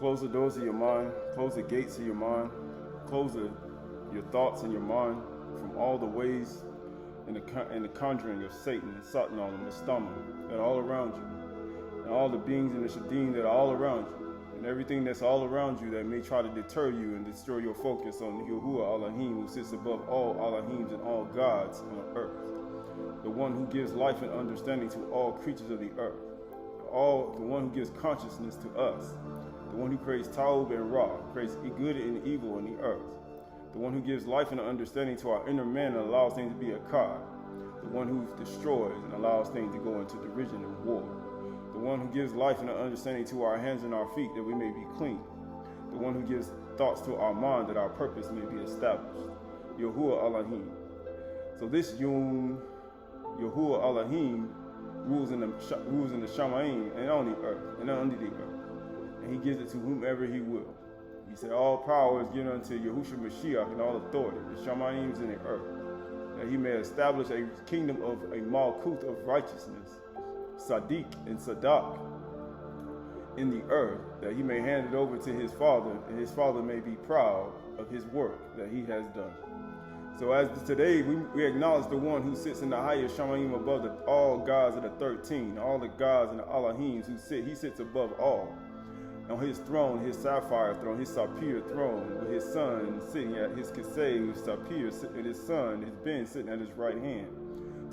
Close the doors of your mind. Close the gates of your mind. Close your thoughts and your mind from all the ways and the conjuring of Satan and Satan and the stomach that are all around you. And all the beings in the Shadim that are all around you. And everything that's all around you that may try to deter you and destroy your focus on Yahuwah Elohim, who sits above all Elohims and all gods on earth. The one who gives life and understanding to all creatures of the earth. The one who gives consciousness to us. The one who creates Taub and Ra, creates good and evil in the earth. The one who gives life and understanding to our inner man and allows things to be a Akkad. The one who destroys and allows things to go into derision and war. The one who gives life and understanding to our hands and our feet that we may be clean. The one who gives thoughts to our mind that our purpose may be established. Yahuwah Elohim. So this Yahuwah Elohim rules in the Shamayim and on the earth and under the earth. And he gives it to whomever he will. He said all power is given unto Yahushua Mashiach and all authority, the Shamayim in the earth, that he may establish a kingdom of a Malkuth of righteousness, Sadiq and Sadak in the earth, that he may hand it over to his father, and his father may be proud of his work that he has done. So as today we acknowledge the one who sits in the highest Shamayim above all gods of the 13, all the gods and the Elohims he sits above all. On his throne, his sapphire throne, his sapphire throne, with his son sitting at his Kisei, with sapphire sitting at his son, his Ben sitting at his right hand,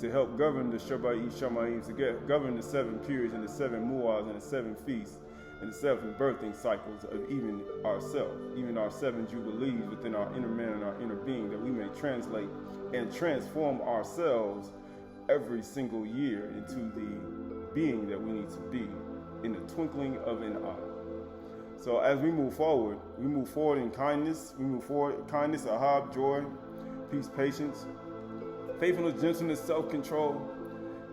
to help govern the Raby'ay Chdsh, to govern the 7 periods and the 7 muaz and the 7 feasts and the 7 birthing cycles of even ourselves, even our 7 jubilees within our inner man and our inner being, that we may translate and transform ourselves every single year into the being that we need to be in the twinkling of an eye. So as we move forward in kindness. We move forward in kindness, ahab, joy, peace, patience, faithfulness, gentleness, self-control.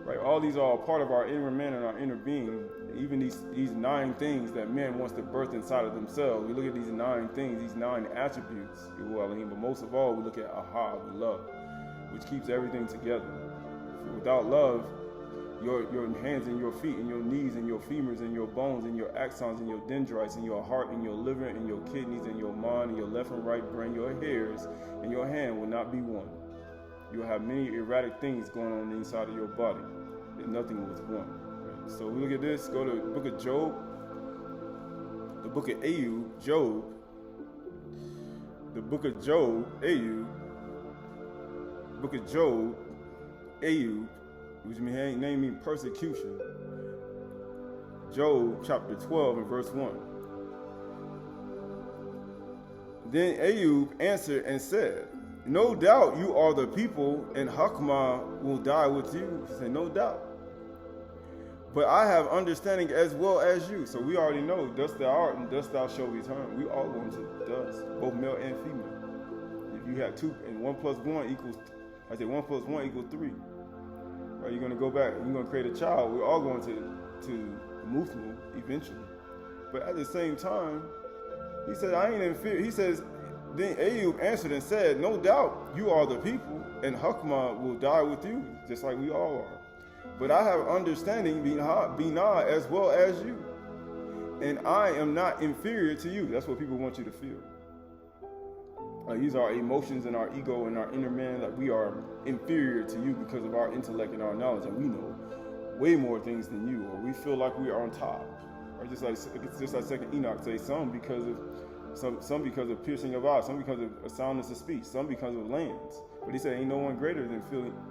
Right? All these are a part of our inner man and our inner being. Even these 9 things that man wants to birth inside of themselves. We look at these 9 things, these 9 attributes, but most of all, we look at ahab, love, which keeps everything together. Without love, your hands and your feet and your knees and your femurs and your bones and your axons and your dendrites and your heart and your liver and your kidneys and your mind and your left and right brain, your hairs and your hand will not be one. You'll have many erratic things going on inside of your body, and nothing was one. Right? So we look at this, go to the book of Job, the book of Aydah, Job, the book of Job, Aydah, book of Job, Aydah, which means persecution. Job chapter 12 and verse 1. Then Ayub answered and said, no doubt you are the people, and Hakmah will die with you. He said, no doubt. But I have understanding as well as you. So we already know, dust thou art and dust thou shalt return. We all go into dust, both male and female. If you have 2 and 1 plus 1 equals, 1 plus 1 equals 3. Right, you're going to go back, you're going to create a child. We're all going to Mufmu eventually. But at the same time, he said, I ain't in fear. He says, then Ayub answered and said, no doubt you are the people, and Hakmah will die with you, just like we all are. But I have understanding, Binah, as well as you. And I am not inferior to you. That's what people want you to feel. These are our emotions and our ego and our inner man, that we are inferior to you because of our intellect and our knowledge, and we know way more things than you, or we feel like we are on top. Or just like Second Enoch say, some because of piercing of eyes, some because of a soundness of speech, some because of lands. But he said, ain't no one greater than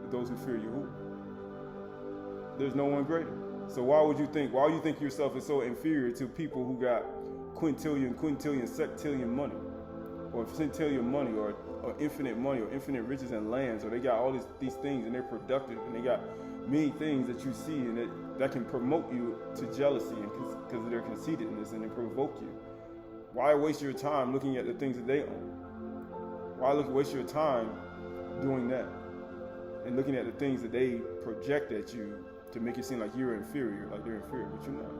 those who fear Yahuwah. There's no one greater. So why you think yourself is so inferior to people who got quintillion, septillion money, or centillion money, or infinite riches and lands, or they got all these things and they're productive and they got many things that you see and that can promote you to jealousy and because of their conceitedness, and they provoke you. Why waste your time looking at the things that they own? Why waste your time doing that and looking at the things that they project at you to make it seem like you're inferior, like they're inferior, but you're not.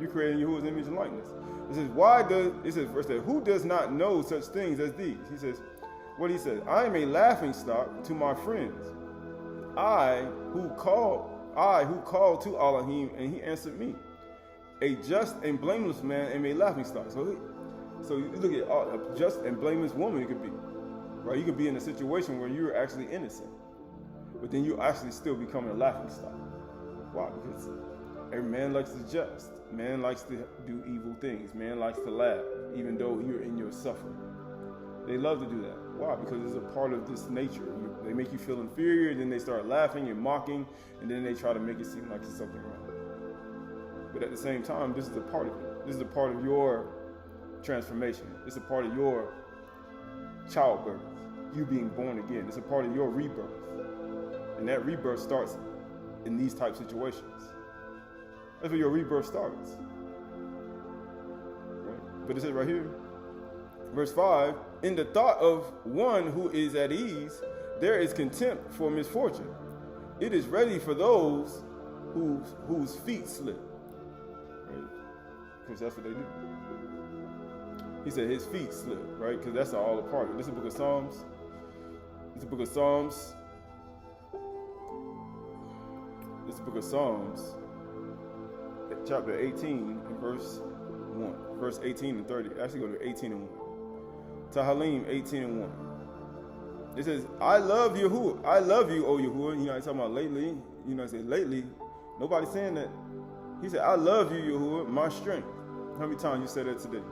You're creating Yahuwah's image and likeness. It says, verse 8, who does not know such things as these? He says, what he says, I am a laughing stock to my friends. I who called to Elohim, and he answered me. a just and blameless man and a laughing stock. So you look at a just and blameless woman, it could be, right? You could be in a situation where you're actually innocent, but then you actually still becoming a laughing stock. Why? Because every man likes to jest. Man likes to do evil things. Man likes to laugh, even though you're in your suffering. They love to do that. Why? Because it's a part of this nature. They make you feel inferior, then they start laughing and mocking, and then they try to make it seem like it's something wrong. But at the same time, this is a part of it. This is a part of your transformation. It's a part of your childbirth, you being born again. It's a part of your rebirth. And that rebirth starts in these type situations. That's where your rebirth starts. Right? But it says right here, verse 5, in the thought of one who is at ease, there is contempt for misfortune. It is ready for those whose feet slip. Right? Because that's what they do. He said his feet slip, right? Because that's all a part of it. This is the book of Psalms. This is the book of Psalms. This is the book of Psalms, chapter 18 and verse 1. Verse 18 and 30. Actually go to 18 and 1. Tehillim 18 and 1. It says, I love Yahuwah. I love you, O Yahuwah. You know, he's talking about lately. You know, I say lately. Nobody's saying that. He said, I love you, Yahuwah, my strength. How many times you said that today?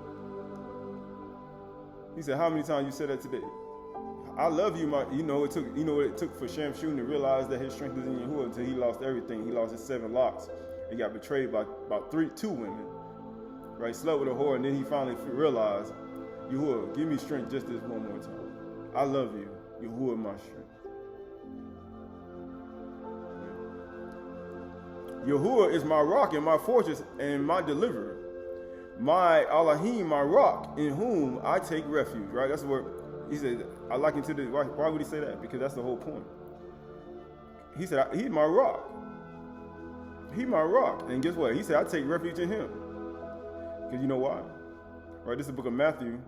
He said, how many times you said that today? I love you, my. You know what it took for Shamshun to realize that his strength is in Yahuwah until he lost everything. He lost his 7 locks. He got betrayed by about 2 women. Right, slept with a whore, and then he finally realized, Yahuwah, give me strength just this one more time. I love you, Yahuwah, my strength. Yahuwah is my rock and my fortress and my deliverer. My Elohim, my rock, in whom I take refuge. Right, that's where he said, I like him to the. Why would he say that? Because that's the whole point. He said, he's my rock. He's my rock. And guess what? He said, I take refuge in him. Because you know why? Right, this is the book of Matthew.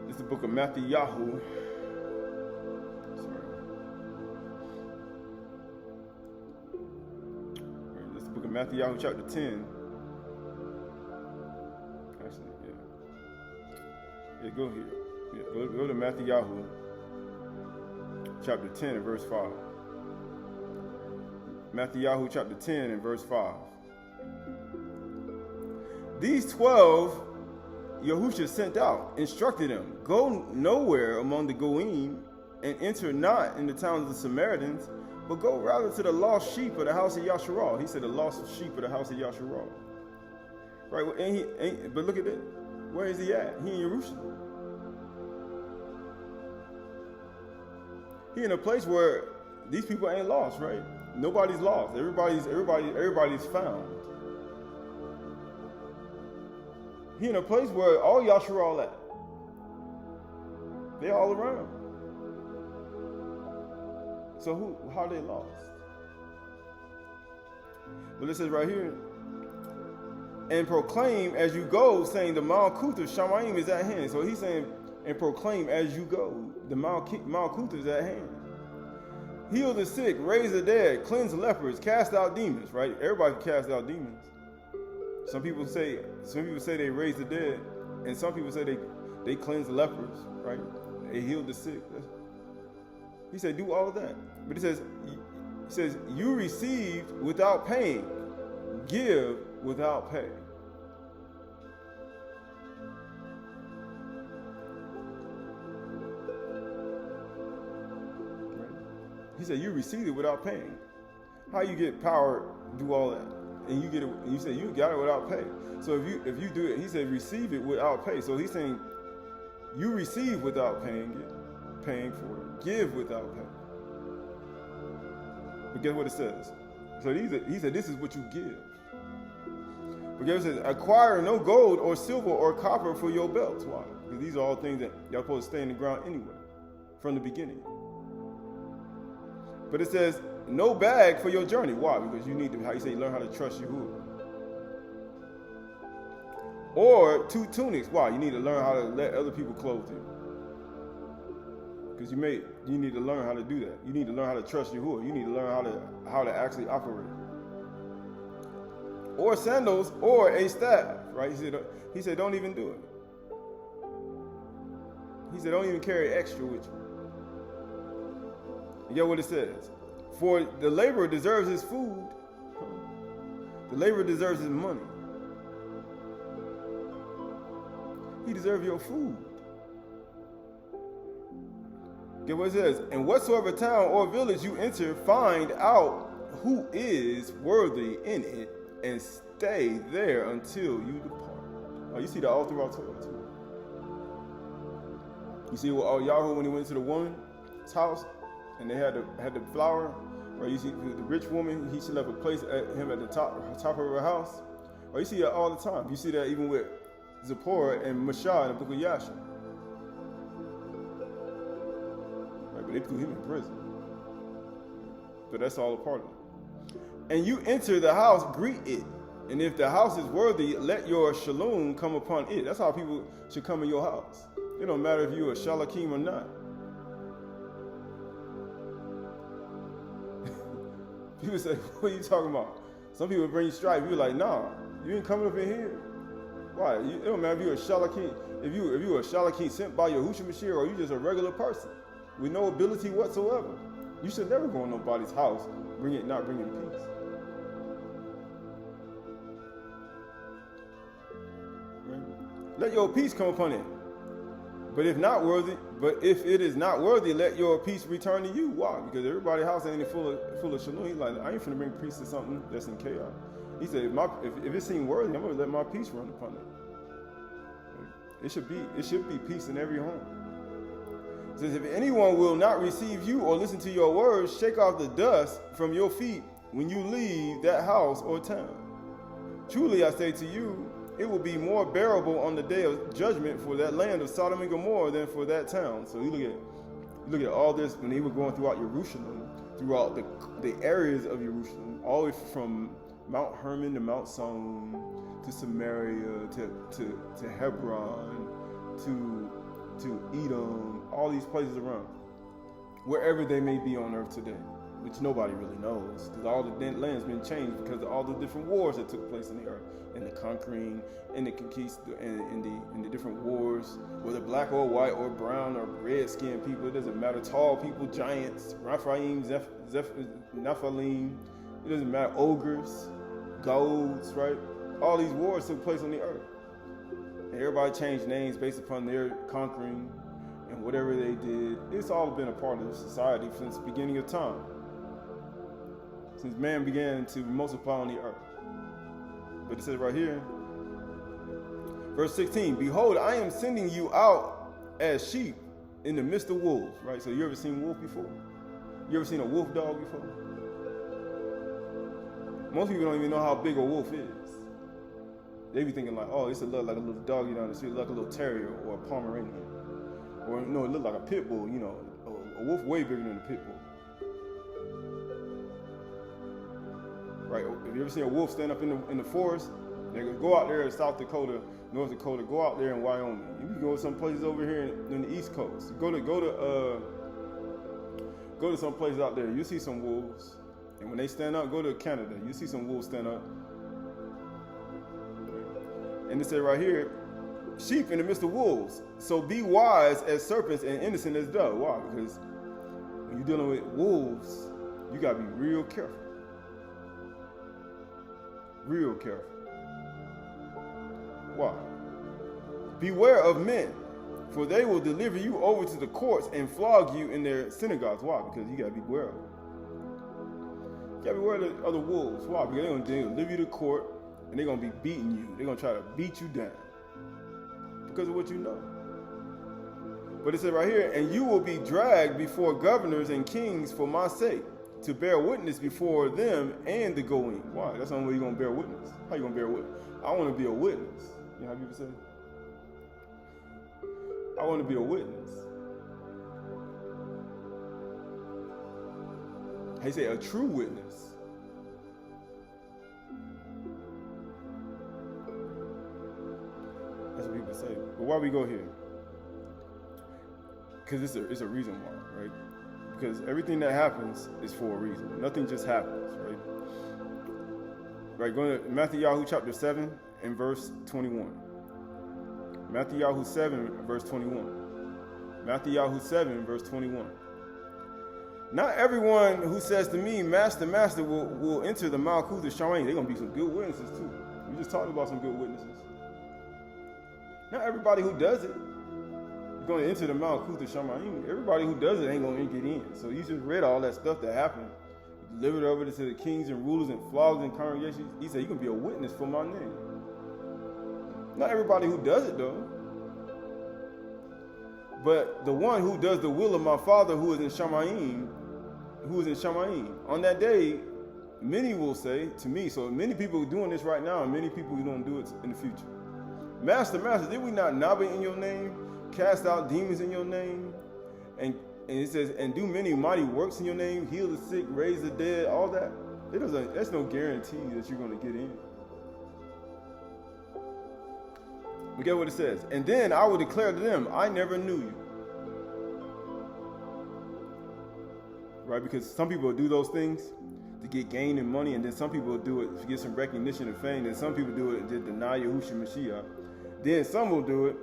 This is the book of Matthew Yahoo. Sorry. Right, this is the book of Matthew Yahoo, chapter 10. Actually, yeah, go here. Yeah, go to Matthew Yahoo, chapter 10 and verse 5. Matthew Yahoo, chapter 10 and verse 5. These 12 Yahusha sent out, instructed them, go nowhere among the Goyim, and enter not in the towns of the Samaritans, but go rather to the lost sheep of the house of Yasharal. He said the lost sheep of the house of Yasharal. Right, but look at it. Where is he at? He in Jerusalem. He in a place where these people ain't lost, right? Nobody's lost. Everybody's found. He in a place where all Yasharal at. They all around. So how are they lost? But it says right here, and proclaim as you go, saying the Mount Kuthah Shamayim is at hand. So he's saying, and proclaim as you go, the Mount Kuthah is at hand. Heal the sick, raise the dead, cleanse lepers, cast out demons, right? Everybody cast out demons. Some people say they raise the dead, and some people say they cleanse the lepers, right? They heal the sick. He said, do all of that. But he says, you received without paying, give without pay. He said, you received it without paying. How you get power to do all that? And you get it, and you say you got it without pay. So if you do it, he said receive it without pay. So he's saying you receive without paying for it. Give without pay. But guess what it says? So he said this is what you give. But guess what it says? Acquire no gold or silver or copper for your belts. Why? Because these are all things that y'all supposed to stay in the ground anyway, from the beginning. But it says, no bag for your journey. Why? Because you need to, how you say, learn how to trust Yahuwah. Or 2 tunics. Why? You need to learn how to let other people clothe you. Because you need to learn how to do that. You need to learn how to trust Yahuwah. You need to learn how to actually operate. or sandals, or a staff. Right? He said, don't even do it. He said, don't even carry extra with you. And get what it says. For the laborer deserves his food. The laborer deserves his money. He deserves your food. Get what it says. And whatsoever town or village you enter, find out who is worthy in it, and stay there until you depart. Oh, you see that all throughout Torah too. You see Yahweh when he went to the woman's house and they had the flour, or you see the rich woman, she left a place at him at the top of her house. Or you see that all the time. You see that even with Zipporah and Mashah in the book of Yasha. Right, but they threw him in prison. But that's all a part of it. And you enter the house, greet it. And if the house is worthy, let your shalom come upon it. That's how people should come in your house. It don't matter if you're a shalakim or not. People say, what are you talking about? Some people bring you strife. You're like, nah, you ain't coming up in here. Why? It don't matter if you're a shalakim. If you're a shalakim sent by Yahushua Mashiach, or you just a regular person with no ability whatsoever, you should never go in nobody's house not bringing peace. Right? Let your peace come upon it. But if it is not worthy, let your peace return to you. Why? Because everybody's house ain't full of shalom. He's like, I ain't finna bring peace to something that's in chaos. He said, if it seems worthy, I'm gonna let my peace run upon it. It should be peace in every home. It says, if anyone will not receive you or listen to your words, shake off the dust from your feet when you leave that house or town. Truly I say to you, it will be more bearable on the day of judgment for that land of Sodom and Gomorrah than for that town. So you look at all this when he was going throughout Jerusalem, throughout the areas of Jerusalem, all the way from Mount Hermon to Mount Son, to Samaria, to Hebron, to Edom, all these places around, wherever they may be on earth today, which nobody really knows, because all the land's been changed because of all the different wars that took place in the earth, and the conquering, and the conquista, and the different wars, whether black or white or brown or red-skinned people, it doesn't matter. Tall people, giants, Raphaim, Nephilim, it doesn't matter. Ogres, goats, right? All these wars took place on the earth. And everybody changed names based upon their conquering and whatever they did. It's all been a part of society since the beginning of time. Since man began to multiply on the earth. But it says right here, verse 16, behold, I am sending you out as sheep in the midst of wolves, right? So you ever seen wolf before? You ever seen a wolf dog before? Most people don't even know how big a wolf is. They be thinking like, oh, it's a look like a little doggy down the street, like a little terrier or a Pomeranian. Or, it look like a pit bull, a wolf way bigger than a pit bull. Right? Have you ever seen a wolf stand up in the forest? They go out there in South Dakota, North Dakota, go out there in Wyoming. You can go to some places over here in the East Coast. Go to some places out there. You see some wolves, and when they stand up, go to Canada. You see some wolves stand up. And it said right here, sheep in the midst of wolves. So be wise as serpents and innocent as doves. Why? Because when you're dealing with wolves, you gotta be real careful. Real careful. Why? Beware of men, for they will deliver you over to the courts and flog you in their synagogues. Why? Because you gotta be beware of them. You gotta be beware of the other wolves. Why? Because they're gonna deliver you to court and they're gonna be beating you. They're gonna try to beat you down because of what you know. But it said right here, and you will be dragged before governors and kings for my sake, to bear witness before them and the going. Why? That's the only way you're going to bear witness. How you going to bear witness? I want to be a witness. You know how people say? I want to be a witness. They say a true witness. That's what people say. But why we go here? Because it's a reason why, right? Because everything that happens is for a reason. Nothing just happens, right? Right, going to Matthew chapter 7 and verse 21. Matthew 7, verse 21. Matthew 7, verse 21. Not everyone who says to me, Master, Master, will enter the Malkuth of Shamayim. They're going to be some good witnesses too. We just talked about some good witnesses. Not everybody who does it is going to enter the Malkuth of Shamayim. Everybody who does it ain't going to get in. So you just read all that stuff that happened. Delivered over to the kings and rulers and flogged in congregations. He said, you can be a witness for my name. Not everybody who does it though. But the one who does the will of my Father who is in Shamayim, on that day, many will say to me, so many people are doing this right now, and many people who don't do it in the future. Master, Master, did we not nabba in your name, cast out demons in your name? And it says, and do many mighty works in your name, heal the sick, raise the dead, all that. That's no guarantee that you're going to get in. But get what it says. And then I will declare to them, I never knew you. Right? Because some people will do those things to get gain and money, and then some people will do it to get some recognition and fame, and some people do it to deny Yahushua Mashiach. Then some will do it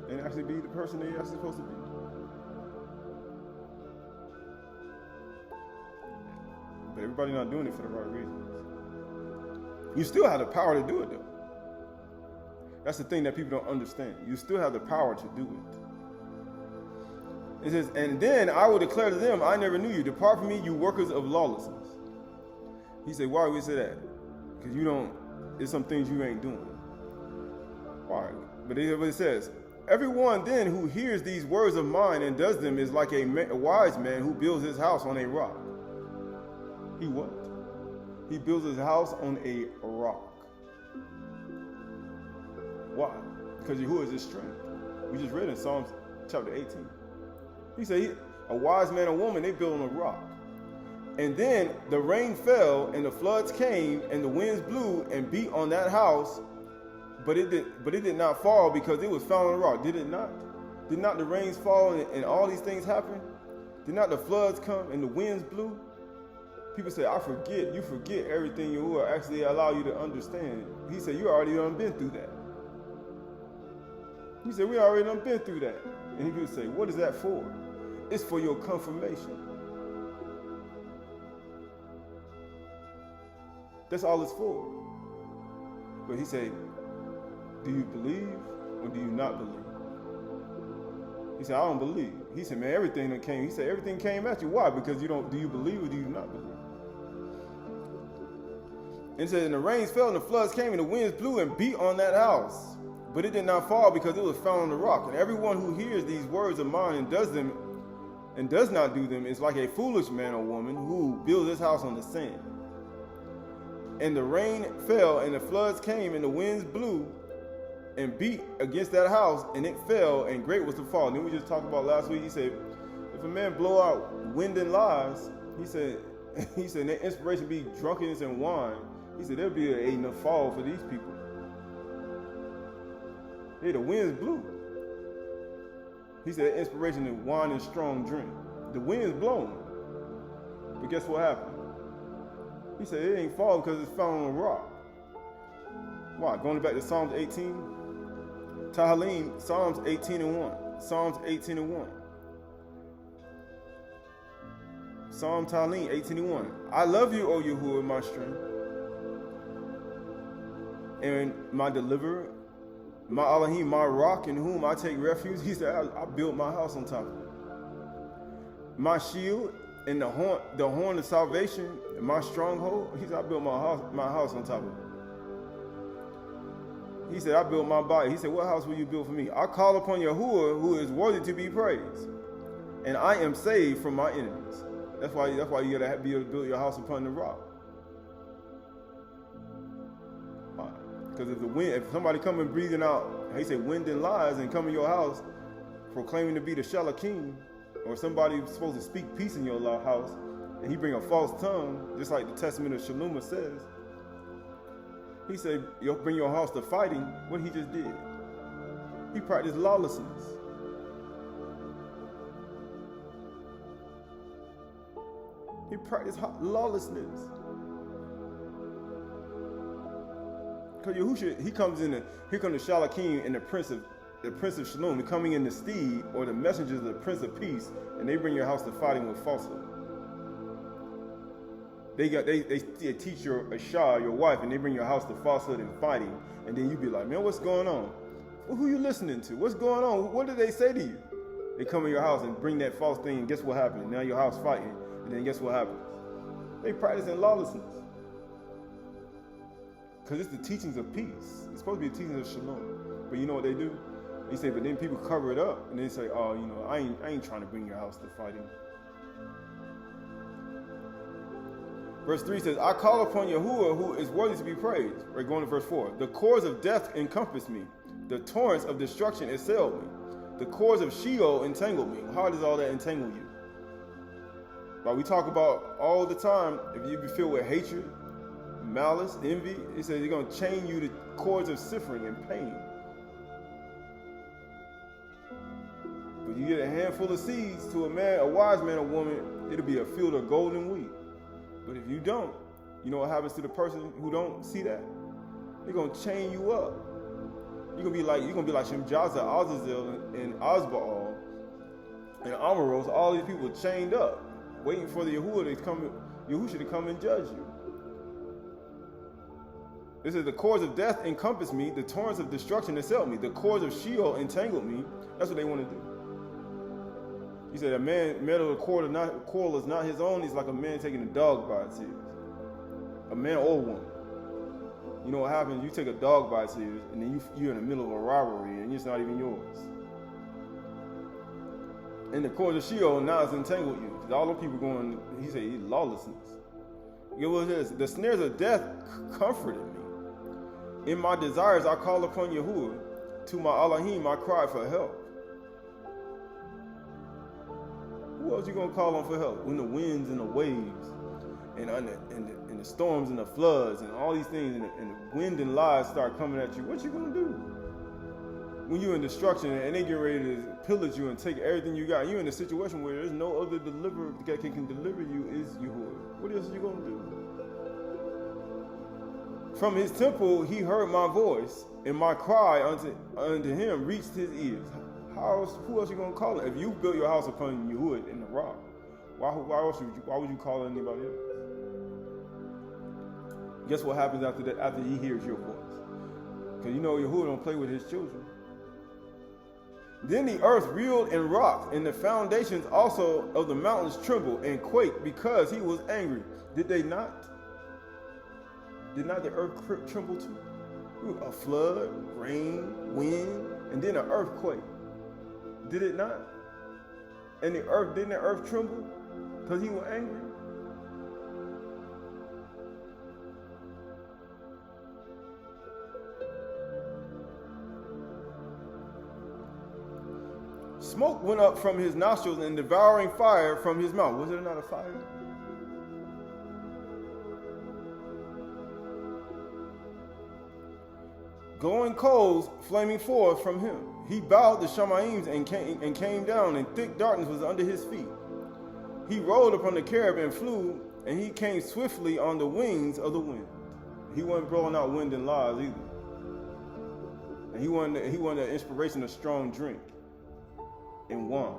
and actually be the person they're actually supposed to be. But everybody not doing it for the right reasons. You still have the power to do it though. That's the thing that people don't understand. You still have the power to do it. It says, and then I will declare to them, I never knew you. Depart from me, you workers of lawlessness. He said, why would we say that? Because there's some things you ain't doing. Why? But it says, everyone then who hears these words of mine and does them is like a wise man who builds his house on a rock. He what? He builds his house on a rock. Why? Because Yahuwah is his strength. We just read in Psalms chapter 18. He said, a wise man or woman, they build on a rock. And then the rain fell, and the floods came, and the winds blew and beat on that house, but it did not fall because it was found on a rock. Did it not? Did not the rains fall and all these things happen? Did not the floods come and the winds blew? People say, I forget. You forget everything Yahuwah actually allow you to understand. He said, you already done been through that. He said, we already done been through that. And he would say, what is that for? It's for your confirmation. That's all it's for. But he said, do you believe or do you not believe? He said, I don't believe. He said, man, everything that came. He said, everything came at you. Why? Because do you believe or do you not believe? And it said, and the rains fell and the floods came and the winds blew and beat on that house. But it did not fall because it was found on the rock. And everyone who hears these words of mine and does them and does not do them is like a foolish man or woman who builds his house on the sand. And the rain fell and the floods came and the winds blew and beat against that house, and it fell, and great was the fall. And then we just talked about last week. He said, if a man blow out wind and lies, he said, that inspiration be drunkenness and wine. He said there'll be a fall for these people. Hey, the winds blew. He said inspiration is wine and strong drink. The wind's blowing, but guess what happened? He said it ain't fall because it's found on a rock. Why? Going back to Psalms 18. Tahalim, Psalms 18 and 1. Psalms 18 and 1. Psalm Tahalim 18 and 1. I love you, O Yahuwah, my strength, and my deliverer, my Elohim, my rock in whom I take refuge. He said, I built my house on top of it. My shield and the horn of salvation, and my stronghold. He said, I built my house on top of it. He said, I built my body. He said, what house will you build for me? I call upon Yahuwah, who is worthy to be praised, and I am saved from my enemies. That's why you gotta be able to build your house upon the rock. Because if somebody come and breathing out, he said wind and lies, and come in your house proclaiming to be the Shalakim, or somebody who's supposed to speak peace in your house, and he bring a false tongue, just like the Testament of Shalomah says. He said, you'll bring your house to fighting. What he just did? He practiced lawlessness. practice lawlessness. Because Yahushua, he comes in, here comes the Shalakim and the Prince of Shalom, coming in the steed, or the messengers of the Prince of Peace, and they bring your house to fighting with falsehood. They teach your Ashah, your wife, and they bring your house to falsehood and fighting, and then you be like, man, what's going on? Well, who you listening to? What's going on? What did they say to you? They come in your house and bring that false thing, and guess what happens? Now your house fighting, and then guess what happens? They practicing lawlessness. Because it's the teachings of peace. It's supposed to be the teachings of shalom. But you know what they do? They say, but then people cover it up, and they say, oh, you know, I ain't trying to bring your house to fighting. Verse 3 says, I call upon Yahuwah, who is worthy to be praised. Right, going to verse 4. The cords of death encompassed me. The torrents of destruction assailed me. The cords of Sheol entangled me. How does all that entangle you? Like we talk about all the time, if you be filled with hatred, malice, envy, it says you're going to chain you to cords of suffering and pain. But you get a handful of seeds to a man, a wise man or woman, it'll be a field of golden wheat. But if you don't, you know what happens to the person who don't see that? They're going to chain you up. You're gonna be like Shemjaza, Azazel, and Osbaal, and Amaros, all these people chained up, waiting for the Yahushua to come and judge you. It says, the cords of death encompassed me, the torrents of destruction assailed me, the cords of Sheol entangled me. That's what they want to do. He said, a man metal of cord is not his own. He's like a man taking a dog by its ears. A man or woman. You know what happens? You take a dog by its ears, and then you're in the middle of a robbery, and it's not even yours. And the cords of Sheol now has entangled you. Because all the people going, he said, lawlessness. You know what it is? The snares of death comforted me. In my desires, I call upon Yahuwah. To my Elohim, I cry for help. Who else you going to call on for help? When the winds and the waves, and the storms and the floods and all these things and the wind and lies start coming at you, what you gonna do? When you're in destruction and they get ready to pillage you and take everything you got, you're in a situation where there's no other deliverer that can deliver you is Yahuwah. What else are you gonna do? From his temple he heard my voice, and my cry unto him reached his ears. Who else you gonna call him? If you built your house upon Yahuwah in the rock, why would you call anybody else? Guess what happens after that? After he hears your voice, because you know Yahuwah don't play with his children. Then the earth reeled and rocked, and the foundations also of the mountains trembled and quaked, because he was angry. Did they not? Did not the earth tremble too? A flood, rain, wind, and then an earthquake. Did it not? And didn't the earth tremble because he was angry? Smoke went up from his nostrils and devouring fire from his mouth. Was it not a fire? Glowing coals flaming forth from him. He bowed the Shemaims and came down, and thick darkness was under his feet. He rode upon the cherub and flew, and he came swiftly on the wings of the wind. He wasn't blowing out wind and lies either. And he wanted the inspiration of strong drink and wine.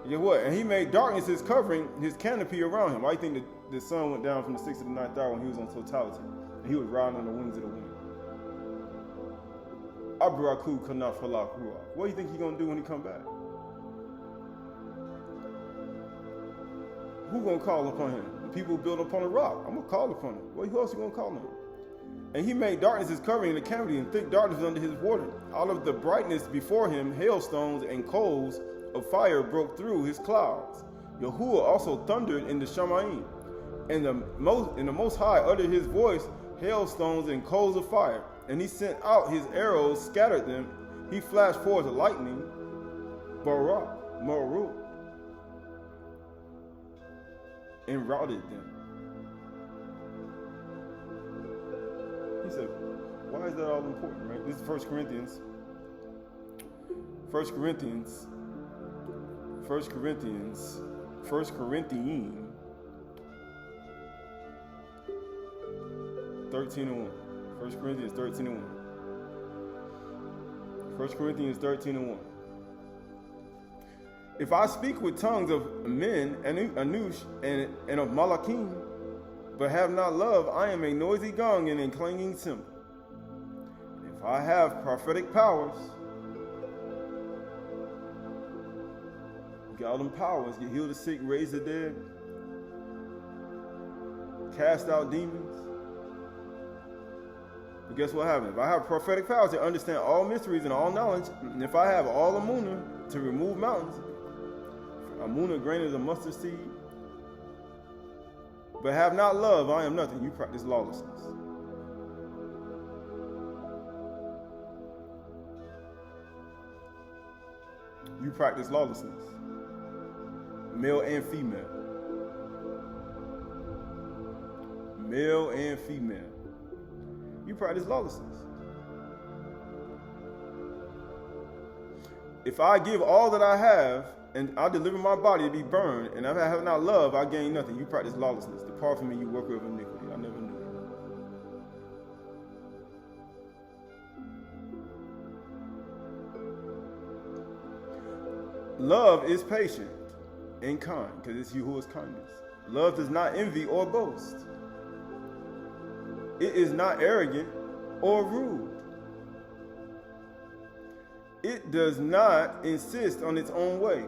Guess what? And he made darkness his covering, his canopy around him. I think the sun went down from the 6th to the 9th hour when he was on totality. And he was riding on the wings of the wind. Abraku kanaf halak ruach. What do you think he's going to do when he come back? Who going to call upon him? The people who build upon a rock. I'm going to call upon him. Who else you going to call him? And he made darkness his covering in the canopy, and thick darkness under his water. Out of the brightness before him, hailstones and coals of fire broke through his clouds. Yahuwah also thundered in the Shemaim, and the Most High uttered his voice, hailstones and coals of fire. And he sent out his arrows, scattered them. He flashed forth lightning, Barak, Maruk, and routed them. He said, why is that all important, right? This is 1 Corinthians 1 Corinthians 13:1. 1 Corinthians 13:1. 1 Corinthians 13:1. If I speak with tongues of men and anush and of malakim, but have not love, I am a noisy gong and a clanging cymbal. If I have prophetic powers, you got all them powers, you heal the sick, raise the dead, cast out demons. But guess what happens? If I have prophetic powers to understand all mysteries and all knowledge, and if I have all amunah to remove mountains, amunah grain is a mustard seed, but have not love, I am nothing. You practice lawlessness. You practice lawlessness. Male and female. Male and female. You practice lawlessness. If I give all that I have, and I deliver my body to be burned, and if I have not love, I gain nothing. You practice lawlessness. Depart from me, you worker of iniquity. I never knew you. Love is patient and kind, because it's you who is kindness. Love does not envy or boast. It is not arrogant or rude. It does not insist on its own way.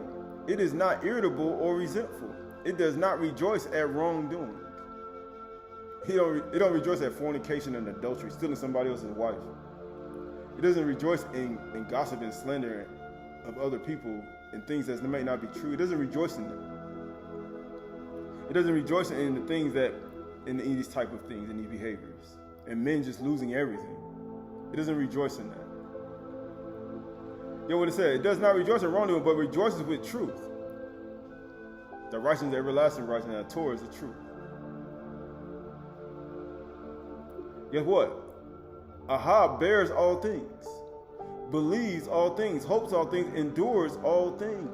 It is not irritable or resentful. It does not rejoice at wrongdoing. It don't rejoice at fornication and adultery, stealing somebody else's wife. It doesn't rejoice in gossip and slander of other people and things that may not be true. It doesn't rejoice in them. It doesn't rejoice in the things that, in these type of things, in these behaviors. And men just losing everything. It doesn't rejoice in that. You know what it said? It does not rejoice in wrongdoing, but rejoices with truth. The righteousness, the everlasting righteousness, and the Torah is the truth. Guess what? Ahab bears all things, believes all things, hopes all things, endures all things.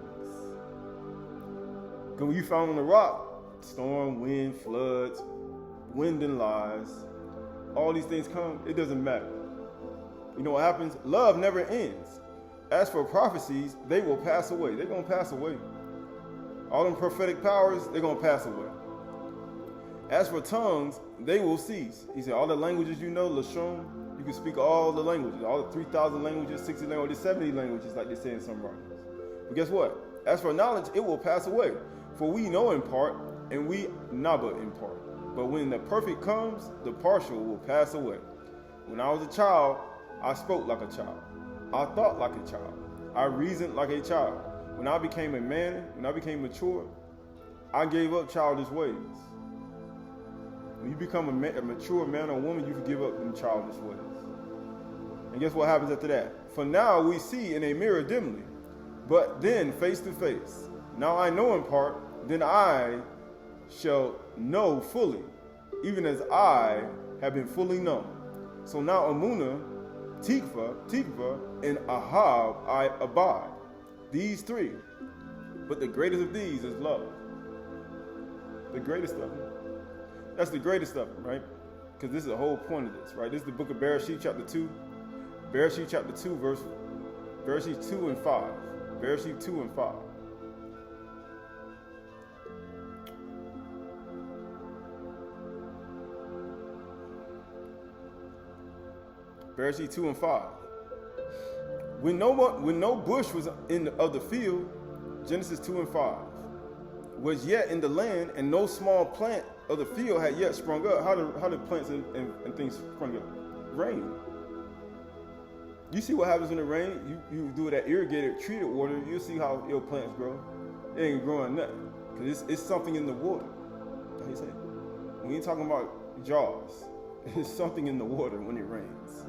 Because when you found on the rock, storm, wind, floods, wind and lies, all these things come, it doesn't matter. You know what happens? Love never ends. As for prophecies, they will pass away. They're going to pass away. All them prophetic powers, they're going to pass away. As for tongues, they will cease. He said, all the languages you know, Lashon, you can speak all the languages, all the 3,000 languages, 60 languages, 70 languages, like they say in some writings. But guess what? As for knowledge, it will pass away. For we know in part, and we naba in part. But when the perfect comes, the partial will pass away. When I was a child, I spoke like a child. I thought like a child. I reasoned like a child. When I became a man, when I became mature, I gave up childish ways. When you become a mature man or woman, you can give up them childish ways. And guess what happens after that? For now we see in a mirror dimly, but then face to face. Now I know in part, then I shall know fully, even as I have been fully known. So now Amunah, Tikva, and Ahab I abide. These three. But the greatest of these is love. The greatest of them. That's the greatest of them, right? Because this is the whole point of this, right? This is the book of Bereshit chapter 2. Bereshit chapter 2, Bereshit 2 and 5. Bereshit 2 and 5. Bereshit 2 and 5. When no bush was of the field, Genesis 2 and 5, was yet in the land, and no small plant of the field had yet sprung up. How do plants and things sprung up? Rain. You see what happens in the rain? You do that irrigated, treated water, you'll see how your plants grow. It ain't growing nothing. Because it's something in the water. How you say? When you're talking about jars, there's something in the water when it rains.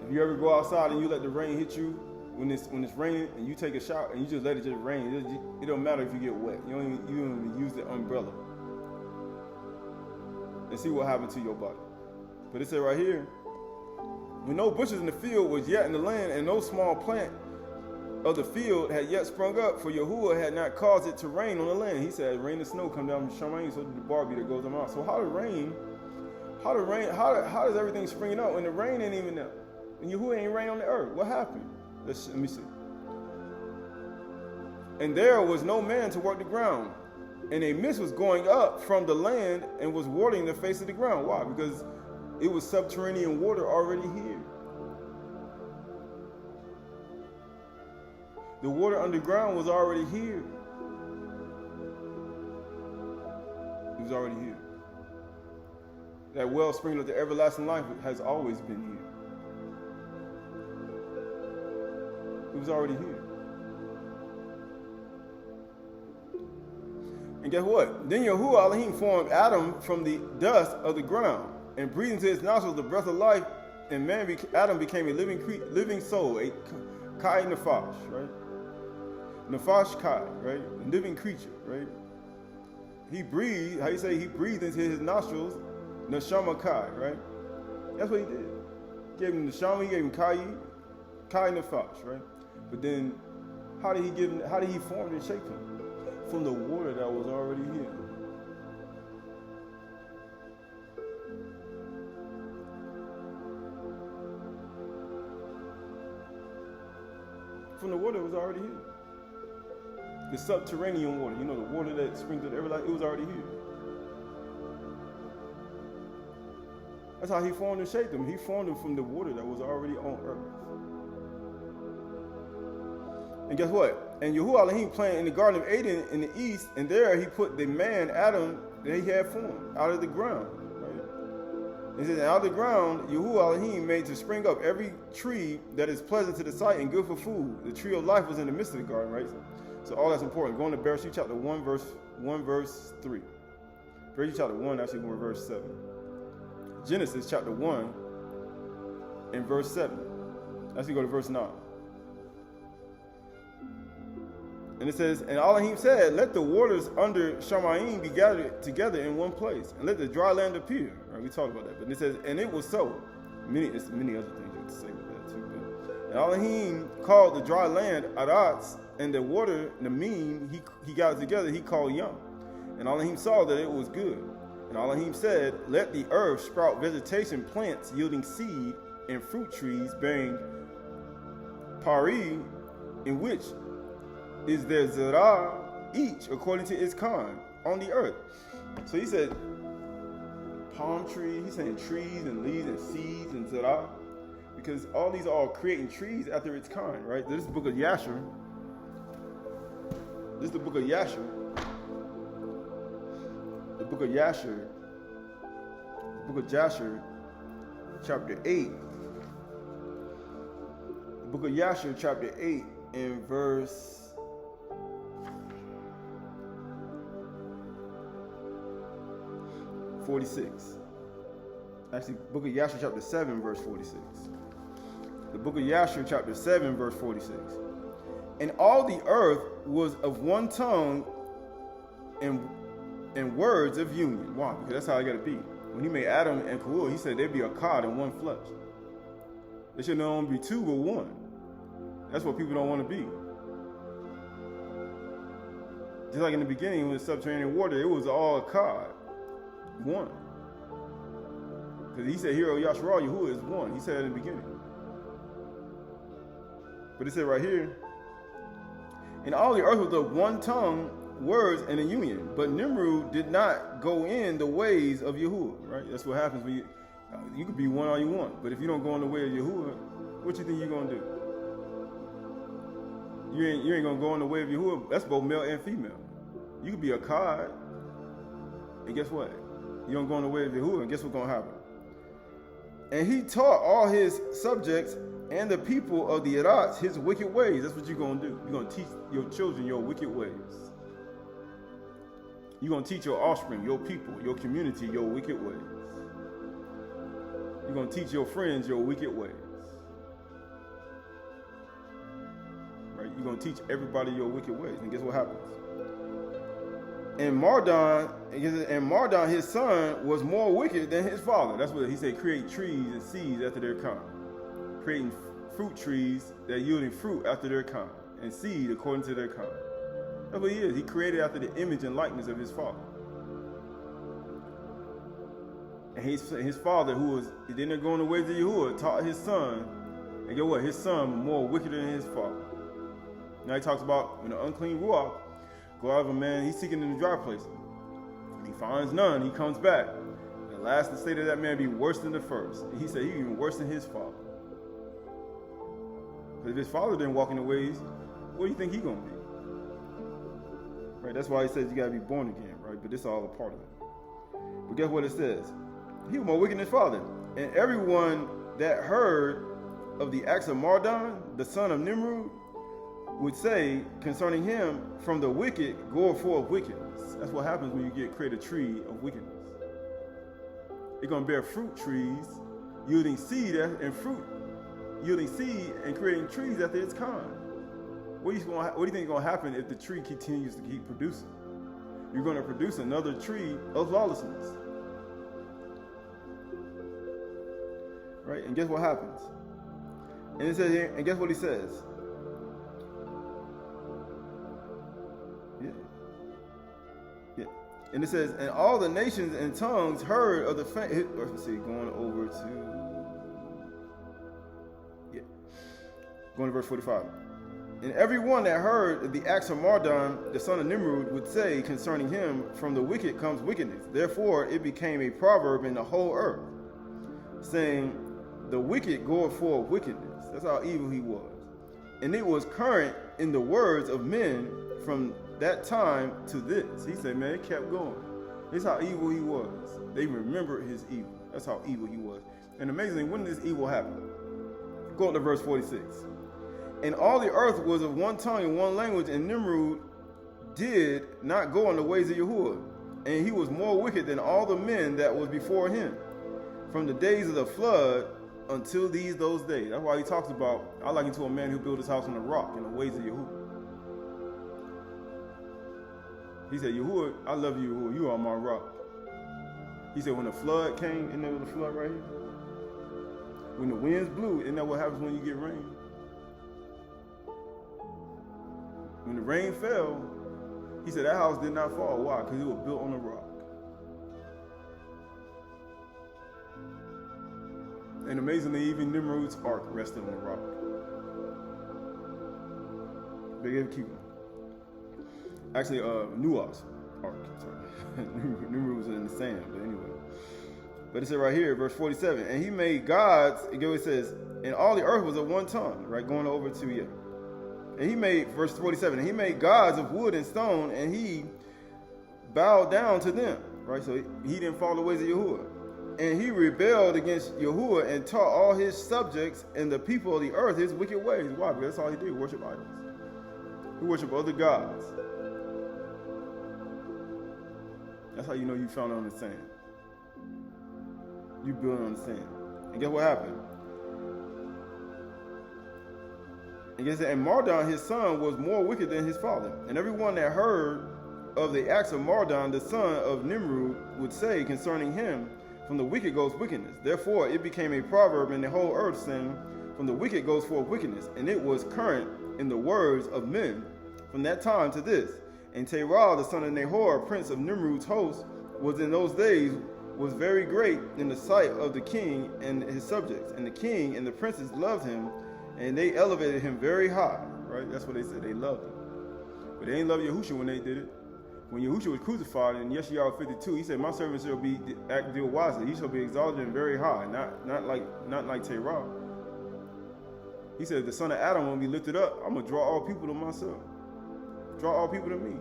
If you ever go outside and you let the rain hit you when it's raining and you take a shower and you just let it just rain, it don't matter if you get wet. You don't even use the umbrella. And see what happened to your body. But it said right here, when no bushes in the field was yet in the land, and no small plant of the field had yet sprung up, for Yahuwah had not caused it to rain on the land. He said, rain and snow come down from Shamayim, so the bar be that goes them out. So how does everything springing up when the rain ain't even there? And Yahuwah ain't rain on the earth? What happened? Let me see. And there was no man to work the ground, and a mist was going up from the land and was watering the face of the ground. Why? Because it was subterranean water already here. The water underground was already here. It was already here. That wellspring of the everlasting life has always been here. It was already here. And guess what? Then Yahuwah Elohim formed Adam from the dust of the ground and breathed into his nostrils the breath of life, and Adam became a living soul, a kai nefesh, right? Nefesh kai, right? A living creature, right? He breathed, how you say, he breathed into his nostrils, neshama kai, right? That's what he did. He gave him neshama, he gave him kai nefesh, right? But then, how did he form and shape him? From the water that was already here. From the water that was already here. The subterranean water, the water that springs up every life, it was already here. That's how he formed and shaped them. He formed them from the water that was already on earth. And guess what? And Yahuwah Elohim planted in the Garden of Eden in the east, and there he put the man, Adam, that he had formed out of the ground. Right? He says, out of the ground, Yahuwah Elohim made to spring up every tree that is pleasant to the sight and good for food. The tree of life was in the midst of the garden, right? So all that's important. Going to Bereshit chapter 1, verse 3. Bereshit chapter 1, actually going to verse 7. Genesis chapter 1 and verse 7. Actually go to verse 9. And it says, and Elohim said, let the waters under Shamayim be gathered together in one place, and let the dry land appear. Right, we talked about that. But it says, and it was so. It's many other things you have to say with that too. But, and Elohim called the dry land Aydahchay, and the water, Namim, he got together, he called Yam. And Elohim saw that it was good. And Elohim said, let the earth sprout vegetation, plants yielding seed, and fruit trees bearing pari, in which is there zerah, each according to its kind, on the earth. So he said palm tree, he's saying trees and leaves and seeds and zerah, because all these are all creating trees after its kind, right? This is the book of Yasher. This is the book of Yasher. The book of Yasher. The book of Yasher, chapter 8. The book of Yasher, chapter 8, and verse 46. Actually, book of Yasher chapter 7, verse 46. The book of Yasher chapter 7, verse 46. And all the earth was of one tongue and words of union. Why? Because that's how it got to be. When he made Adam and Qahalath, he said they'd be a cod in one flesh. They should not only be two, but one. That's what people don't want to be. Just like in the beginning with subterranean water, it was all a cod. One. Because he said, Hero Yasharal Yahuwah is one. He said it in the beginning. But it said right here, and all the earth was of one tongue, words, and a union. But Nimrod did not go in the ways of Yahuwah, right? That's what happens when you could be one all you want. But if you don't go in the way of Yahuwah, what you think you're going to do? You ain't going to go in the way of Yahuwah. That's both male and female. You could be a cod, and guess what? You don't go in the way of Yahuwah, and guess what's going to happen? And he taught all his subjects and the people of the Aydahchay his wicked ways. That's what you're going to do. You're going to teach your children your wicked ways. You're going to teach your offspring, your people, your community, your wicked ways. You're going to teach your friends your wicked ways. Right? You're going to teach everybody your wicked ways. And guess what happens? And Mardon, his son, was more wicked than his father. That's what he said, create trees and seeds after their kind. Creating fruit trees that yielding fruit after their kind. and seed according to their kind. That's what he is. He created after the image and likeness of his father. And his father, who was didn't go in the ways of Yahuwah, taught his son. And get what? His son was more wicked than his father. Now he talks about when the unclean ruach go out of a man, he's seeking in the dry places. And he finds none, he comes back. And the last state of that man be worse than the first. And he said he even worse than his father. Because if his father didn't walk in the ways, what do you think he's going to be? Right, that's why he says you got to be born again, right? But this is all a part of it. But guess what it says? He was more wicked than his father. And everyone that heard of the acts of Mardon, the son of Nimrod, would say concerning him, from the wicked goeth forth wickedness. That's what happens when you create a tree of wickedness. It's going to bear fruit trees, yielding seed and fruit, yielding seed and creating trees after its kind. What do you think is going to happen if the tree continues to keep producing? You're going to produce another tree of lawlessness. Right? And guess what happens? And it says here, and guess what he says? Yeah. And it says, and all the nations and tongues heard of the going over to going to verse 45. And everyone that heard the acts of Mardon, the son of Nimrod, would say concerning him, from the wicked comes wickedness. Therefore it became a proverb in the whole earth, saying, the wicked goeth forth wickedness. That's how evil he was. And it was current in the words of men from that time to this. He said, man, it kept going. This is how evil he was. They remembered his evil. That's how evil he was. And amazingly, when did this evil happen? Go up to verse 46. And all the earth was of one tongue and one language, and Nimrod did not go in the ways of Yahuwah. And he was more wicked than all the men that was before him, from the days of the flood until those days. That's why he talks about, I liken to a man who built his house on a rock in the ways of Yahuwah. He said, Yahuwah, I love you, Yahuwah, you are my rock. He said, when the flood came, isn't that what the flood right here? When the winds blew, isn't that what happens when you get rain? When the rain fell, he said that house did not fall. Why? Because it was built on a rock. And amazingly, even Nimrod's ark rested on a rock. They gave keep on. Actually, Noah's ark. Sorry, Nimrod was in the sand. But anyway, but it said right here, verse 47. And he made gods. Again, it says, and all the earth was of one tongue. Right, going over to And he made, verse 47, and he made gods of wood and stone, and he bowed down to them. Right, so he didn't follow the ways of Yahuwah. And he rebelled against Yahuwah and taught all his subjects and the people of the earth his wicked ways. Why? Because that's all he did, worship idols. He worshiped other gods. That's how you know you found it on the sand. You built it on the sand. And guess what happened? And Mardon, his son, was more wicked than his father. And everyone that heard of the acts of Mardon, the son of Nimrod, would say concerning him, from the wicked goes wickedness. Therefore it became a proverb in the whole earth, saying, from the wicked goes forth wickedness. And it was current in the words of men from that time to this. And Turah, the son of Nahor, prince of Nimrod's host, was in those days was very great in the sight of the king and his subjects. And the king and the princes loved him, and they elevated him very high. Right? That's what they said. They loved him. But they didn't love Yahushua when they did it. When Yahushua was crucified in Yeshayahu 52, he said, my servant shall be deal wisely. He shall be exalted and very high, not like Turah. He said, the son of Adam will be lifted up. I'm going to draw all people to myself. Draw all people to me.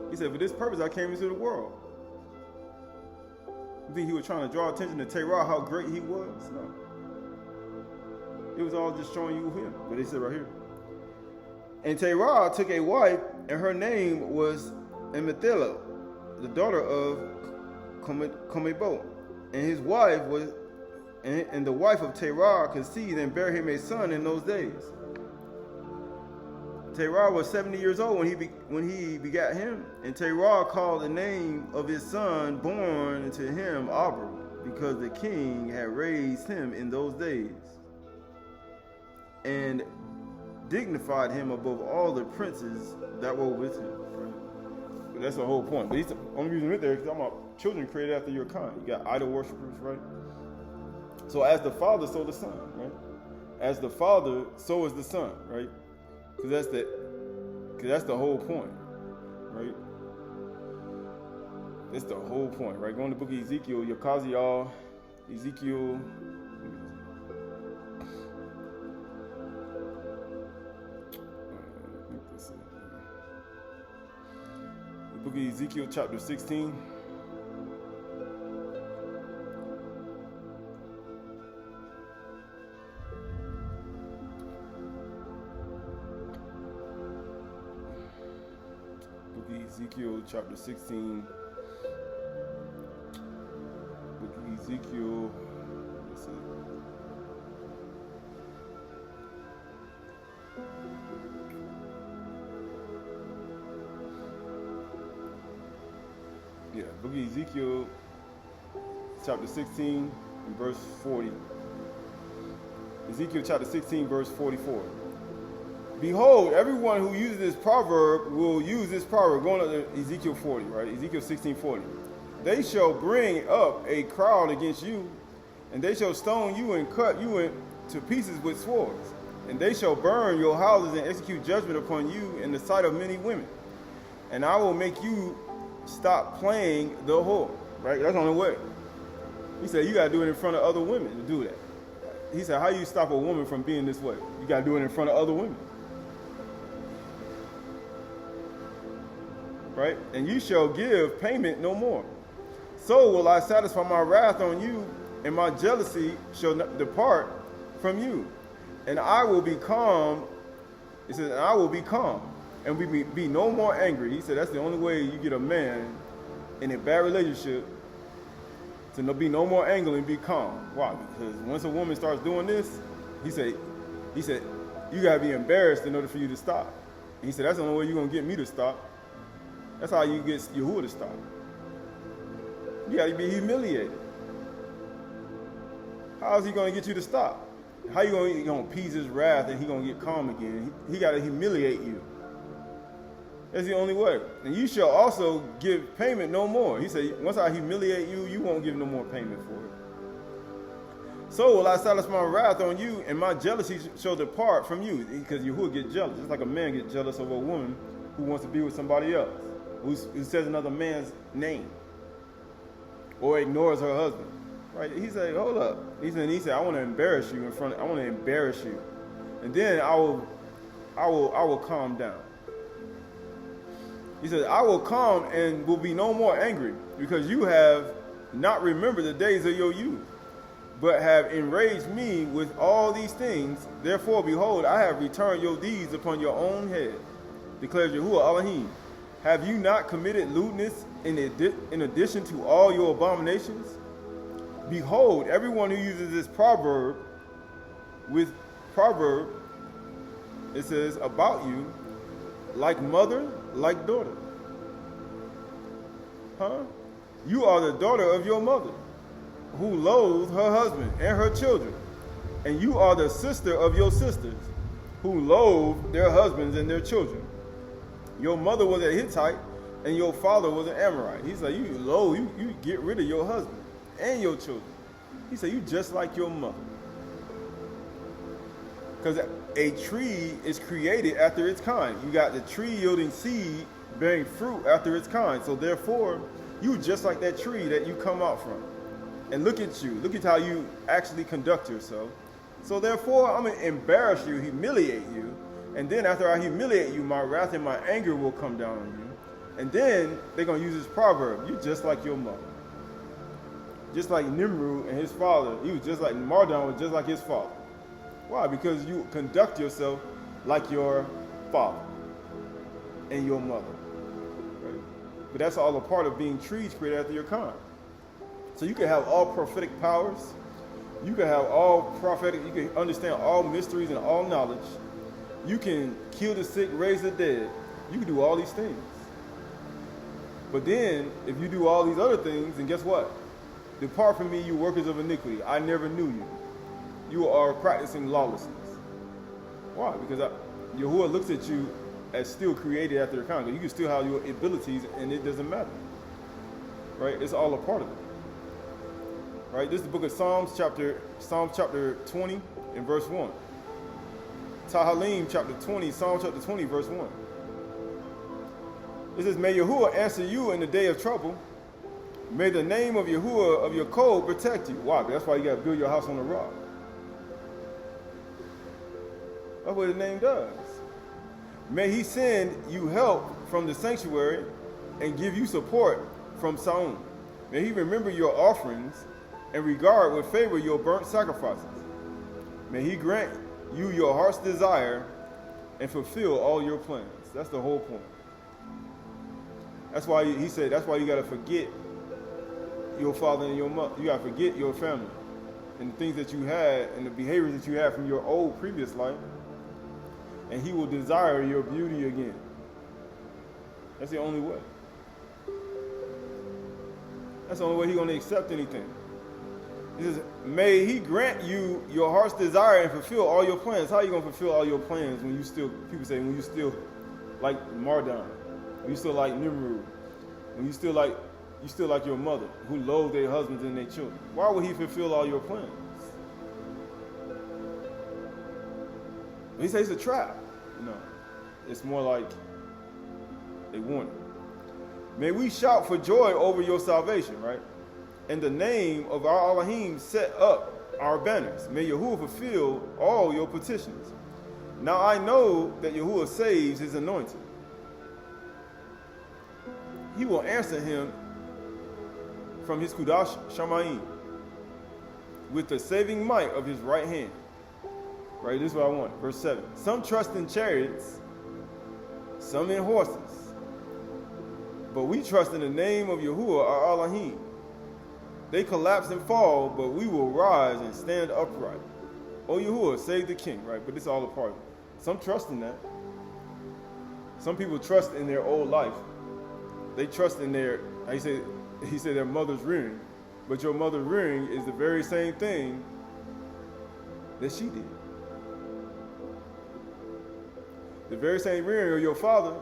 He said, for this purpose I came into the world. You think he was trying to draw attention to Turah, how great he was? No. It was all just showing you him. But they said right here. And Turah took a wife, and her name was Amethila, the daughter of Comebo. And his wife was, and the wife of Turah conceived and bare him a son in those days. Turah was 70 years old when he begat him, and Turah called the name of his son born to him Abram, because the king had raised him in those days. And dignified him above all the princes that were with him. Right? But that's the whole point. But he's only using it there because I'm about children created after your kind. You got idol worshippers, right? So as the Father, so the Son, right? As the Father, so is the Son, right? Because that's the whole point, right? That's the whole point, right? Going to the book of Ezekiel, Yakaziah, Ezekiel. The book of Ezekiel, chapter 16. Book of Ezekiel, chapter 16. Book of Ezekiel. Let's see. Yeah, book of Ezekiel, chapter 16, and verse 40. Ezekiel chapter 16, verse 44. Behold, everyone who uses this proverb will use this proverb. Going to Ezekiel 40, right? Ezekiel 16:40. They shall bring up a crowd against you, and they shall stone you and cut you into pieces with swords. And they shall burn your houses and execute judgment upon you in the sight of many women. And I will make you stop playing the whore. Right? That's the only way. He said, you got to do it in front of other women to do that. He said, how do you stop a woman from being this way? You got to do it in front of other women. Right? And you shall give payment no more. So will I satisfy my wrath on you, and my jealousy shall not depart from you. And I will be calm. It says, and I will be calm, and we be no more angry. He said that's the only way you get a man in a bad relationship to be no more angry and be calm. Why? Because once a woman starts doing this, he said, you gotta be embarrassed in order for you to stop. And he said that's the only way you're gonna get me to stop. That's how you get Yahuwah to stop. You got to be humiliated. How is he going to get you to stop? How you going to appease his wrath and he going to get calm again? He got to humiliate you. That's the only way. And you shall also give payment no more. He said, once I humiliate you, you won't give no more payment for it. So will I satisfy my wrath on you, and my jealousy shall depart from you. Because Yahuwah get jealous. It's like a man get jealous of a woman who wants to be with somebody else, who says another man's name, or ignores her husband. Right? He said, hold up. He said, I want to embarrass you I want to embarrass you. And then I will calm down. He said, I will calm and will be no more angry, because you have not remembered the days of your youth, but have enraged me with all these things. Therefore, behold, I have returned your deeds upon your own head, declares Yahuwah Elohim. Have you not committed lewdness in addition to all your abominations? Behold, everyone who uses this proverb, it says, about you, like mother, like daughter. Huh? You are the daughter of your mother, who loathed her husband and her children. And you are the sister of your sisters, who loathed their husbands and their children. Your mother was a Hittite, and your father was an Amorite. He said, you get rid of your husband and your children. He said, you just like your mother. Because a tree is created after its kind. You got the tree yielding seed, bearing fruit after its kind. So therefore, you just like that tree that you come out from. And look at you. Look at how you actually conduct yourself. So therefore, I'm going to embarrass you, humiliate you. And then after I humiliate you, my wrath and my anger will come down on you. And then they're going to use this proverb. You're just like your mother. Just like Nimrod and his father. He was just like, Mardon was just like his father. Why? Because you conduct yourself like your father and your mother. Right? But that's all a part of being trees created after your kind. So you can have all prophetic powers. You can have all prophetic, you can understand all mysteries and all knowledge. You can kill the sick, raise the dead. You can do all these things. But then, if you do all these other things, then guess what? Depart from me, you workers of iniquity. I never knew you. You are practicing lawlessness. Why? Because Yahuwah looks at you as still created after the kind. You can still have your abilities, and it doesn't matter. Right? It's all a part of it. Right? This is the book of Psalms chapter 20 and verse 1. Tahalim chapter 20, Psalm chapter 20, verse 1. It says, may Yahuwah answer you in the day of trouble. May the name of Yahuwah of your code protect you. Why? That's why you got to build your house on the rock. That's what the name does. May he send you help from the sanctuary and give you support from Saum. May he remember your offerings and regard with favor your burnt sacrifices. May he grant you your heart's desire and fulfill all your plans. That's the whole point. That's why he said, that's why you got to forget your father and your mother. You got to forget your family and the things that you had and the behaviors that you had from your old previous life. And he will desire your beauty again. That's the only way. That's the only way he's going to accept anything. He says, may he grant you your heart's desire and fulfill all your plans. How are you going to fulfill all your plans when you still, people say, when you still like Mardon, when you still like Nimrud, when you still like your mother, who loathe their husbands and their children. Why would he fulfill all your plans? He says it's a trap. No, it's more like a warning. May we shout for joy over your salvation, right? In the name of our Elohim, set up our banners. May Yahuwah fulfill all your petitions. Now I know that Yahuwah saves his anointed. He will answer him from his Kudash Shamayim with the saving might of his right hand. Right, this is what I want. Verse 7. Some trust in chariots, some in horses, but we trust in the name of Yahuwah our Elohim. They collapse and fall, but we will rise and stand upright. O Yahuwah, save the king, right? But it's all a part of it. Some trust in that. Some people trust in their old life. They trust in their, he said their mother's rearing. But your mother's rearing is the very same thing that she did. The very same rearing of your father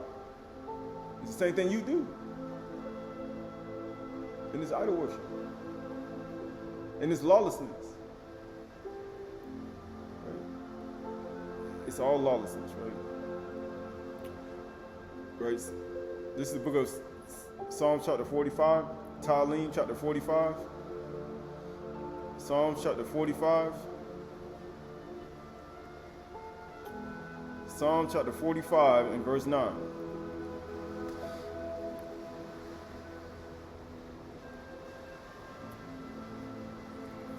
is the same thing you do. And it's idol worship. And it's lawlessness. Right? It's all lawlessness, right? Right? This is the book of Psalms chapter 45, Talim chapter 45, Psalms chapter 45, Psalm chapter 45 and verse 9.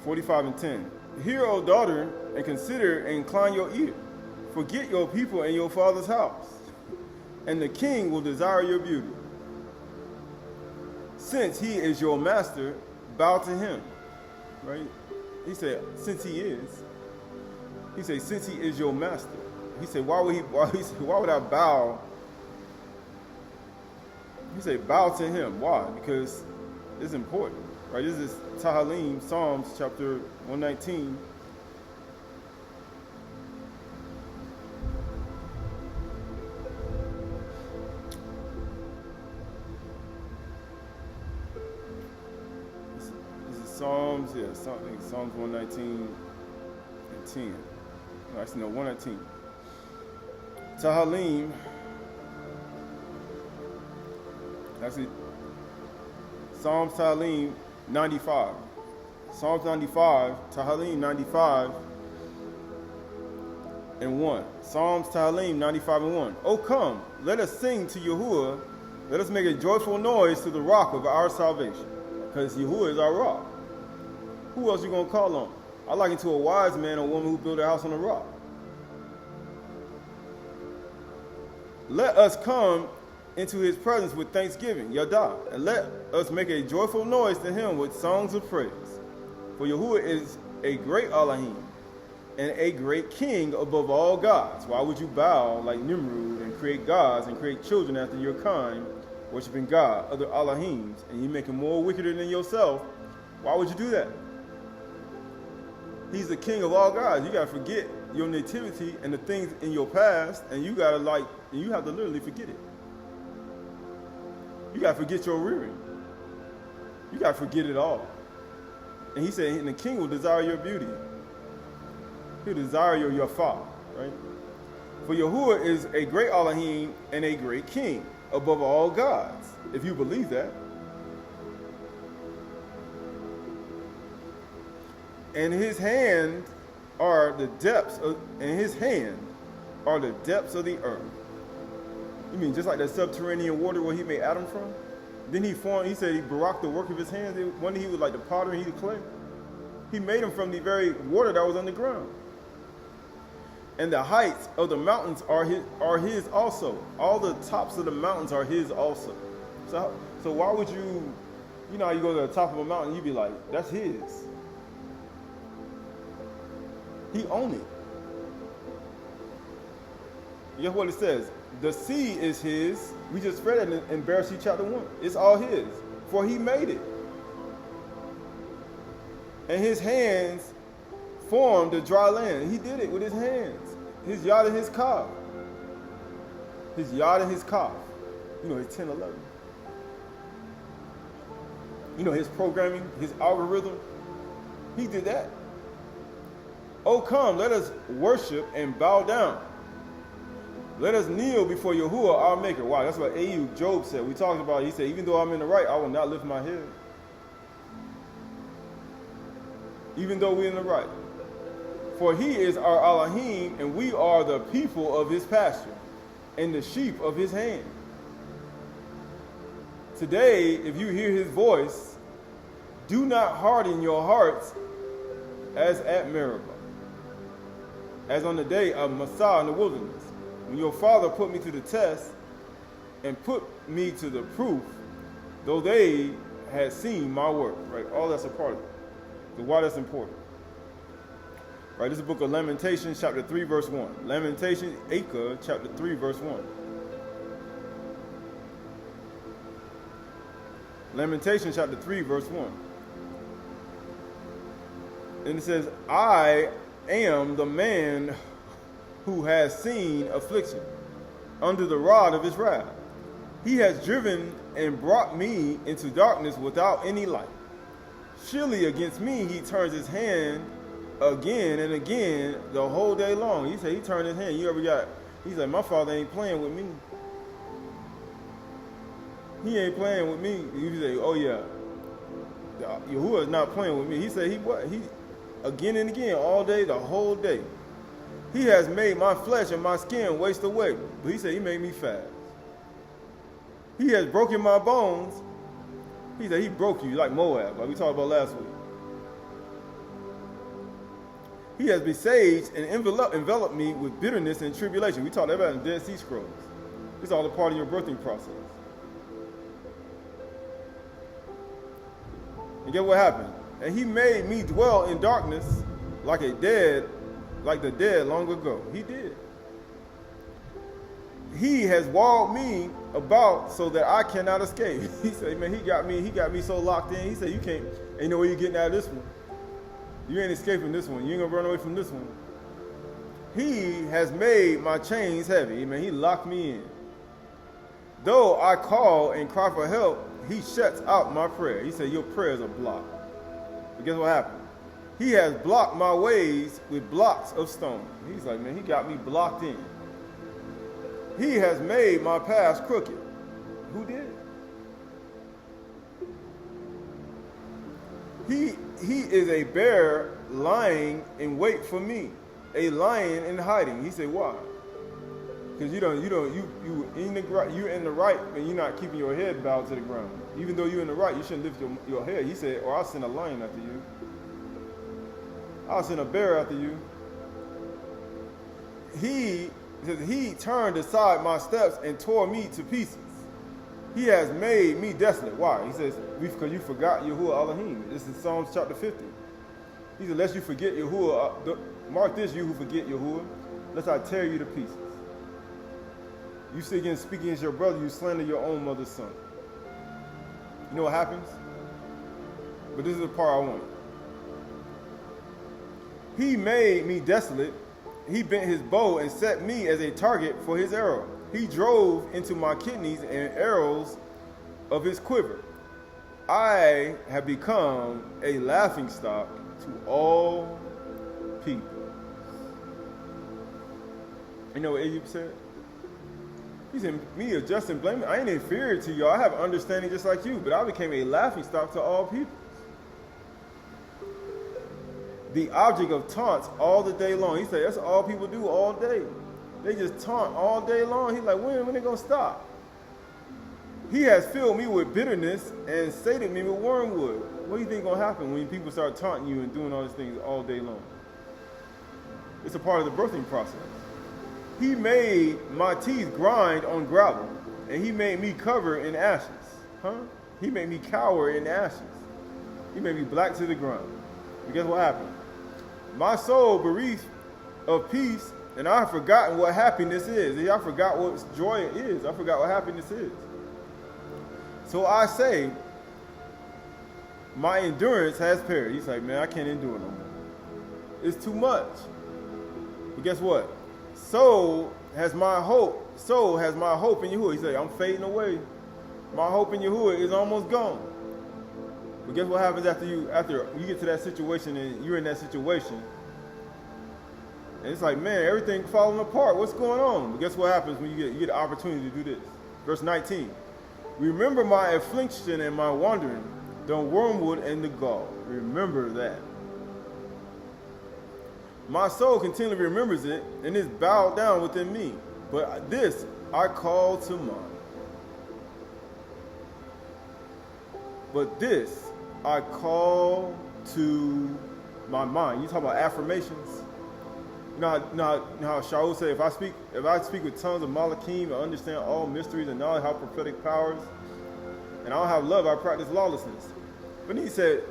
(45 and 10). Hear, O daughter, and consider and incline your ear. Forget your people and your father's house, and the king will desire your beauty. Since he is your master, bow to him. Right? He said, since he is. He said, since he is your master. He said, why would I bow? He said, bow to him. Why? Because it's important. Right? This is Tahalim, Psalms chapter 119. This is Psalms, Psalms 119 and 10. No, actually, no, 119. Tahalim, actually, Psalms Tahalim 95. Psalms 95, Tahalim 95 and 1. Psalms Tahalim 95 and 1. Oh, come, let us sing to Yahuwah. Let us make a joyful noise to the rock of our salvation. Because Yahuwah is our rock. Who else you going to call on? I liken to a wise man or woman who built a house on a rock. Let us come into his presence with thanksgiving, Yada, and let us make a joyful noise to him with songs of praise. For Yahuwah is a great Elohim and a great king above all gods. Why would you bow like Nimrud and create gods and create children after your kind, worshiping God, other Elohims, and you make him more wickeder than yourself? Why would you do that? He's the king of all gods. You got to forget your nativity and the things in your past, and you have to literally forget it. You gotta forget your rearing. You gotta forget it all. And he said, and the king will desire your beauty. He'll desire your father, right? For Yahuwah is a great Elohim and a great king above all gods, if you believe that. And his hand are the depths of, the earth. You mean just like that subterranean water where he made Adam from? Then he said he barak the work of his hands. One day he was like the potter and he the clay. He made him from the very water that was underground. And the heights of the mountains are his also. All the tops of the mountains are his also. So why would you how you go to the top of a mountain, you be like, that's his. He owns it. Guess what it says? The sea is his. We just read it in Bereshit chapter 1. It's all his, for he made it. And his hands formed the dry land. He did it with his hands. His yod and his kaf. His yod and his kaf. His 10-11. His programming, his algorithm. He did that. Oh, come, let us worship and bow down. Let us kneel before Yahuwah, our maker. Wow, that's what Job said. We talked about it. He said, even though I'm in the right, I will not lift my head. Even though we're in the right. For he is our Elohim, and we are the people of his pasture, and the sheep of his hand. Today, if you hear his voice, do not harden your hearts as at Meribah, as on the day of Massah in the wilderness, when your father put me to the test and put me to the proof, though they had seen my work. Right? All that's a part of it. So why that's important. Right, this is the book of Lamentations, chapter 3, verse 1. Lamentations, Aydah, chapter 3, verse 1. Lamentations, chapter 3, verse 1. And it says, I am the man who has seen affliction under the rod of his wrath. He has driven and brought me into darkness without any light. Surely against me he turns his hand again and again the whole day long. He said he turned his hand. He's like, my father ain't playing with me. He ain't playing with me. You say, oh yeah, Yahuwah is not playing with me. He said he again and again, all day, the whole day. He has made my flesh and my skin waste away. But he said he made me fast. He has broken my bones. He said he broke you like Moab, like we talked about last week. He has besieged and enveloped me with bitterness and tribulation. We talked about it in the Dead Sea Scrolls. It's all a part of your birthing process. And get what happened? And he made me dwell in darkness like the dead long ago. He did. He has walled me about so that I cannot escape. He said, man, he got me so locked in. He said, you can't, ain't no way you're getting out of this one. You ain't escaping this one. You ain't gonna run away from this one. He has made my chains heavy. Man, he locked me in. Though I call and cry for help, he shuts out my prayer. He said, your prayers are blocked. But guess what happened? He has blocked my ways with blocks of stone. He's like, man, he got me blocked in. He has made my paths crooked. Who did? He is a bear lying in wait for me, a lion in hiding. He said, why? Because you're in the right, and you're not keeping your head bowed to the ground. Even though you're in the right, you shouldn't lift your head. He said, or I'll send a lion after you. I'll send a bear after you. He turned aside my steps and tore me to pieces. He has made me desolate. Why? He says, because you forgot Yahuwah Elohim. This is Psalms chapter 50. He said, lest you forget Yahuwah, mark this, you who forget Yahuwah, lest I tear you to pieces. You sit against speaking against your brother, you slander your own mother's son. You know what happens? But this is the part I want. He made me desolate. he bent his bow and set me as a target for his arrow. He drove into my kidneys and arrows of his quiver. I have become a laughingstock to all people. You know what Ayub said? He said, me adjusting blame. I ain't inferior to y'all. I have understanding just like you, but I became a laughingstock to all people. The object of taunts all the day long. He said, that's all people do all day. They just taunt all day long. He's like, when they gonna stop? He has filled me with bitterness and sated me with wormwood. What do you think gonna happen when people start taunting you and doing all these things all day long? It's a part of the birthing process. He made my teeth grind on gravel, and he made me cover in ashes. He made me cower in ashes. He made me black to the ground. But guess what happened? My soul bereft of peace, and I have forgotten what happiness is. I forgot what joy is. I forgot what happiness is. So I say, my endurance has perished. He's like, man, I can't endure no more. It's too much. But guess what? So has my hope in Yahuwah. He said, I'm fading away. My hope in Yahuwah is almost gone. But guess what happens after you get to that situation and you're in that situation? And it's like, man, everything falling apart. What's going on? But guess what happens when you get the opportunity to do this? Verse 19. Remember my affliction and my wandering, the wormwood and the gall. Remember that. My soul continually remembers it and is bowed down within me. But this I call to mind. But this I call to my mind. You talk about affirmations. You know how Shaul said, if I speak with tongues of Malachim and understand all mysteries and knowledge, how prophetic powers, and I don't have love, I practice lawlessness. But he said,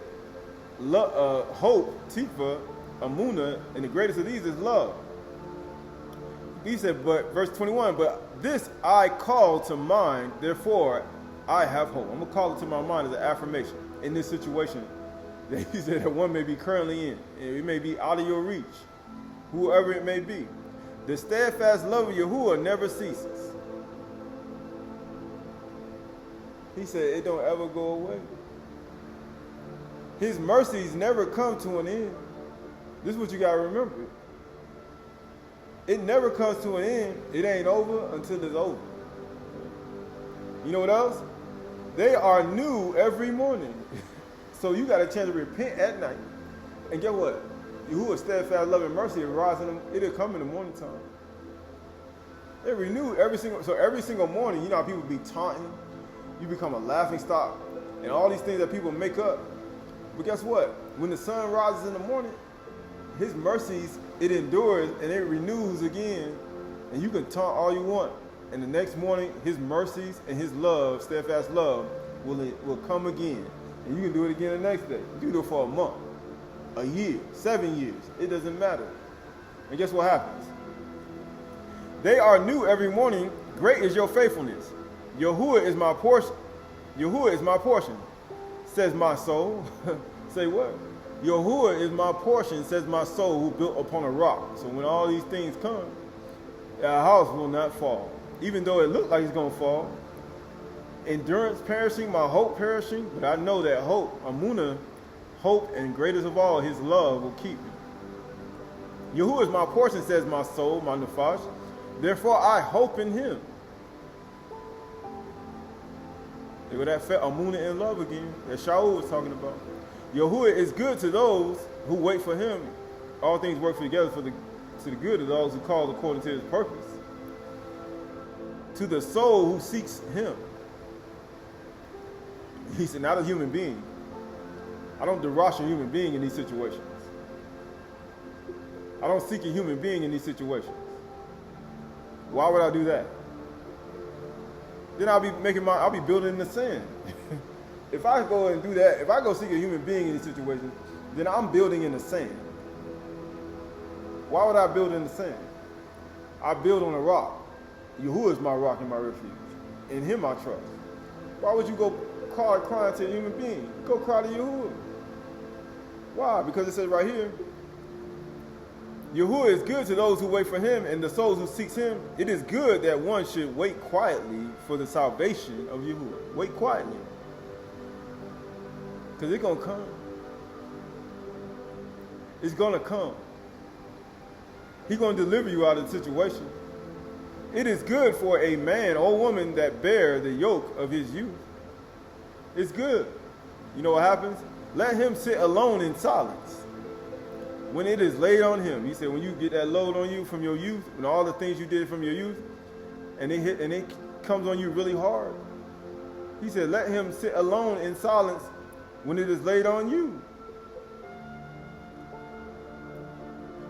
hope, tikva, amuna, and the greatest of these is love. He said, but verse 21, but this I call to mind, therefore I have hope. I'm going to call it to my mind as an affirmation in this situation that he said that one may be currently in. And it may be out of your reach, whoever it may be. The steadfast love of Yahuwah never ceases. He said it don't ever go away. His mercies never come to an end. This is what you got to remember. It never comes to an end. It ain't over until it's over. You know what else? They are new every morning. So you got a chance to repent at night. And get what? Yahuwah's steadfast love and mercy it'll come in the morning time. They renew every single morning. You know how people be taunting. You become a laughing stock. And all these things that people make up. But guess what? When the sun rises in the morning, his mercies, it endures and it renews again. And you can taunt all you want. And the next morning, his mercies and his love, steadfast love, will come again. And you can do it again the next day. You can do it for a month, a year, 7 years. It doesn't matter. And guess what happens? They are new every morning. Great is your faithfulness. Yahuwah is my portion. Yahuwah is my portion, says my soul. Say what? Yahuwah is my portion, says my soul, who built upon a rock. So when all these things come, our house will not fall. Even though it looked like it's going to fall. Endurance perishing, my hope perishing. But I know that hope, amuna, hope, and greatest of all, his love will keep me. Yahuwah is my portion, says my soul, my nefash. Therefore I hope in him. Look at that amuna and love again that Shaul was talking about. Yahuwah is good to those who wait for him. All things work together to the good of those who call according to his purpose. To the soul who seeks him. He said, not a human being. I don't derash a human being in these situations. I don't seek a human being in these situations. Why would I do that? Then I'll be building in the sand. If I go and do that, if I go seek a human being in these situations, then I'm building in the sand. Why would I build in the sand? I build on a rock. Yahuwah is my rock and my refuge. In him I trust. Why would you go crying to a human being? Go cry to Yahuwah. Why? Because it says right here, Yahuwah is good to those who wait for him, and the souls who seeks him. It is good that one should wait quietly for the salvation of Yahuwah. Wait quietly. Because it's going to come. It's going to come. He's going to deliver you out of the situation. It is good for a man or woman that bear the yoke of his youth. It's good. You know what happens? Let him sit alone in silence. When it is laid on him, he said, when you get that load on you from your youth, and all the things you did from your youth, and it comes on you really hard, he said, let him sit alone in silence when it is laid on you.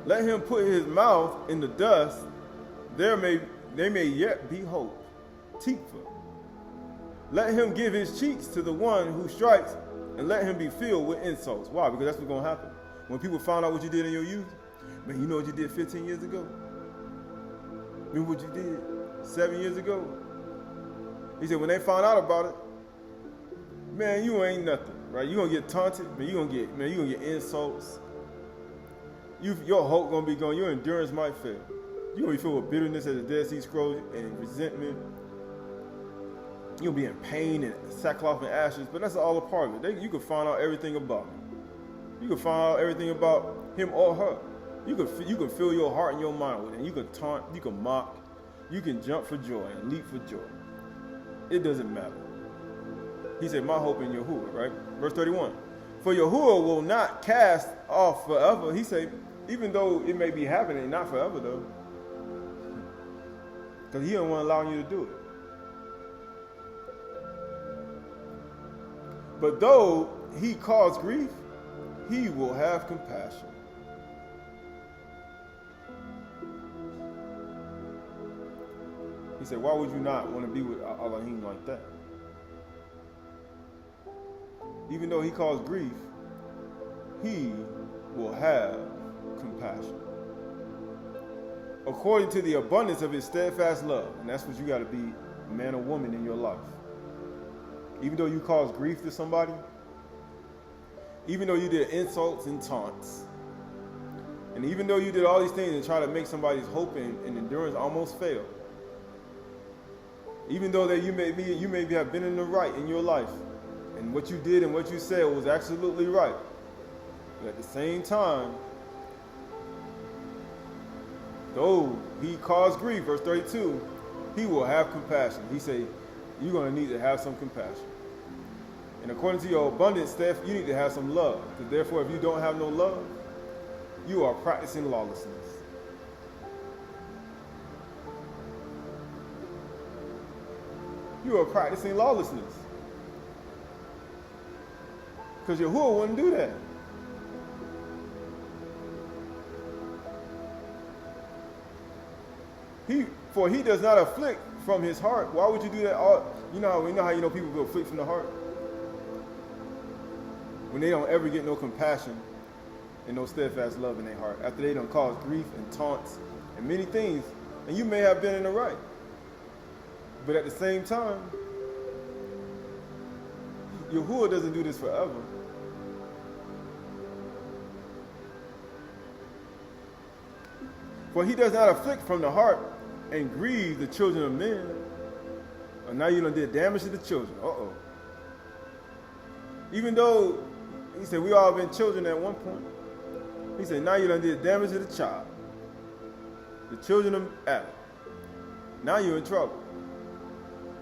Let him put his mouth in the dust. There may yet be hope. Tikva. Let him give his cheeks to the one who strikes, and let him be filled with insults. Why? Because that's what's going to happen. When people find out what you did in your youth, man, you know what you did 15 years ago? Remember what you did 7 years ago? He said, when they find out about it, man, you ain't nothing, right? You're going to get taunted, man, you're going to get insults. Your hope going to be gone. Your endurance might fail. You're going to be filled with bitterness as the Dead Sea Scrolls and resentment. You'll be in pain and sackcloth and ashes, but that's all a part of it. You can find out everything about him. You can find out everything about him or her. You can fill your heart and your mind with it. And you can taunt, you can mock, you can jump for joy and leap for joy. It doesn't matter. He said, my hope in Yahuwah, right? Verse 31. For Yahuwah will not cast off forever. He said, even though it may be happening, not forever though. Because he don't want to allow you to do it. But though he caused grief, he will have compassion. He said, why would you not want to be with Elohim like that? Even though he caused grief, he will have compassion. According to the abundance of his steadfast love. And that's what you got to be, man or woman in your life. Even though you cause grief to somebody, even though you did insults and taunts, and even though you did all these things and try to make somebody's hope and endurance almost fail, even though that you may have been in the right in your life, and what you did and what you said was absolutely right, but at the same time, though he caused grief, verse 32, he will have compassion. He said, you're going to need to have some compassion. And according to your abundant stuff, you need to have some love. Because therefore, if you don't have no love, you are practicing lawlessness. You are practicing lawlessness. Because Yahuwah wouldn't do that. For he does not afflict from his heart. Why would you do that? You know how people will afflict from the heart? When they don't ever get no compassion and no steadfast love in their heart. After they don't cause grief and taunts and many things. And you may have been in the right. But at the same time, Yahuwah doesn't do this forever. For he does not afflict from the heart and grieve the children of men. And now you done did damage to the children. Uh-oh. Even though, he said, we all been children at one point. He said, now you done did damage to the child. The children of Adam. Now you're in trouble.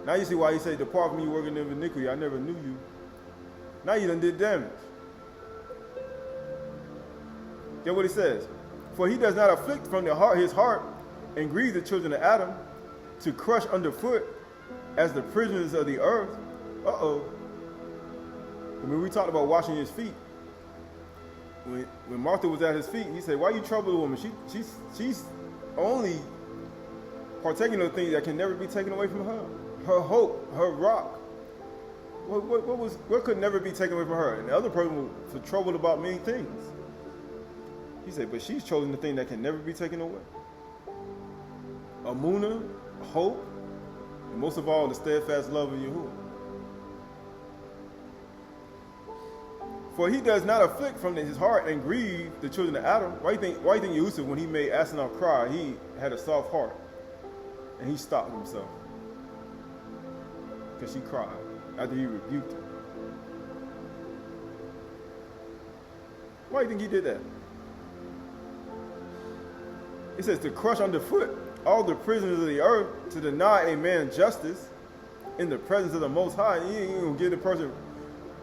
Now you see why he said, depart from me, working in iniquity. I never knew you. Now you done did damage. Get what he says. For he does not afflict from his heart and grieve the children of Adam to crush underfoot as the prisoners of the earth. Uh-oh. When we talked about washing his feet, when Martha was at his feet, he said, why you trouble the woman? She's only partaking of things that can never be taken away from her. Her hope, her rock. What could never be taken away from her? And the other person was troubled about many things. He said, but she's chosen the thing that can never be taken away. Amunah, hope, and most of all, the steadfast love of Yahuwah. For he does not afflict from his heart and grieve the children of Adam. Why do you think Yusuf, when he made Asenath cry, he had a soft heart and he stopped himself? Because she cried after he rebuked her. Why do you think he did that? It says to crush underfoot all the prisoners of the earth, to deny a man justice in the presence of the Most High. You ain't gonna give the person,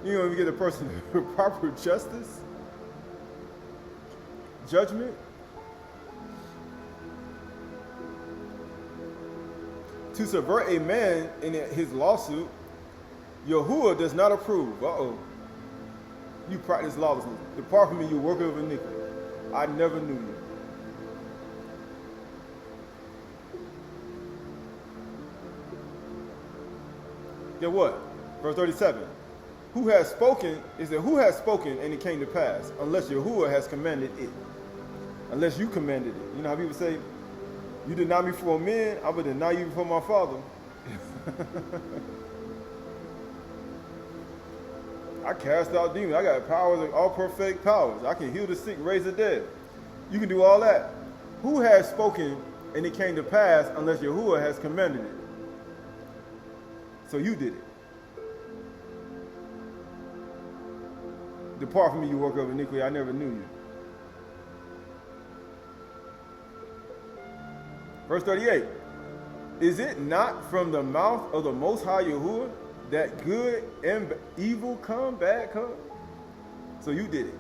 you don't even give the person proper justice, judgment. To subvert a man in his lawsuit, Yahuwah does not approve. You practice lawlessness. Depart from me, you worker of iniquity. I never knew you. Get what? Verse 37. Who has spoken, is that who has spoken and it came to pass, unless Yahuwah has commanded it. Unless you commanded it. You know how people say, you deny me before men, I will deny you before my Father. I cast out demons. I got powers, all perfect powers. I can heal the sick, raise the dead. You can do all that. Who has spoken and it came to pass unless Yahuwah has commanded it? So you did it. Depart from me, you worker of iniquity. I never knew you. Verse 38. Is it not from the mouth of the Most High Yahuwah that good and evil come, bad come? So you did it.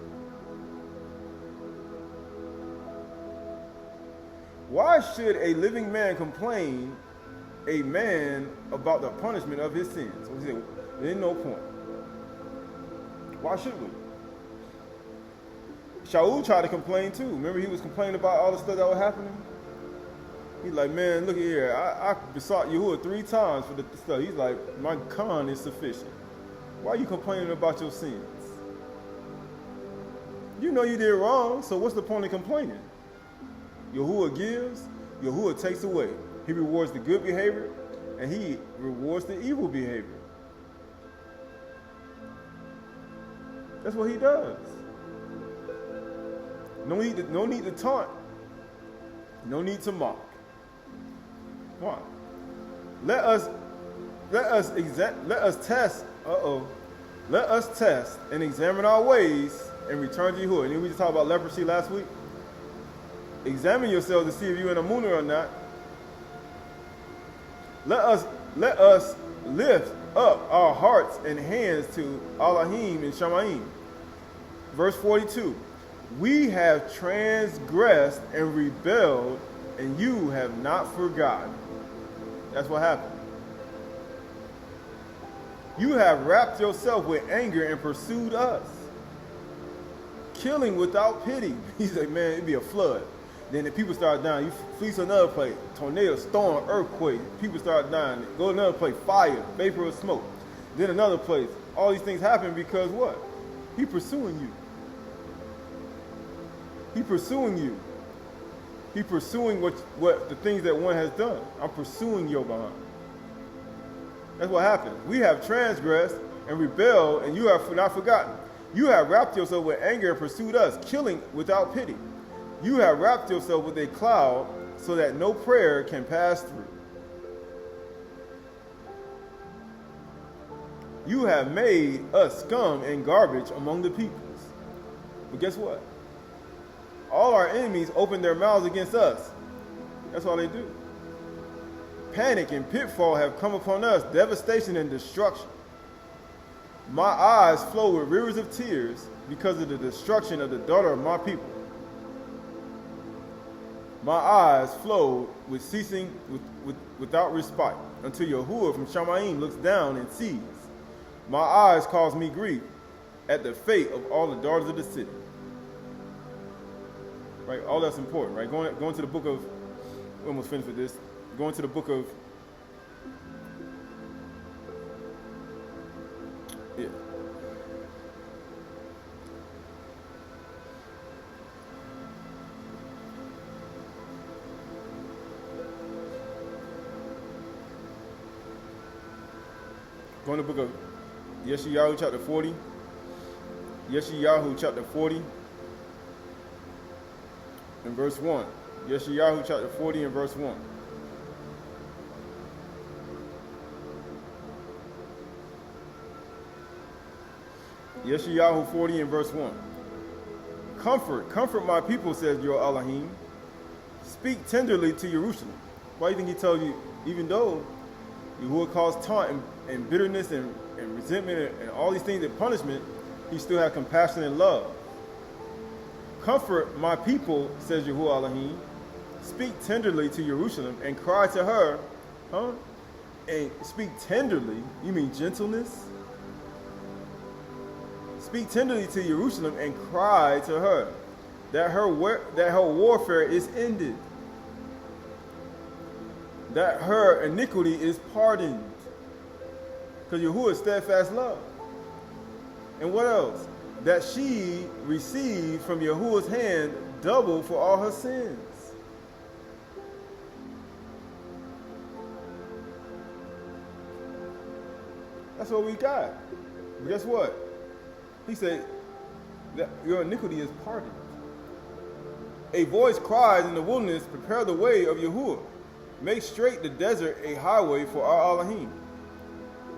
Why should a living man complain a man about the punishment of his sins? So he said, there's no point. Why should we? Shaul tried to complain too. Remember, he was complaining about all the stuff that was happening? He's like, man, look here. I besought Yahuwah 3 times for the stuff. He's like, my con is sufficient. Why are you complaining about your sins? You know you did wrong, so what's the point of complaining? Yahuwah gives, Yahuwah takes away. He rewards the good behavior, and he rewards the evil behavior. That's what he does. No need to taunt. No need to mock. Why? Let us test and examine our ways and return to Yahuwah. And we just talked about leprosy last week. Examine yourselves to see if you're in a moon or not. Let us lift up our hearts and hands to Elohim and Shamayim. Verse 42. We have transgressed and rebelled, and you have not forgotten. That's what happened. You have wrapped yourself with anger and pursued us, killing without pity. He's like, man, it'd be a flood. Then the people start dying. You flee to another place, tornado, storm, earthquake. People start dying. Go to another place, fire, vapor of smoke. Then another place. All these things happen because what? He's pursuing you. He's pursuing you. He's pursuing what the things that one has done. I'm pursuing your behind. That's what happened. We have transgressed and rebelled, and you have not forgotten. You have wrapped yourself with anger and pursued us, killing without pity. You have wrapped yourself with a cloud so that no prayer can pass through. You have made us scum and garbage among the peoples. But guess what? All our enemies open their mouths against us. That's all they do. Panic and pitfall have come upon us, devastation and destruction. My eyes flow with rivers of tears because of the destruction of the daughter of my people. My eyes flow with ceasing without respite until Yahuwah from Shamayim looks down and sees. My eyes cause me grief at the fate of all the daughters of the city. Right, all that's important, right? Going to the book of, we almost finished with this. Going to the book of, yeah. Going to the book of Yeshayahu chapter 40. Yeshayahu chapter 40 and verse 1. Yeshayahu chapter 40 and verse 1. Yeshayahu 40 and verse 1. Comfort my people, says your Elohim. Speak tenderly to Jerusalem. Why do you think he tells you, even though you will cause taunt and bitterness and resentment and all these things and punishment, he still has compassion and love. Comfort my people, says Yahuwah Elohim. Speak tenderly to Jerusalem and cry to her. And speak tenderly, you mean gentleness? Speak tenderly to Jerusalem and cry to her that her warfare is ended, that her iniquity is pardoned. Because Yahuwah is steadfast love. And what else? That she received from Yahuwah's hand double for all her sins. That's what we got. But guess what? He said that your iniquity is pardoned. A voice cries in the wilderness, prepare the way of Yahuwah. Make straight the desert a highway for our Elohim.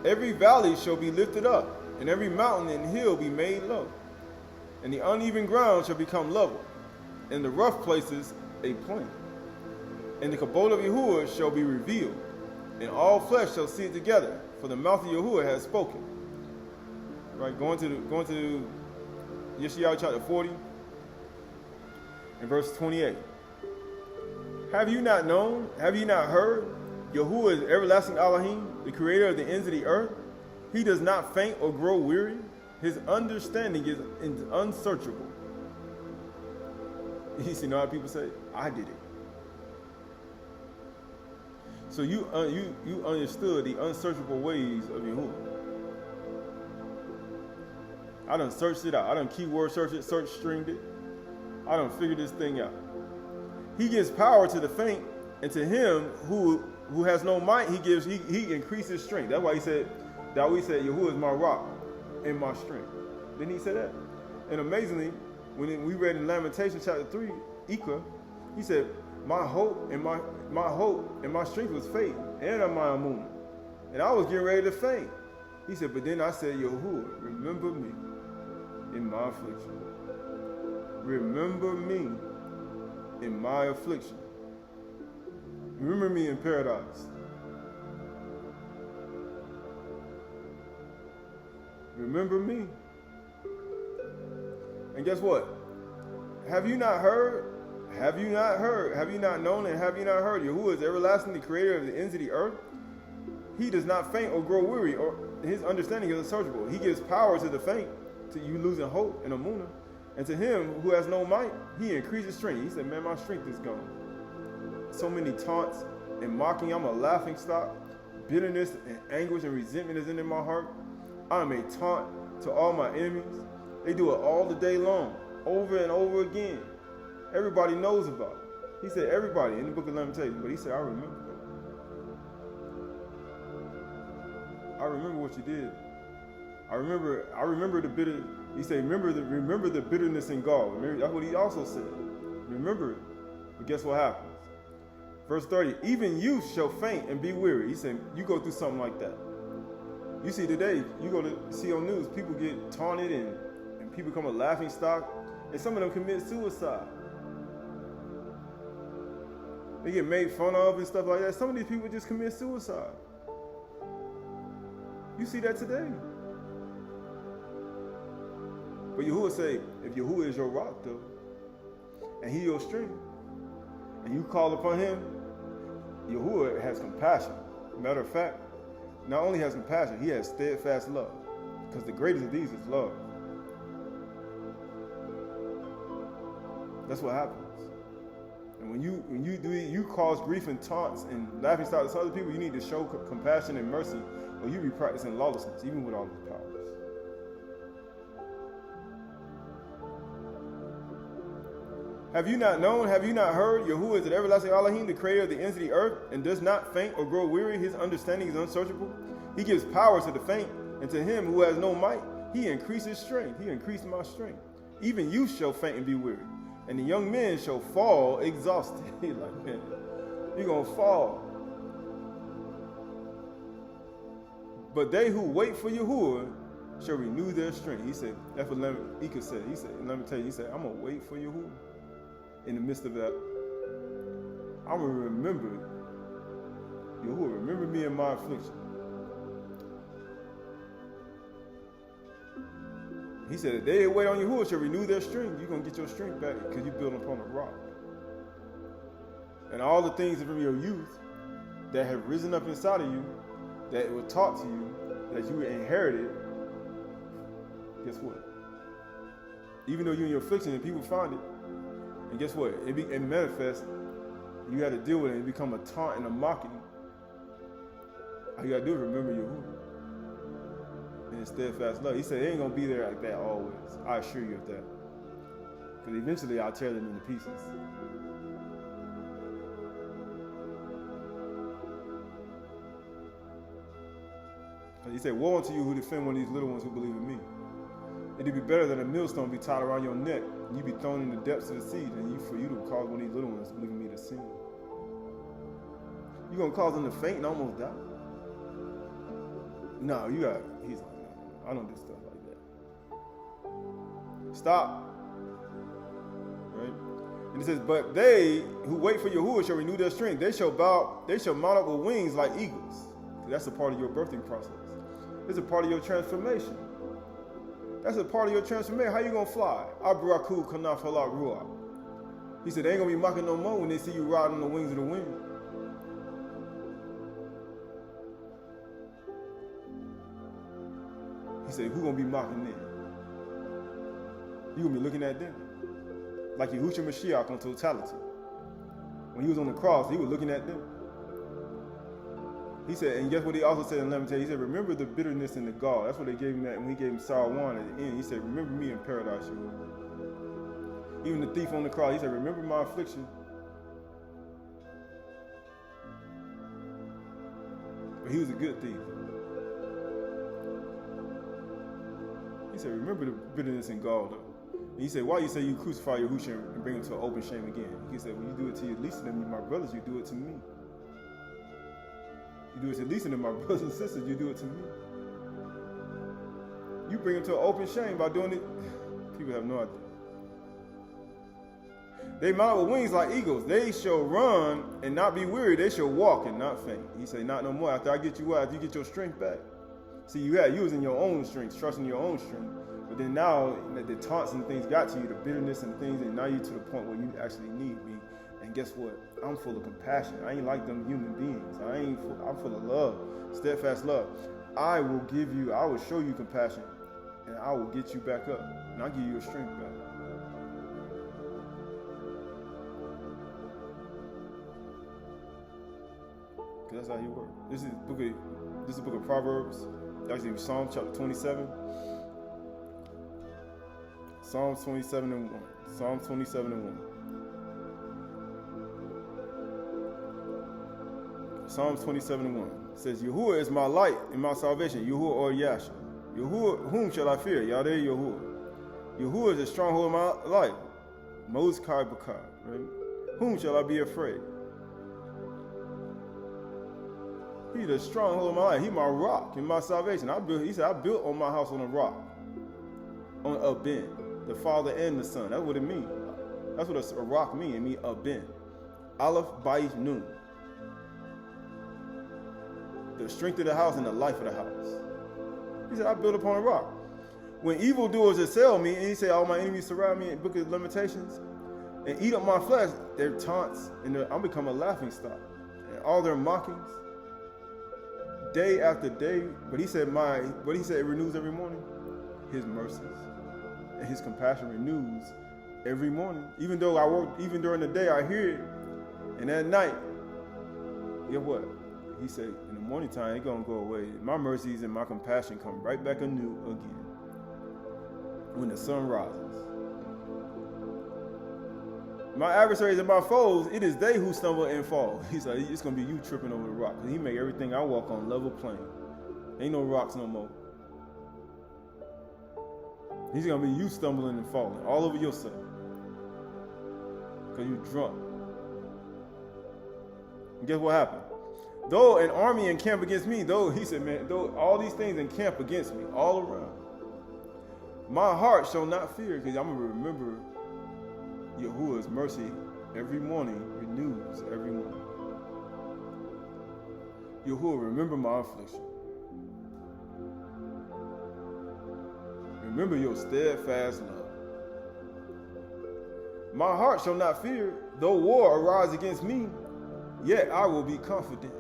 Every valley shall be lifted up, and every mountain and hill be made low. And the uneven ground shall become level, and the rough places a plain. And the kabod of Yahuwah shall be revealed, and all flesh shall see it together, for the mouth of Yahuwah has spoken. Right, going to Yeshayahu chapter 40 and verse 28. Have you not known? Have you not heard? Yahuwah is everlasting Elohim, the creator of the ends of the earth. He does not faint or grow weary. His understanding is unsearchable. You see, how people say, I did it. So you understood the unsearchable ways of Yahuwah. I done searched it out. I done keyword searched it, search streamed it. I done figured this thing out. He gives power to the faint, and to him who has no might, he increases strength. That's why he said, Dawid said, Yahuwah is my rock and my strength. Didn't he say that? And amazingly, when we read in Lamentations chapter 3, Ikra, he said, my hope and my strength was fading, and of my amun. And I was getting ready to faint. He said, but then I said, Yahuwah, remember me in my affliction. Remember me in my affliction. Remember me in paradise. Remember me. And guess what? Have you not heard? Have you not heard? Have you not known and have you not heard? Yahuwah is everlasting, the creator of the ends of the earth. He does not faint or grow weary, or his understanding is unsearchable. He gives power to the faint, to you losing hope and amunah. And to him who has no might, he increases strength. He said, man, my strength is gone. So many taunts and mocking. I'm a laughing stock. Bitterness and anguish and resentment is in my heart. I am a taunt to all my enemies. They do it all the day long, over and over again. Everybody knows about it. He said, everybody in the book of Lamentations, but he said, I remember. I remember what you did. I remember the bitter. He said, remember the bitterness in God. Remember, that's what he also said. Remember it. But guess what happens? Verse 30, even youth shall faint and be weary. He said, you go through something like that. You see today, you go to see on news, people get taunted and people become a laughing stock, and some of them commit suicide. They get made fun of and stuff like that. Some of these people just commit suicide. You see that today. But Yahuwah say, if Yahuwah is your rock though, and he your strength, and you call upon him, Yahuwah has compassion. Matter of fact, not only has compassion, he has steadfast love. Because the greatest of these is love. That's what happens. And when you cause grief and taunts and laughing stock to other people, you need to show compassion and mercy, or you be practicing lawlessness, even with all these powers. Have you not known? Have you not heard? Yahuwah is an everlasting Elohim, the creator of the ends of the earth, and does not faint or grow weary. His understanding is unsearchable. He gives power to the faint, and to him who has no might, He increased his strength. He increased my strength. Even youth shall faint and be weary, and the young men shall fall exhausted. He's like, man, you're going to fall. But they who wait for Yahuwah shall renew their strength. He said, that's what Ika said. He said, let me tell you, he said, I'm going to wait for Yahuwah. In the midst of that, I'm going to remember Yahuwah. Remember me in my affliction. He said, they that wait on Yahuwah shall renew their strength. You're going to get your strength back because you built upon a rock. And all the things from your youth that have risen up inside of you, that were taught to you, that you inherited, guess what? Even though you're in your affliction and people find it, and guess what? It manifests. You got to deal with it and become a taunt and a mocking. All you got to do is remember Yahuwah and his steadfast love. He said it ain't going to be there like that always. I assure you of that. Because eventually I'll tear them into pieces. He said, woe unto you who defend one of these little ones who believe in me. It'd be better than a millstone be tied around your neck, and you be thrown in the depths of the sea, than for you to cause one of these little ones to believe in me to sin. You gonna cause them to faint and almost die? No, he's like, no, I don't do stuff like that. Stop. Right? And it says, but they who wait for Yahuwah shall renew their strength. They shall mount up with wings like eagles. That's a part of your birthing process. It's a part of your transformation. That's a part of your transformation. How you gonna fly? Abraku kanaf halak ruach. He said they ain't gonna be mocking no more when they see you riding on the wings of the wind. He said, who gonna be mocking them? You gonna be looking at them. Like Yahushua Mashiach on totality. When he was on the cross, he was looking at them. He said, and guess what he also said in Lumeria? He said, remember the bitterness and the gall. That's what they gave him that when he gave him sour wine at the end. He said, remember me in paradise. Even the thief on the cross, he said, remember my affliction. But he was a good thief. He said, remember the bitterness and gall, though. And he said, why you say you crucify Yahushua and bring him to an open shame again? He said, when you do it to your least of them, my brothers, you do it to me. You do it to least of them, my brothers and sisters, you do it to me. You bring him to an open shame by doing it. People have no idea. They mount with wings like eagles. They shall run and not be weary. They shall walk and not faint. He said, not no more. After I get you out, after you get your strength back. See, you was in your own strength, trusting your own strength. But then now the taunts and things got to you, the bitterness and things, and now you're to the point where you actually need me. And guess what? I'm full of compassion. I ain't like them human beings. I'm full of love, steadfast love. I will show you compassion, and I will get you back up, and I'll give you your strength back. Because that's how he works. This is the book of Proverbs. Actually, Psalm chapter 27. Psalms 27 and 1. Psalms 27 and 1. Psalms 27 and 1 says, Yahuwah is my light and my salvation. Yahuwah or Yasha. Yahuwah, whom shall I fear? Yadeh Yahuwah. Yahuwah is the stronghold of my life. Most ChayParach. Right? Whom shall I be afraid? He's the stronghold of my life. He's my rock and my salvation. He said, I built on my house on a rock. On a ben. The Father and the Son. That's what it means. That's what a rock means. It means a ben. Aleph, Bayis, Nun. The strength of the house and the life of the house. He said, I built upon a rock. When evildoers assail me, and he said, all my enemies surround me in the book of Lamentations, and eat up my flesh, their taunts, and I'm become a laughing stock. And all their mockings, day after day. But he said, it renews every morning. His mercies and his compassion renews every morning. Even though I work, even during the day I hear it, and at night, guess what? He said, in the morning time, it's going to go away. My mercies and my compassion come right back anew again when the sun rises. My adversaries and my foes, it is they who stumble and fall. He said, it's going to be you tripping over the rock. He make everything I walk on level plane. Ain't no rocks no more. He's going to be you stumbling and falling all over yourself. Because you're drunk. And guess what happened? Though an army encamp against me, he said, man, though all these things encamp against me all around, my heart shall not fear, because I'm going to remember Yahuwah's mercy every morning, renews every morning. Yahuwah, remember my affliction. Remember your steadfast love. My heart shall not fear, though war arise against me, yet I will be confident.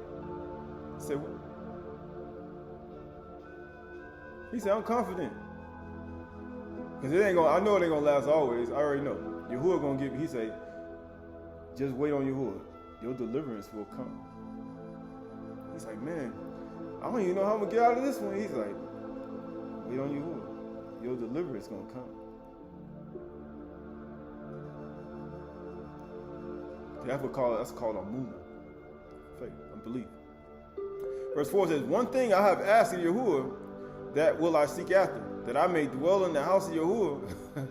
Say what? He said, I'm confident. Because it ain't gonna, I know it ain't gonna last always. I already know. Yahuwah gonna give, he say, just wait on Yahuwah. Your deliverance will come. He's like, man, I don't even know how I'm gonna get out of this one. He's like, wait on Yahuwah. Your deliverance gonna come. That's called a moon. Faith, unbelief. Verse 4 says, one thing I have asked of Yahuwah, that will I seek after, that I may dwell in the house of Yahuwah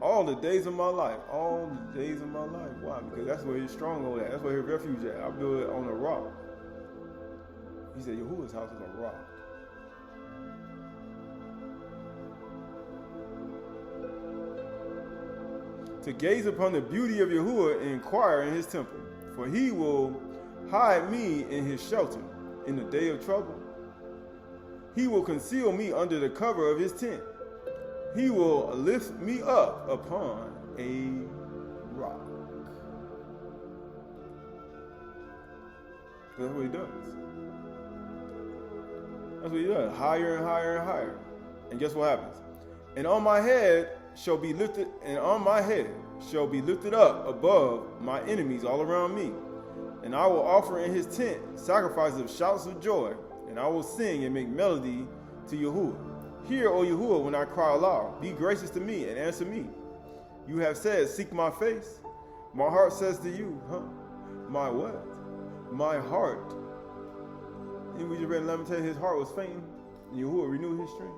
all the days of my life. All the days of my life. Why? Because that's where his stronghold at. That's where his refuge at. I build it on a rock. He said, Yahuwah's house is a rock. To gaze upon the beauty of Yahuwah and inquire in his temple. For he will hide me in his shelter in the day of trouble. He will conceal me under the cover of his tent. He will lift me up upon a rock. That's what he does. That's what he does. Higher and higher and higher. And guess what happens? And on my head shall be lifted, up above my enemies all around me. And I will offer in his tent sacrifices of shouts of joy, and I will sing and make melody to Yahuwah. Hear, O Yahuwah, when I cry aloud. Be gracious to me and answer me. You have said, seek my face. My heart says to you, my what? My heart. And we just read in Lamentation, his heart was fainting, and Yahuwah renewed his strength.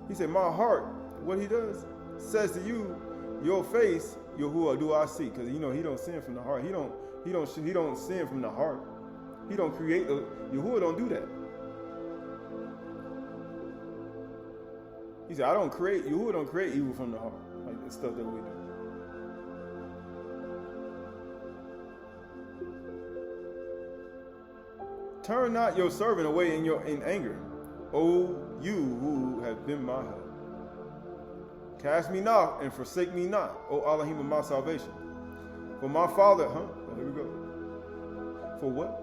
He said, my heart, what he does, says to you, your face, Yahuwah, do I see? Because he don't sin from the heart. He don't sin from the heart. He don't create. Yahuwah don't do that. He said, Yahuwah don't create evil from the heart, like the stuff that we do. Turn not your servant away in anger, O you who have been my help. Cast me not and forsake me not, O Elohim of my salvation. For my father, oh, here we go. For what?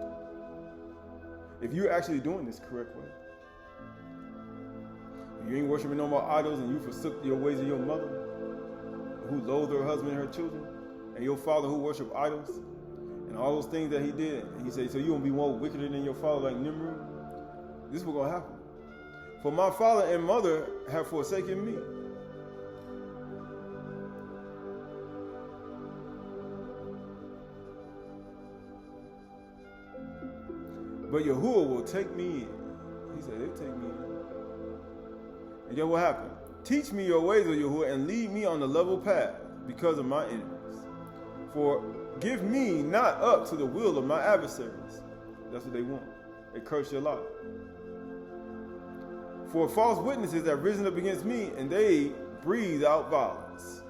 If you're actually doing this correct way, you ain't worshiping no more idols, and you forsook your ways of your mother, who loathed her husband and her children, and your father who worshiped idols, and all those things that he did. And he said, so you won't be more wickeder than your father like Nimrod? This is what's going to happen. For my father and mother have forsaken me. But Yahuwah will take me in. He said, they'll take me in. And guess what happened? Teach me your ways, O Yahuwah, and lead me on the level path because of my enemies. For give me not up to the will of my adversaries. That's what they want. They curse your life. For false witnesses have risen up against me, and they breathe out violence.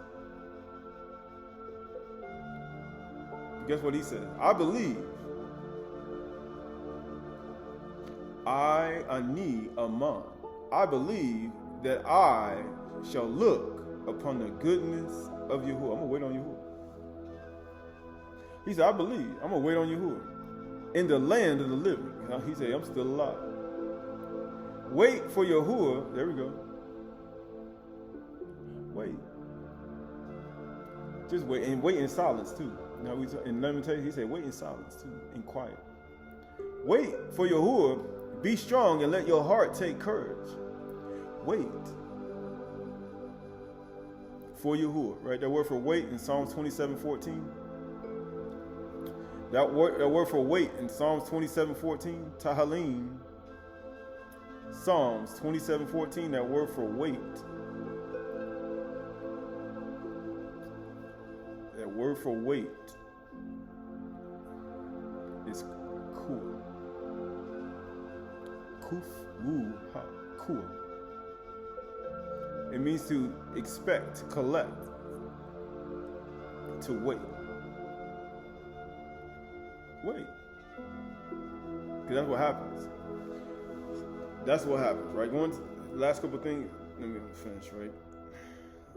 Guess what he said? I believe. Ani Aman. I believe that I shall look upon the goodness of Yahuwah. I'm going to wait on Yahuwah. He said, I believe. I'm going to wait on Yahuwah. In the land of the living. He said, I'm still alive. Wait for Yahuwah. There we go. Wait. Just wait. And wait in silence too. Now in Lamentation, he said, wait in silence too. In quiet. Wait for Yahuwah. Be strong and let your heart take courage. Wait for Yahuwah. Right? That word for wait in Psalms 27:14. That word for wait in Psalms 27:14. Tahalim. Psalms 27:14. That word for wait. word for wait is kua. Kuf, wu, ha, kua. It means to expect, to collect, to wait. Wait. Because that's what happens. That's what happens, right? Going to the last couple of things, let me finish, right?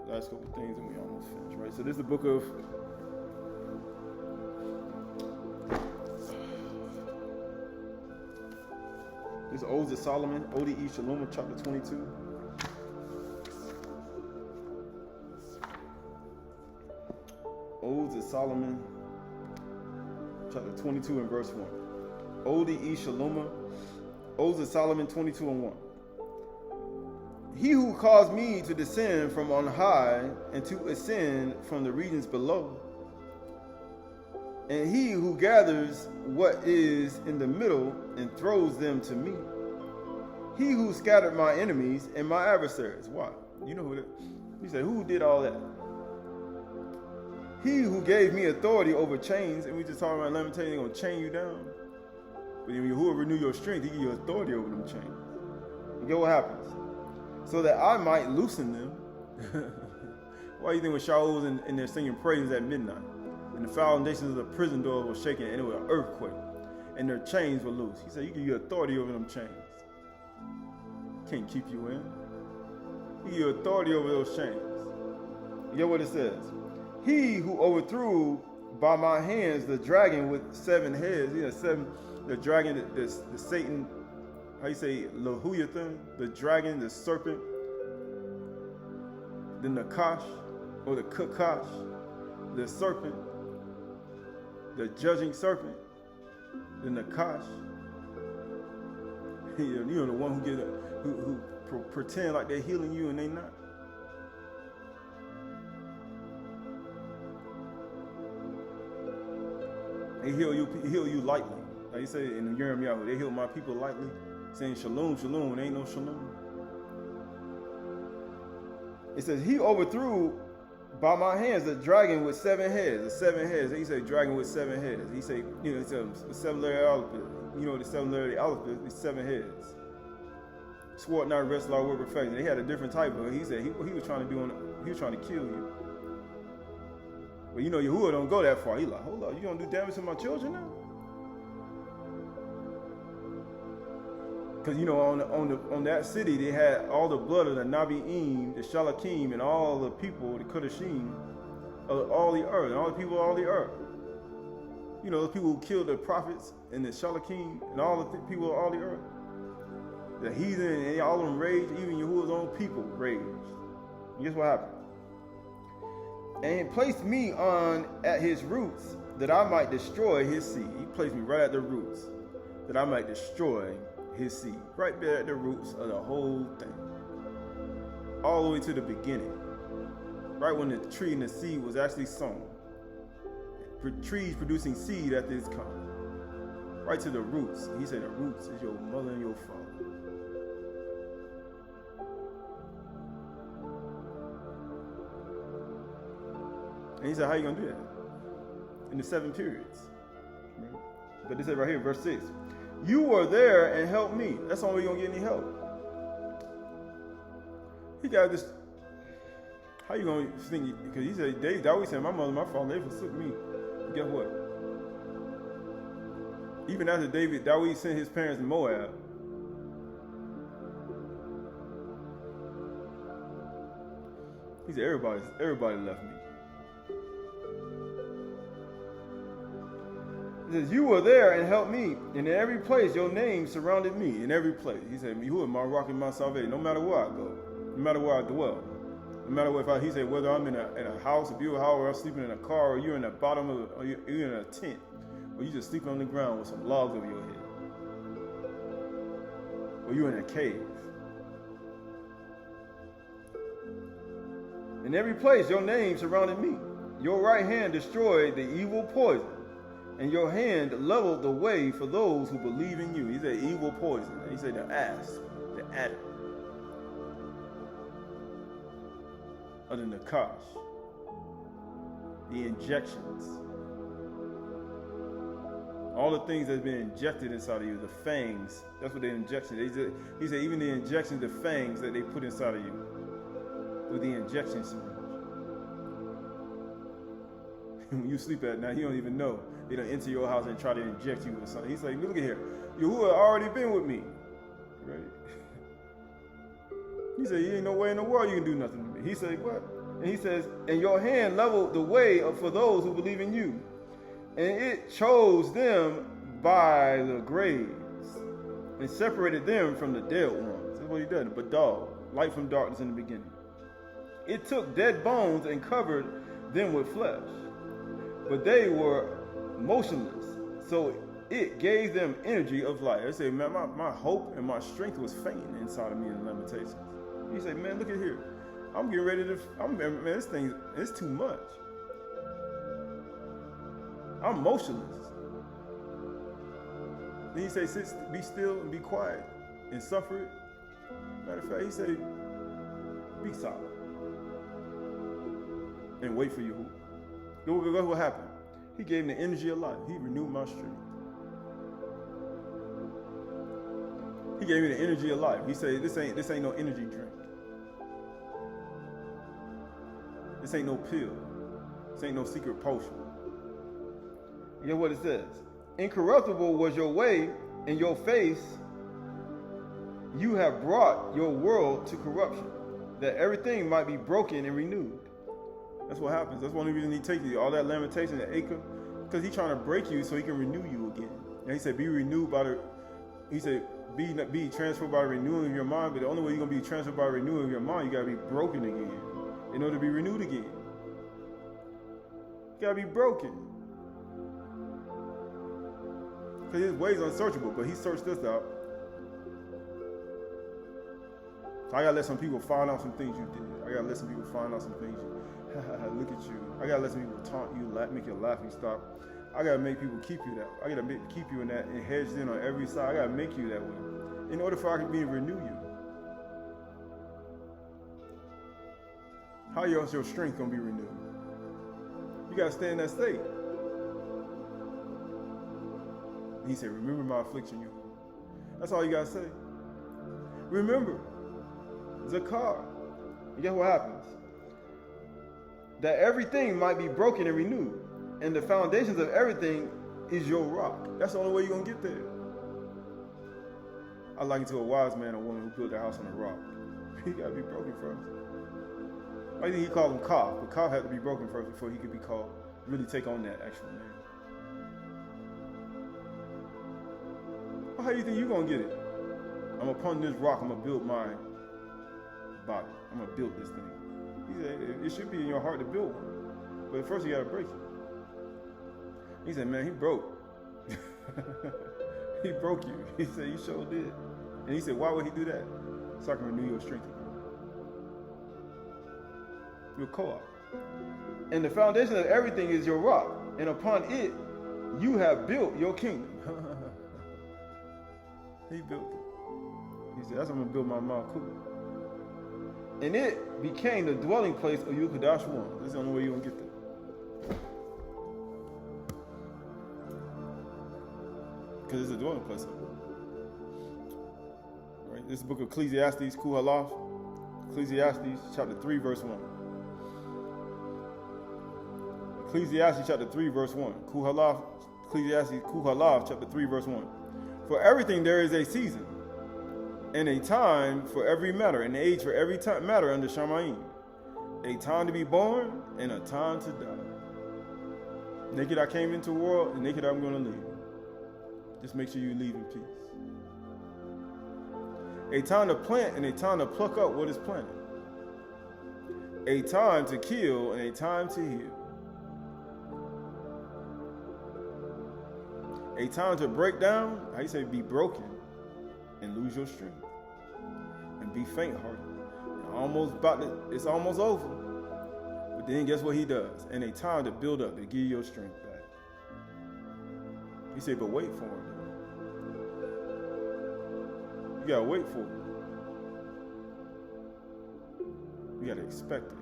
Last couple of things and we almost finished, right? So this is the book of this is Odes of Solomon, Aydah Chdsh, chapter 22. Odes of Solomon, chapter 22 and verse 1. Aydah Chdsh, Odes of Solomon 22 and 1. He who caused me to descend from on high and to ascend from the regions below, and he who gathers what is in the middle and throws them to me. He who scattered my enemies and my adversaries. Why? You know who that? He said, who did all that? He who gave me authority over chains, and we just talking about Lamentations, they're going to chain you down. But whoever renew your strength, he give you authority over them chains. And get what happens? So that I might loosen them. Why do you think when Shaul was in there singing praises at midnight, and the foundations of the prison doors were shaking, and it was an earthquake, and their chains were loose? He said, he give you authority over them chains. Can't keep you in. He give you authority over those chains. You get what it says? He who overthrew by my hands the dragon with 7 heads. You know, the dragon, the Satan, how you say, Lahuyathan, the dragon, the serpent, the Nakash, or the Kakash, the serpent, the judging serpent, the Nakash. You know, the one who pretend like they're healing you and they not. They heal you lightly. Like you say in Jeremiah, they heal my people lightly, saying shalom, shalom, ain't no shalom. It says, he overthrew by my hands the dragon with 7 heads. The 7 heads. He said dragon with 7 heads. He said, you know, it's a 7-letter alphabet. You know the 7-letter alphabet, it's 7 heads. Swore not wrestle our word perfection. They had a different type of it. He said he was trying to kill you. But you know Yahuwah don't go that far. He like, hold up, you gonna do damage to my children now? Because you know on that city they had all the blood of the Nabi'im, the Shalakim, and all the people, the Kodashim, of all the earth, and all the people of all the earth. You know, those people who killed the prophets and the Shalakim and all the people of all the earth. The heathen and all of them raged, even Yahuwah's own people raged. And guess what happened? And he placed me at his roots that I might destroy his seed. He placed me right at the roots that I might destroy his seed. Right there at the roots of the whole thing. All the way to the beginning. Right when the tree and the seed was actually sown. For trees producing seed after its come. Right to the roots. He said the roots is your mother and your father. And he said, how you going to do that? In the 7 periods. Right? But this is right here, verse 6. You were there and helped me. That's the only way you're going to get any help. He got this. How you going to think? Because he said, David said, my mother and my father, they forsook me. But guess what? Even after David sent his parents to Moab, he said, everybody left me. He says, you were there and helped me. And in every place, your name surrounded me. In every place. He said, you are my rock and my salvation. No matter where I go. No matter where I dwell. No matter what, he said, whether I'm in a house, a beautiful house, or I'm sleeping in a car, or you're in the bottom of, or you're in a tent, or you just sleeping on the ground with some logs over your head. Or you're in a cave. In every place, your name surrounded me. Your right hand destroyed the evil poison. And your hand leveled the way for those who believe in you. He said evil poison. He said the asp, the adder, of the Nakash. the injections. All the things that's been injected inside of you, the fangs, that's what the injection. He said even the injections, the fangs that they put inside of you with the injection syringe. When you sleep at night, you don't even know. They don't enter your house and try to inject you with something. He's like, look at here. You who have already been with me. Right? He said, you ain't no way in the world you can do nothing to me. He said, what? And he says, and your hand leveled the way for those who believe in you. And it chose them by the graves and separated them from the dead ones. That's what he did. But dog, light from darkness in the beginning. It took dead bones and covered them with flesh. But they were motionless. So it gave them energy of life. I say, man, my hope and my strength was fainting inside of me in Lamentations. He said, man, look at here. I'm getting ready to, man, this thing, it's too much. I'm motionless. Then he said, be still and be quiet and suffer it. Matter of fact, he said, be silent and wait for your hope. Look what happened. He gave me the energy of life. He renewed my strength. He gave me the energy of life. He said, this ain't no energy drink. This ain't no pill. This ain't no secret potion. You know what it says? Incorruptible was your way, and your face you have brought your world to corruption, that everything might be broken and renewed. That's what happens. That's one reason he takes you. All that lamentation and acre, because he's trying to break you so he can renew you again. And he said, be renewed by the, he said, be transferred by the renewing of your mind, but the only way you're going to be transferred by the renewing of your mind, you got to be broken again in order to be renewed again. You got to be broken. Because his ways are unsearchable, but he searched this out. So I got to let some people find out some things you did. I got to let some people find out some things you look at you. I got to let some people taunt you, make your laughing stop. I got to make people keep you that. I got to keep you in that and hedge in on every side. I got to make you that way in order for I can renew you. How is your strength going to be renewed? You got to stay in that state. He said, remember my affliction, you. That's all you got to say. Remember. Zakar. You guess what happens? That everything might be broken and renewed. And the foundations of everything is your rock. That's the only way you're going to get there. I liken to a wise man or woman who built their house on a rock. He got to be broken first. I think he called him Qahalath, but Qahalath had to be broken first before he could be called, really take on that actual name. Well, how do you think you're going to get it? I'm upon this rock, I'm going to build my body. I'm going to build this thing. He said, it should be in your heart to build one. But first you got to break it. He said, man, he broke. He broke you. He said, you sure did. And he said, why would he do that? So I can renew your strength again. Your co-op. And the foundation of everything is your rock. And upon it, you have built your kingdom. He built it. He said, that's how I'm going to build my Malkut. And it became the dwelling place of Qahalath one. This is the only way you're going to get there. Because it's a dwelling place of it. Right? This book of Ecclesiastes, Qahalath. Ecclesiastes chapter 3, verse 1. Ecclesiastes chapter 3, verse 1. Qahalath, Ecclesiastes, Qahalath chapter 3, verse 1. For everything there is a season, and a time for every matter, an age for every matter under Shamayim. A time to be born, and a time to die. Naked I came into the world, and naked I'm going to leave. Just make sure you leave in peace. A time to plant, and a time to pluck up what is planted. A time to kill, and a time to heal. A time to break down, how you say be broken, and lose your strength. And be faint-hearted. It's almost over. But then guess what he does? And a time to build up, to give you your strength back. He said, but wait for it. You gotta wait for it. You gotta expect it.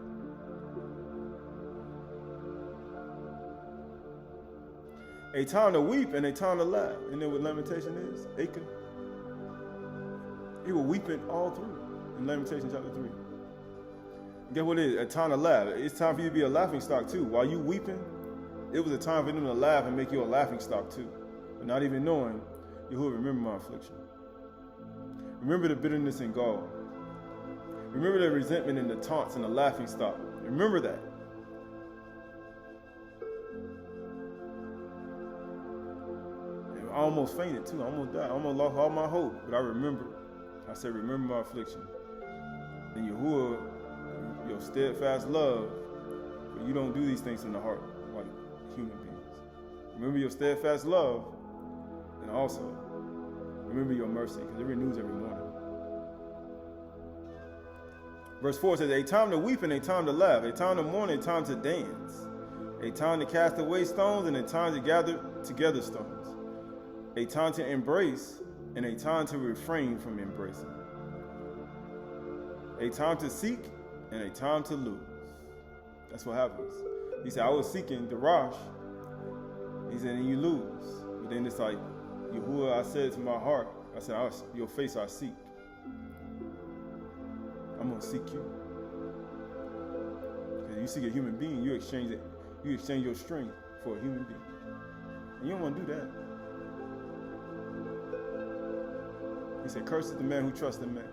A time to weep and a time to laugh. You know what lamentation is? Aydah. He was weeping all through in Lamentation chapter 3. Guess what it is? A time to laugh. It's time for you to be a laughing stock too. While you weeping, it was a time for them to laugh and make you a laughing stock too. But not even knowing, Yahuwah, remember my affliction. Remember the bitterness and gall. Remember the resentment and the taunts and the laughing stock. Remember that. And I almost fainted too. I almost died. I almost lost all my hope. But I remember. I said, remember my affliction. And Yahuwah, your steadfast love, but you don't do these things from the heart like human beings. Remember your steadfast love, and also remember your mercy, because it renews every morning. Verse 4 says, a time to weep and a time to laugh, a time to mourn and a time to dance, a time to cast away stones and a time to gather together stones, a time to embrace and a time to refrain from embracing, a time to seek and a time to lose. That's what happens. He said, I was seeking the Rosh. He said, and you lose. But then it's like, Yahuwah, I said to my heart, I said, your face I seek. I'm going to seek you. Because you seek a human being, you exchange your strength for a human being. And you don't want to do that. He said, cursed is the man who trusts in man.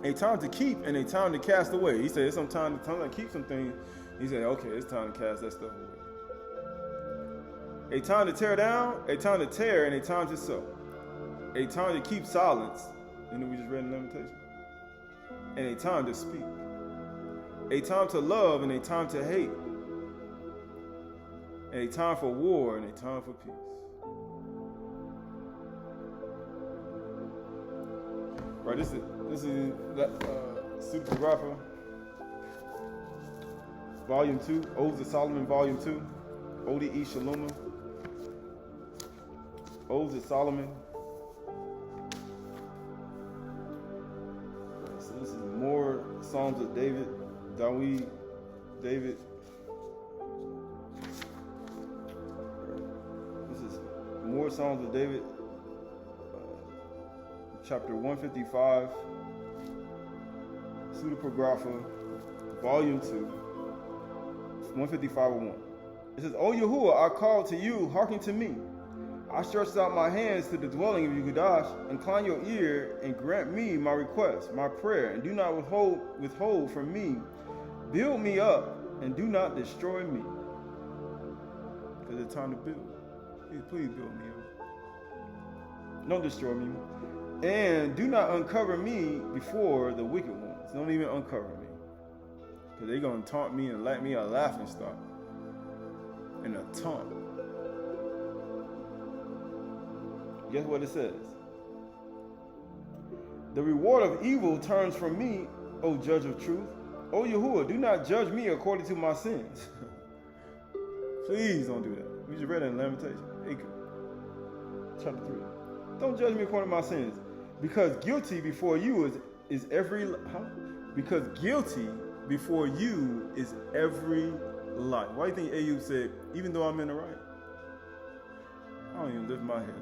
A time to keep and a time to cast away. He said, it's some time to keep some things. He said, okay, it's time to cast that stuff away. A time to tear down, a time to tear, and a time to sow. A time to keep silence. You know, we just read in Lamentation. And a time to speak. A time to love and a time to hate. And a time for war and a time for peace. Right, this is Supergrapher, Volume 2, Odes of Solomon, Volume 2, Ode Shalom, Odes of Solomon. So this is more Psalms of David, David. This is more Psalms of David. Chapter 155, Pseudepigrapha, Volume 2, 155:1. It says, O Yahuwah, I call to you, hearken to me. I stretched out my hands to the dwelling of Qahalath. Incline your ear and grant me my request, my prayer, and do not withhold from me. Build me up and do not destroy me. Because it's time to build. Please build me up. Don't destroy me. And do not uncover me before the wicked ones. Don't even uncover me. Because they're going to taunt me and light me a laughing stock. And a taunt. Guess what it says? The reward of evil turns from me, O judge of truth. O Yahuwah, do not judge me according to my sins. Please don't do that. We just read it in Lamentation, chapter 3. Don't judge me according to my sins. Because guilty before you is every life. Why do you think Ayub said, even though I'm in the right, I don't even lift my head up.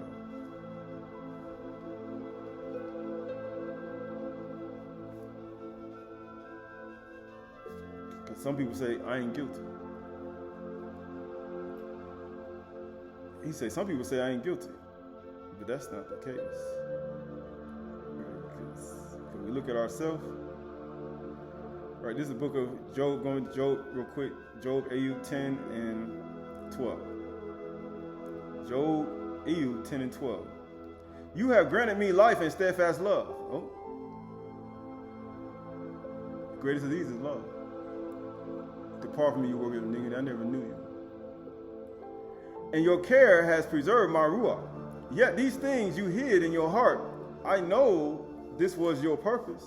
Because some people say, I ain't guilty. He said, some people say I ain't guilty. But that's not the case. Because we look at ourselves. Right, this is the book of Job. Going to Job real quick. Job, Ayub 10 and 12. Job, Ayub 10 and 12. You have granted me life and steadfast love. Oh. The greatest of these is love. Depart from me, you work of iniquity. I never knew you. And your care has preserved my ruach. Yet these things you hid in your heart. I know this was your purpose.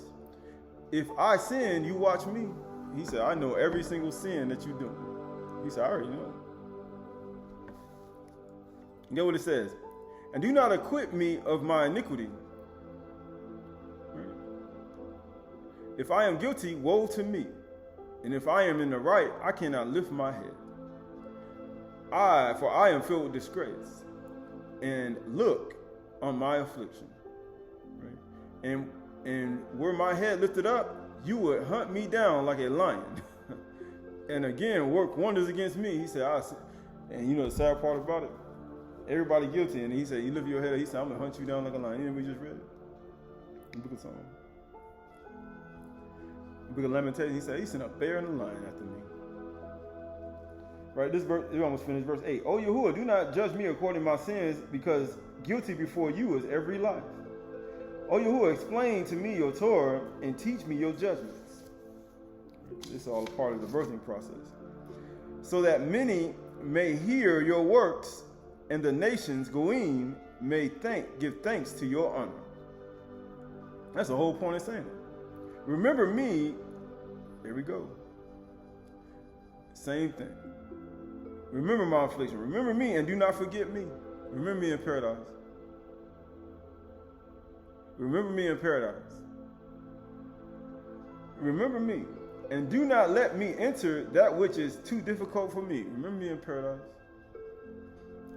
If I sin, you watch me. He said, I know every single sin that you do. He said, I already know. Get what it says. And do not acquit me of my iniquity. Right. If I am guilty, woe to me. And if I am in the right, I cannot lift my head. For I am filled with disgrace. And look on my affliction. Right? And were my head lifted up, you would hunt me down like a lion. And again, work wonders against me. He said, and you know the sad part about it? Everybody guilty. And he said, you lift your head. He said, I'm going to hunt you down like a lion. You know, we just read it. The book of Psalms. The book of Lamentations, he said, he sent a bear and a lion after me. Right, this verse, we almost finished verse 8. O Yahuwah, do not judge me according to my sins, because guilty before you is every life. O Yahuwah, explain to me your Torah and teach me your judgments. This is all a part of the birthing process. So that many may hear your works, and the nations, Goim, may give thanks to your honor. That's the whole point of saying it. Remember me, here we go. Same thing. Remember my affliction. Remember me and do not forget me. Remember me in paradise. Remember me in paradise. Remember me and do not let me enter that which is too difficult for me. Remember me in paradise.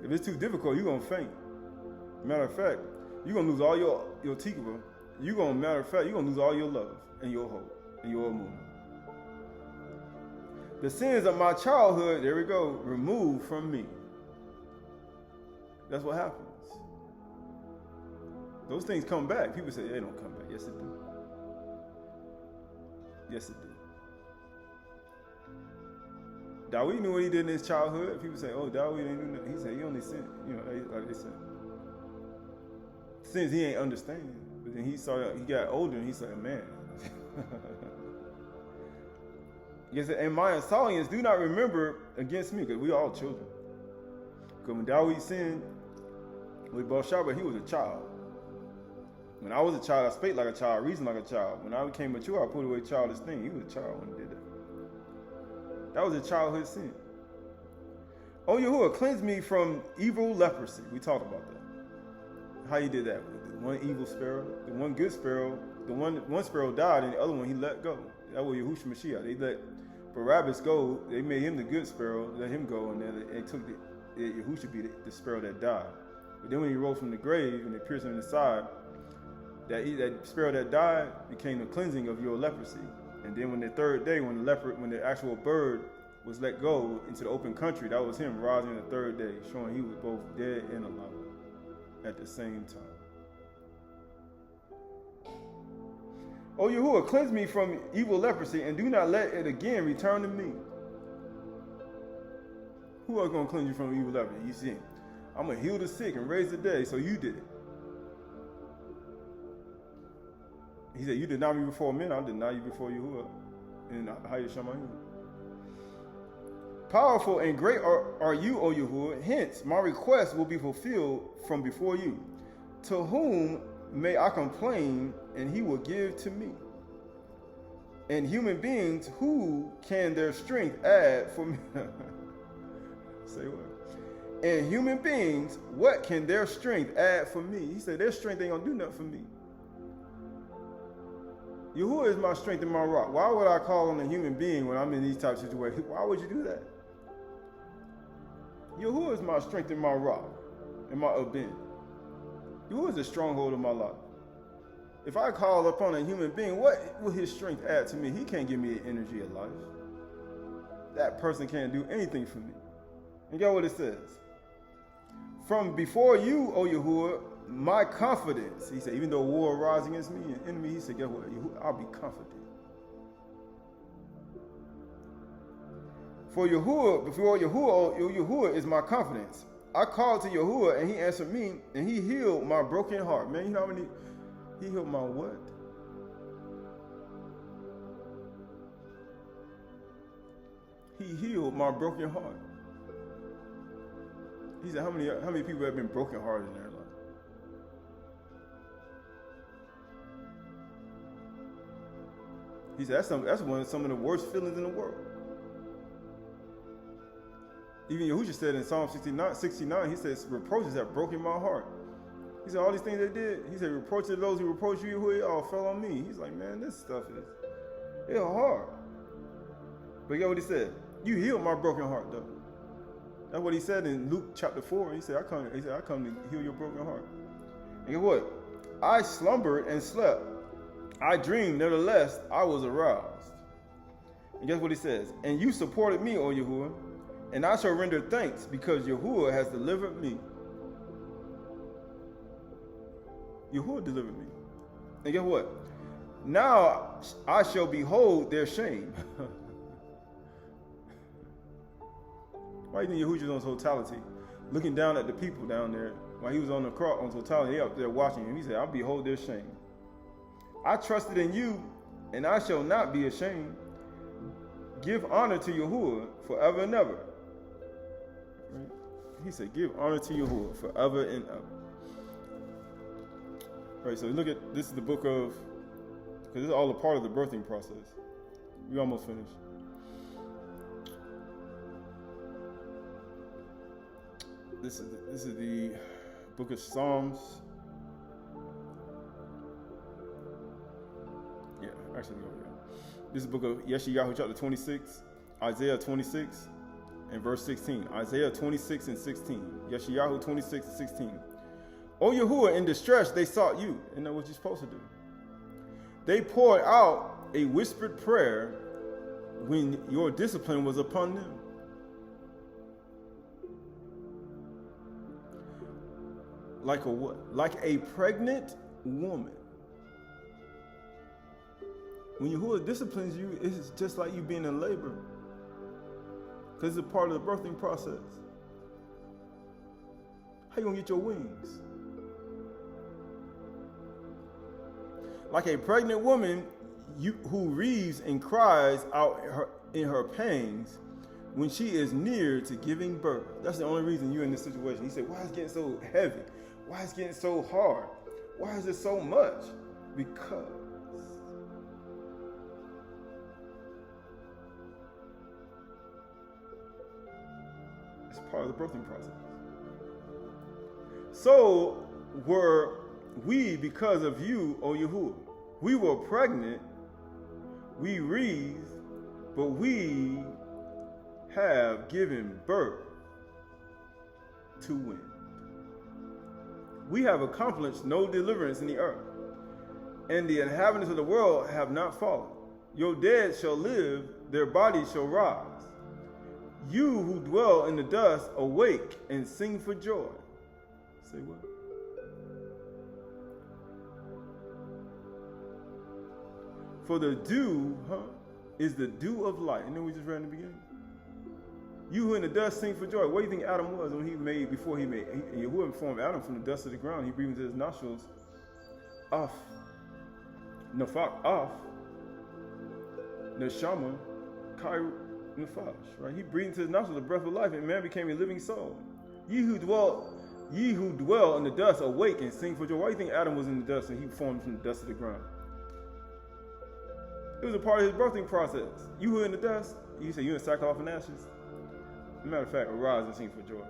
If it's too difficult, you're going to faint. Matter of fact, you're going to lose all your tikva. Matter of fact, you're going to lose all your love and your hope and your amun. The sins of my childhood, there we go, removed from me. That's what happens. Those things come back. People say, they don't come back. Yes, it do. Yes, it do. Dawid knew what he did in his childhood. People say, oh, Dawid didn't do nothing. He said, he only sinned. You know, like they said. Sins he ain't understand. But then he got older and he said, man. He said, and my Assyrians do not remember against me, because we all children. Because when Dawid sinned with Bathsheba, he was a child. When I was a child, I spake like a child, reasoned like a child. When I became mature, I put away childish things. He was a child when he did that. That was a childhood sin. O Yahuwah, cleanse me from evil leprosy. We talked about that. How he did that. With the one evil sparrow, the one good sparrow, one sparrow died and the other one he let go. That was Yahushua Mashiach. They let Barabbas go. They made him the good sparrow, let him go, and then they took Yahushua be the sparrow that died. But then when he rose from the grave and they pierced him in the side, that sparrow that died became the cleansing of your leprosy. And then when the third day, when the actual bird was let go into the open country, that was him rising the third day, showing he was both dead and alive at the same time. O Yahuwah, cleanse me from evil leprosy and do not let it again return to me. Who else going to cleanse you from evil leprosy? You see, I'm going to heal the sick and raise the dead, so you did it. He said, you deny me before men, I'll deny you before Yahuwah. And Hayashamayim. Powerful and great are you, O Yahuwah. Hence, my request will be fulfilled from before you. To whom may I complain, and he will give to me? And human beings, who can their strength add for me? Say what? And human beings, what can their strength add for me? He said, their strength ain't going to do nothing for me. Yahuwah is my strength and my rock. Why would I call on a human being when I'm in these types of situations? Why would you do that? Yahuwah is my strength and my rock and my abin. Yahuwah is the stronghold of my life. If I call upon a human being, what will his strength add to me? He can't give me the energy of life. That person can't do anything for me. And get what it says. From before you, O Yahuwah, my confidence. He said, even though war arises against me and enemy, he said, guess what? I'll be confident. For Yahuwah, before Yahuwah is my confidence. I called to Yahuwah and he answered me and he healed my broken heart. Man, you know how many? He healed my what? He healed my broken heart. He said, how many people have been broken hearted in their life? He said, that's some of the worst feelings in the world. Even Yahushua said in Psalm 69, he says, reproaches have broken my heart. He said, all these things they did, he said, reproaches those who reproach you, who all fell on me. He's like, man, this stuff it's hard. But you know what he said? You healed my broken heart, though. That's what he said in Luke chapter 4. He said, I come to heal your broken heart. And guess what? I slumbered and slept. I dreamed, nevertheless, I was aroused. And guess what he says? And you supported me, O Yahuwah, and I shall render thanks because Yahuwah has delivered me. Yahuwah delivered me. And guess what? Now I shall behold their shame. Why do you think Yahuwah was on totality, looking down at the people down there while he was on the cross on totality? They up there watching him. He said, I'll behold their shame. I trusted in you, and I shall not be ashamed. Give honor to Yahuwah forever and ever. Right? He said, give honor to Yahuwah forever and ever. Right, so look at, this is the book of, because this is all a part of the birthing process. We almost finished. This is the book of Psalms. Yeah, actually, go here. This is the book of Yeshayahu chapter 26, Isaiah 26, and verse 16. Isaiah 26 and 16. Yeshayahu 26 and 16. O Yahuwah, in distress they sought you. And that's what you're supposed to do. They poured out a whispered prayer when your discipline was upon them. Like a what? Like a pregnant woman. When Yahuwah disciplines you, it's just like you being in labor. Because it's a part of the birthing process. How you gonna get your wings? Like a pregnant woman who grieves and cries out in her pangs when she is near to giving birth. That's the only reason you're in this situation. He said, why is it getting so heavy? Why is it getting so hard? Why is it so much? Because it's part of the birthing process. So were we because of you, O Yahuwah. We were pregnant, we wreathed, but we have given birth to wind. We have accomplished no deliverance in the earth, and the inhabitants of the world have not fallen. Your dead shall live, their bodies shall rise. You who dwell in the dust, awake and sing for joy. Say what? For the dew, is the dew of light. And then we just read in the beginning. You who in the dust sing for joy. What do you think Adam was when he made, before he made, Yahuwah formed Adam from the dust of the ground. He breathed into his nostrils, Af, Nafak, Af, Neshama, Kai, Nafash, right? He breathed into his nostrils the breath of life, and man became a living soul. Ye who dwell in the dust, awake and sing for joy. Why do you think Adam was in the dust and he formed from the dust of the ground? It was a part of his birthing process. You who are in the dust, you say you in sackcloth and ashes. As a matter of fact, arise and sing for joy.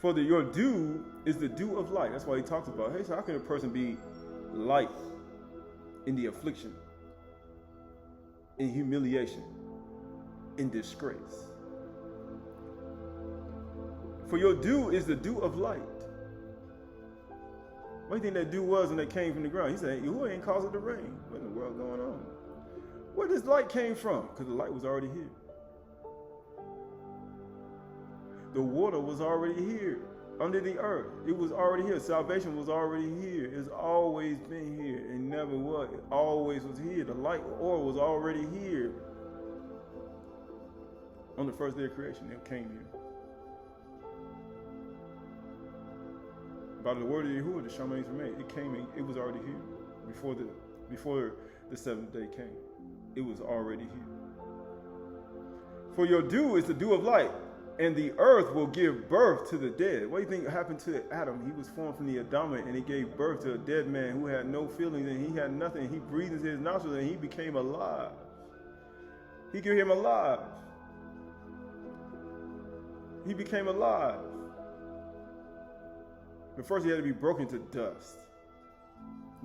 For your dew is the dew of light. That's why he talks about, hey, so how can a person be light in the affliction, in humiliation, in disgrace? For your dew is the dew of light. What do you think that dew was when they came from the ground? He said, who ain't causing the rain? What in the world going on? Where this light came from? Because the light was already here. The water was already here, under the earth. It was already here. Salvation was already here. It's always been here. It never was. It always was here. The light oil was already here. On the first day of creation, it came here. By the word of Yahuwah, the Shamains were made. It came in, it was already here. Before the seventh day came. It was already here. For your dew is the dew of light, and the earth will give birth to the dead. What do you think happened to Adam? He was formed from the Adamah, and he gave birth to a dead man who had no feelings, and he had nothing. He breathed into his nostrils, and he became alive. He gave him alive. He became alive. But first he had to be broken to dust.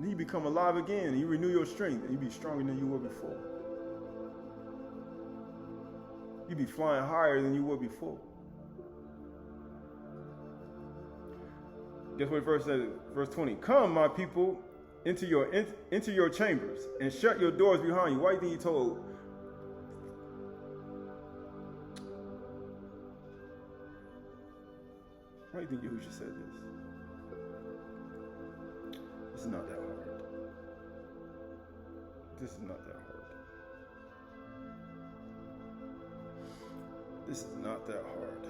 Then you become alive again, and you renew your strength, and you be stronger than you were before. You'd be flying higher than you were before. Guess what verse says? Verse 20. Come, my people, into your chambers and shut your doors behind you. Why do you think he told? Why do you think Yahushua said this? This is not that hard. This is not that hard. This is not that hard.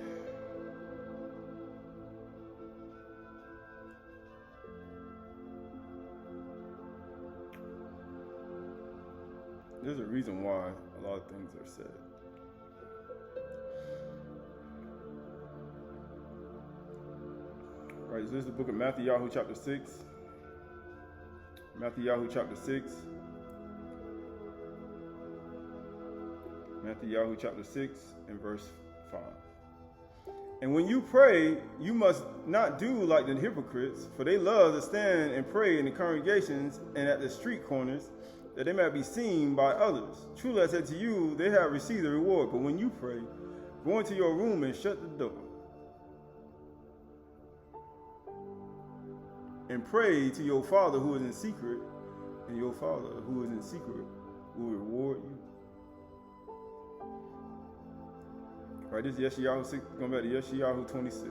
There's a reason why a lot of things are said. All right, so this is the book of Matthew chapter 6. Matthew chapter 6. Matthew chapter 6 and verse 5. And when you pray, you must not do like the hypocrites, for they love to stand and pray in the congregations and at the street corners, that they might be seen by others. Truly I said to you, they have received the reward. But when you pray, go into your room and shut the door, and pray to your Father who is in secret, and your Father who is in secret will reward you. All right, this is Yeshayahu 6, going back to Yeshayahu 26.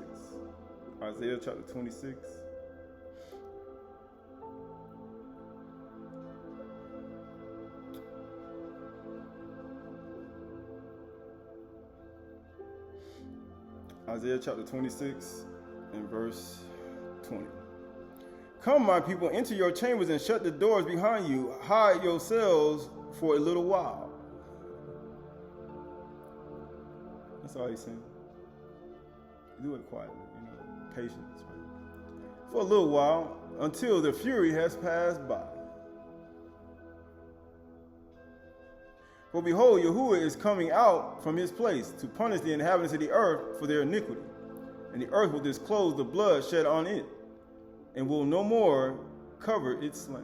Isaiah chapter 26. Isaiah chapter 26 and verse 20. Come, my people, into your chambers and shut the doors behind you. Hide yourselves for a little while. That's all he's saying. Do it quietly, patience. Right? For a little while, until the fury has passed by. For behold, Yahuwah is coming out from his place to punish the inhabitants of the earth for their iniquity. And the earth will disclose the blood shed on it, and will no more cover its slain.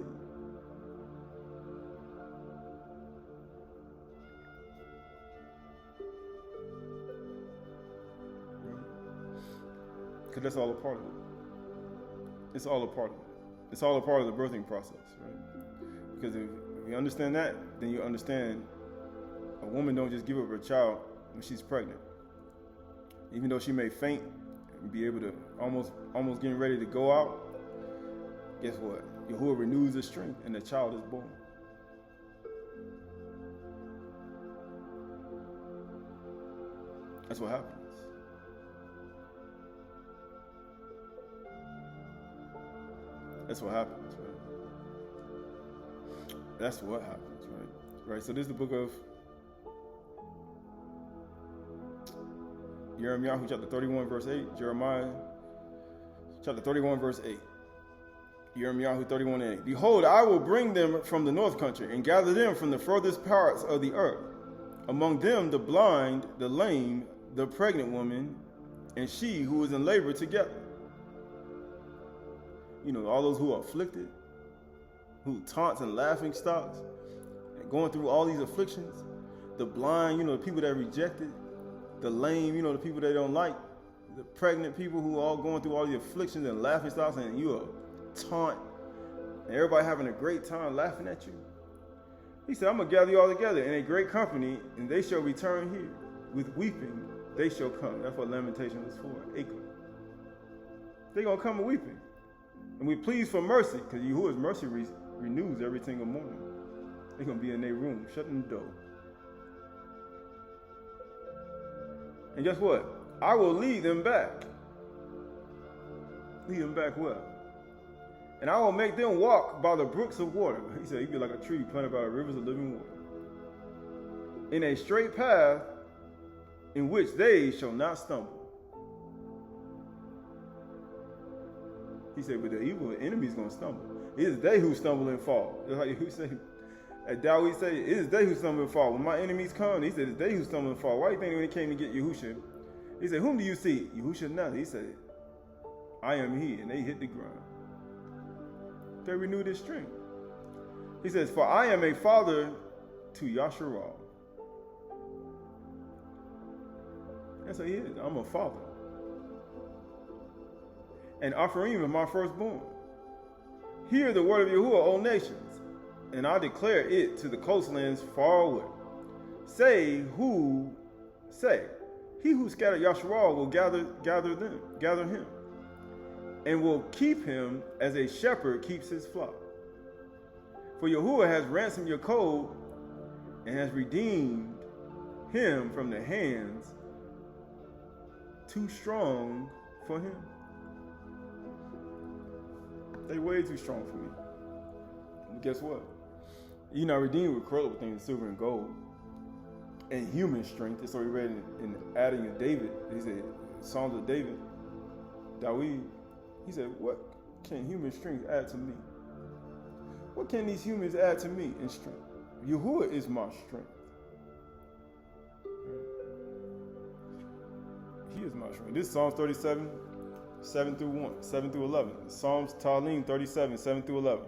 Because that's all a part of it. It's all a part of it. It's all a part of the birthing process, right? Because if you understand that, then you understand a woman don't just give up her child when she's pregnant. Even though she may faint and be able to almost getting ready to go out, guess what? Yahuwah renews the strength and the child is born. That's what happens. That's what happens, right? That's what happens, right? Right, so this is the book of Jeremiah chapter 31 verse 8. Jeremiah chapter 31 verse 8. Jeremiah 31 and 8. Behold, I will bring them from the north country and gather them from the furthest parts of the earth. Among them the blind, the lame, the pregnant woman, and she who is in labor together. All those who are afflicted, who taunts and laughing stocks, and going through all these afflictions. The blind, the people that are rejected. The lame, the people they don't like. The pregnant people who are all going through all the afflictions and laughing stocks, and you are taunt, and everybody having a great time laughing at you. He said, I'm going to gather you all together in a great company, and they shall return here. With weeping, they shall come. That's what lamentation was for, Acre. They're going to come with weeping. And we plead for mercy, because Yahuwah's mercy renews every single morning. They're going to be in their room, shutting the door. And guess what? I will lead them back. Lead them back well. And I will make them walk by the brooks of water. He said, he'd be like a tree planted by the rivers of living water. In a straight path in which they shall not stumble. He said, but the evil enemy is going to stumble. It is they who stumble and fall. Just like he said, at Dawid said, it is they who stumble and fall. When my enemies come, he said, it's they who stumble and fall. Why do you think when he came to get Yahushua? He said, whom do you see? Yahushua not. He said, I am he. And they hit the ground. They renewed his strength. He says, for I am a father to Yasharal. That's what he is. I'm a father. And Ephraim is my firstborn. Hear the word of Yahuwah, O nations, and I declare it to the coastlands far away. Say, he who scattered Yasharal will gather him, and will keep him as a shepherd keeps his flock. For Yahuwah has ransomed Yaakov and has redeemed him from the hands too strong for him. They way too strong for me. And guess what? You're not redeemed with corruptible things, silver and gold, and human strength. That's what we read in adding of David. He said, Psalms of David, Dawid. He said, what can human strength add to me? What can these humans add to me in strength? Yahuwah is my strength. He is my strength. This is Psalms 37. 7 through 11. Psalms Talim 37, 7 through 11.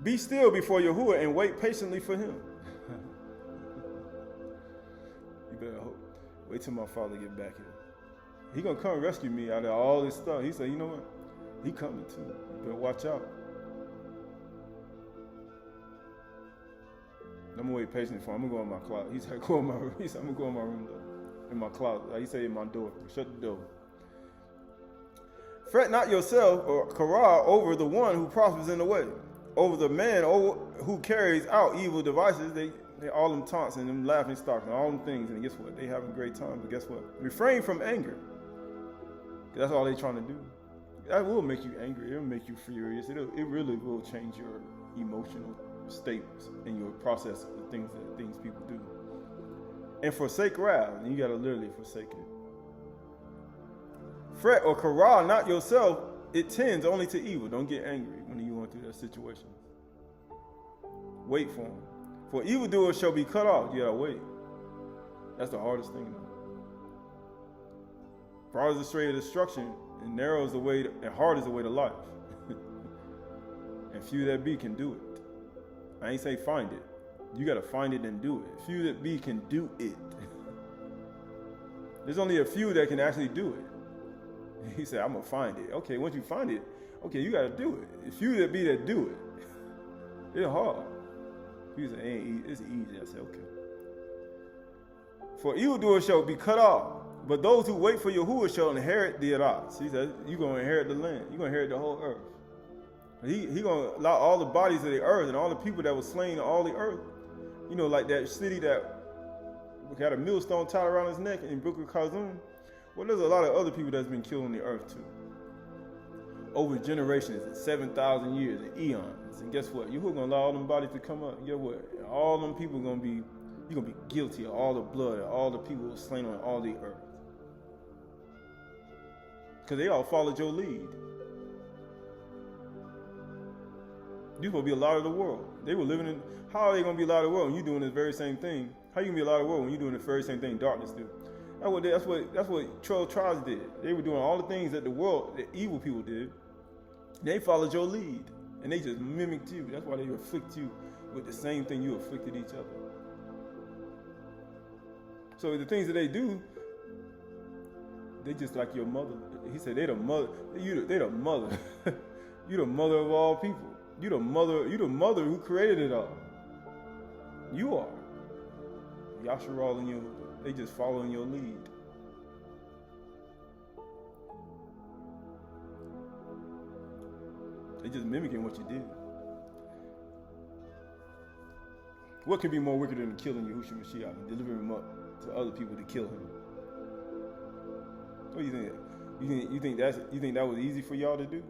Be still before Yahuwah and wait patiently for him. You better wait till my father get back here. He gonna come rescue me out of all this stuff. He said, you know what? He coming too. You better watch out. I'm gonna wait patiently for him. I'm gonna go in my closet. He said, go in my room. He said, I'm gonna go in my room though. In my closet. He said in my door. Shut the door. Fret not yourself or Qahalath over the one who prospers in the way, over the man who carries out evil devices. They all them taunts and them laughing stocks and all them things. And guess what? They having a great time. But guess what? Refrain from anger. That's all they trying to do. That will make you angry. It'll make you furious. It really will change your emotional states and your process of the things people do. And forsake wrath. And you got to literally forsake it. Fret or Qahalath not yourself, it tends only to evil. Don't get angry when you're going through that situation. Wait for him. For evildoers shall be cut off. You gotta wait. That's the hardest thing though. Broad is the straight of destruction, and narrow is the way, and hard is the way to life. And few that be can do it. I ain't say find it. You gotta find it and do it. Few that be can do it. There's only a few that can actually do it. He said, I'm going to find it. Okay, once you find it, okay, you got to do it. It's few that be that do it. It's hard. He said, it's easy. I said, okay. For evildoers shall be cut off, but those who wait for Yahuwah shall inherit the earth. He said, you're going to inherit the land. You're going to inherit the whole earth. He going to allow all the bodies of the earth and all the people that were slain on all the earth. You know, like that city that had a millstone tied around his neck in Book of Kazum. Well, there's a lot of other people that's been killed on the earth too. Over generations and 7,000 years and eons. And guess what? You're gonna allow all them bodies to come up. And guess what? All them people you're gonna be guilty of all the blood, all the people who were slain on all the earth. Because they all followed your lead. You're supposed to be a lot of the world. They were living in, how are they gonna be a lot of the world when you're doing this very same thing? How you gonna be a lot of the world when you're doing the very same thing darkness do? That's what 12 tribes did. They were doing all the things that the evil people did. They followed your lead, and they just mimicked you. That's why they afflict you with the same thing you afflicted each other. So the things that they do, they just like your mother. He said they the mother. They the mother. You the mother of all people. You the mother who created it all. You are. Yasharal and you. They just following your lead. They just mimicking what you did. What could be more wicked than killing Yahushua Mashiach and delivering him up to other people to kill him? What do you think? You think that was easy for y'all to do? You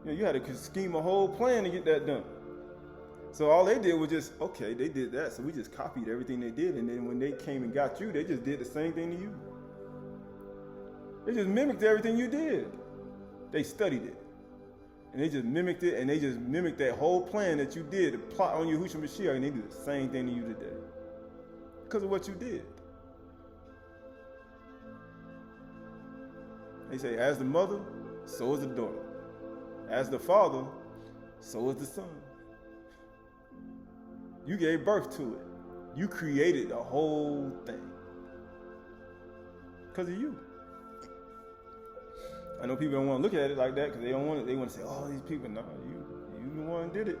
know, you had to scheme a whole plan to get that done. So all they did was just, okay, they did that, so we just copied everything they did, and then when they came and got you, they just did the same thing to you. They just mimicked everything you did. They studied it. And they just mimicked it, and they just mimicked that whole plan that you did to plot on Yahushua Mashiach, and they do the same thing to you today. Because of what you did. They say, as the mother, so is the daughter. As the father, so is the son. You gave birth to it. You created the whole thing. because of you. I know people don't want to look at it like that because they don't want it. They want to say, "Oh, these people." No, you the one who did it.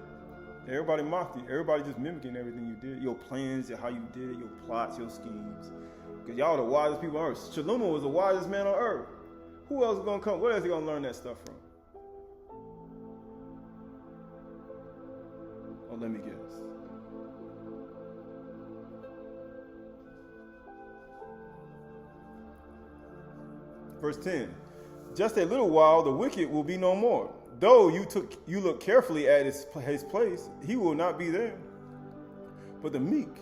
Everybody mocked you. Everybody just mimicking everything you did. Your plans, how you did it, your plots, your schemes. Because y'all are the wisest people on earth. Shaloma was the wisest man on earth. Who else is going to come? Where else is he going to learn that stuff from? Oh, let me guess. Verse 10. Just a little while, the wicked will be no more. Though you look carefully at his place, he will not be there. But the meek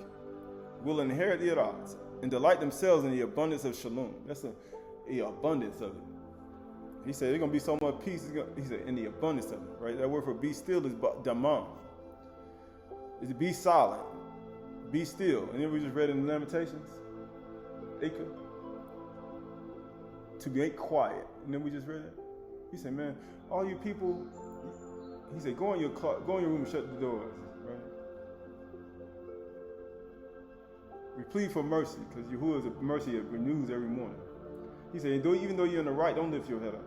will inherit the Earth and delight themselves in the abundance of shalom. That's the abundance of it. He said there's going to be so much peace. He said in the abundance of it, right? That word for be still is damam. Is to be silent, be still. And then we just read in the Lamentations, Acre, to be quiet. And then we just read it. He said, man, all you people, he said, go in your room and shut the doors, right? We plead for mercy, because Yahuwah's mercy renews every morning. He said, even though you're in the right, don't lift your head up.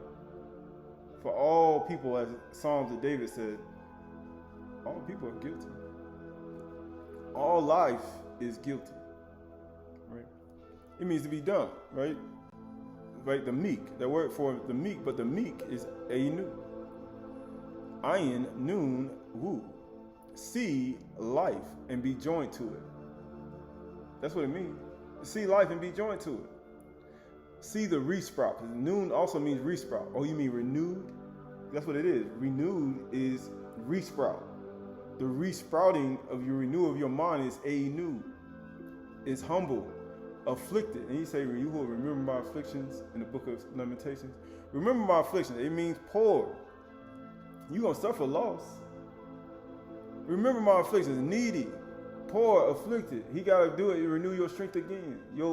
For all people, as Psalms of David said, all people are guilty. All life is guilty, right? It means to be done, right? Right, the meek, that word for the meek, but the meek is Aynu. Ayin, Nun, Wu. See life and be joined to it. That's what it means. See life and be joined to it. See the resprout. Nun also means resprout. Oh, you mean renewed? That's what it is. Renewed is resprout. The resprouting of your renewal of your mind is Aynu. It's humble. Afflicted, and he say, you will remember my afflictions in the book of Lamentations. Remember my afflictions. It means poor. You're going to suffer loss. Remember my afflictions. Needy, poor, afflicted. He got to do it. Renew your strength again. How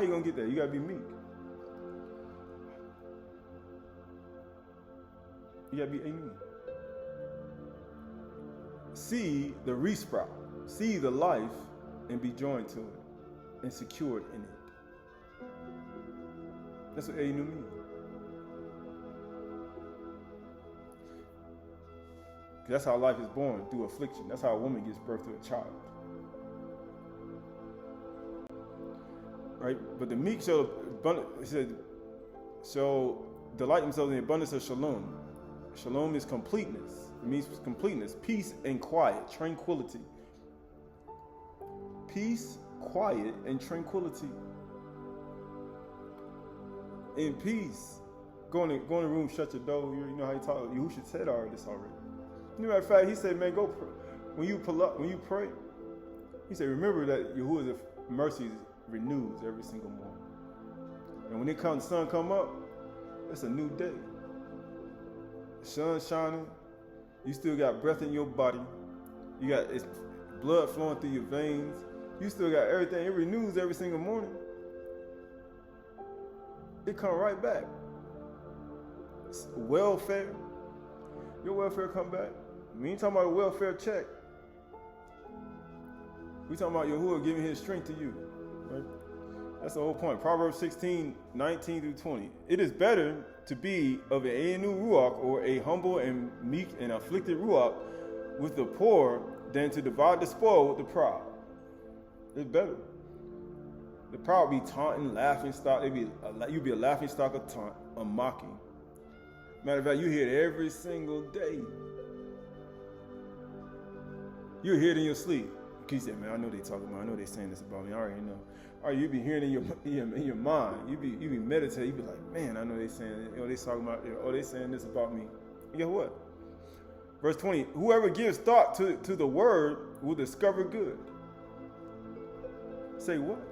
you going to get there? You got to be meek. You got to be Aynu. See the resprout. See the life and be joined to it and secured in it. That's what Aynu means. That's how life is born, through affliction. That's how a woman gives birth to a child. Right? But the meek shall delight themselves in the abundance of shalom. Shalom is completeness. It means completeness, peace and quiet, tranquility. Peace, quiet, and tranquility. In peace. Go in the room, shut your door. You know how you talk. Yahushua said all this already. Matter of fact, he said, man, go pray. When you pray, he said, remember that Yahuwah's mercy renews every single morning. And when the sun come up, it's a new day. The sun's shining. You still got breath in your body. You got blood flowing through your veins. You still got everything. It renews every single morning. It come right back. Welfare. Your welfare come back. We ain't talking about a welfare check. We talking about Yahuwah giving his strength to you. Right? That's the whole point. Proverbs 16, 19 through 20. It is better to be of an Aynu Ruach, or a humble and meek and afflicted Ruach, with the poor than to divide the spoil with the proud. It's better. The proud be taunting, laughing stock. You'd be a laughing stock of taunt, a mocking. Matter of fact, you hear it every single day. You hear it in your sleep. You say, man, I know they talking about. I know they saying this about me. I already know. All right, you be hearing in your mind. You be meditating. You be like, man, I know they saying. They talking about. They saying this about me. And guess what? Verse 20. Whoever gives thought to the word will discover good. Say what?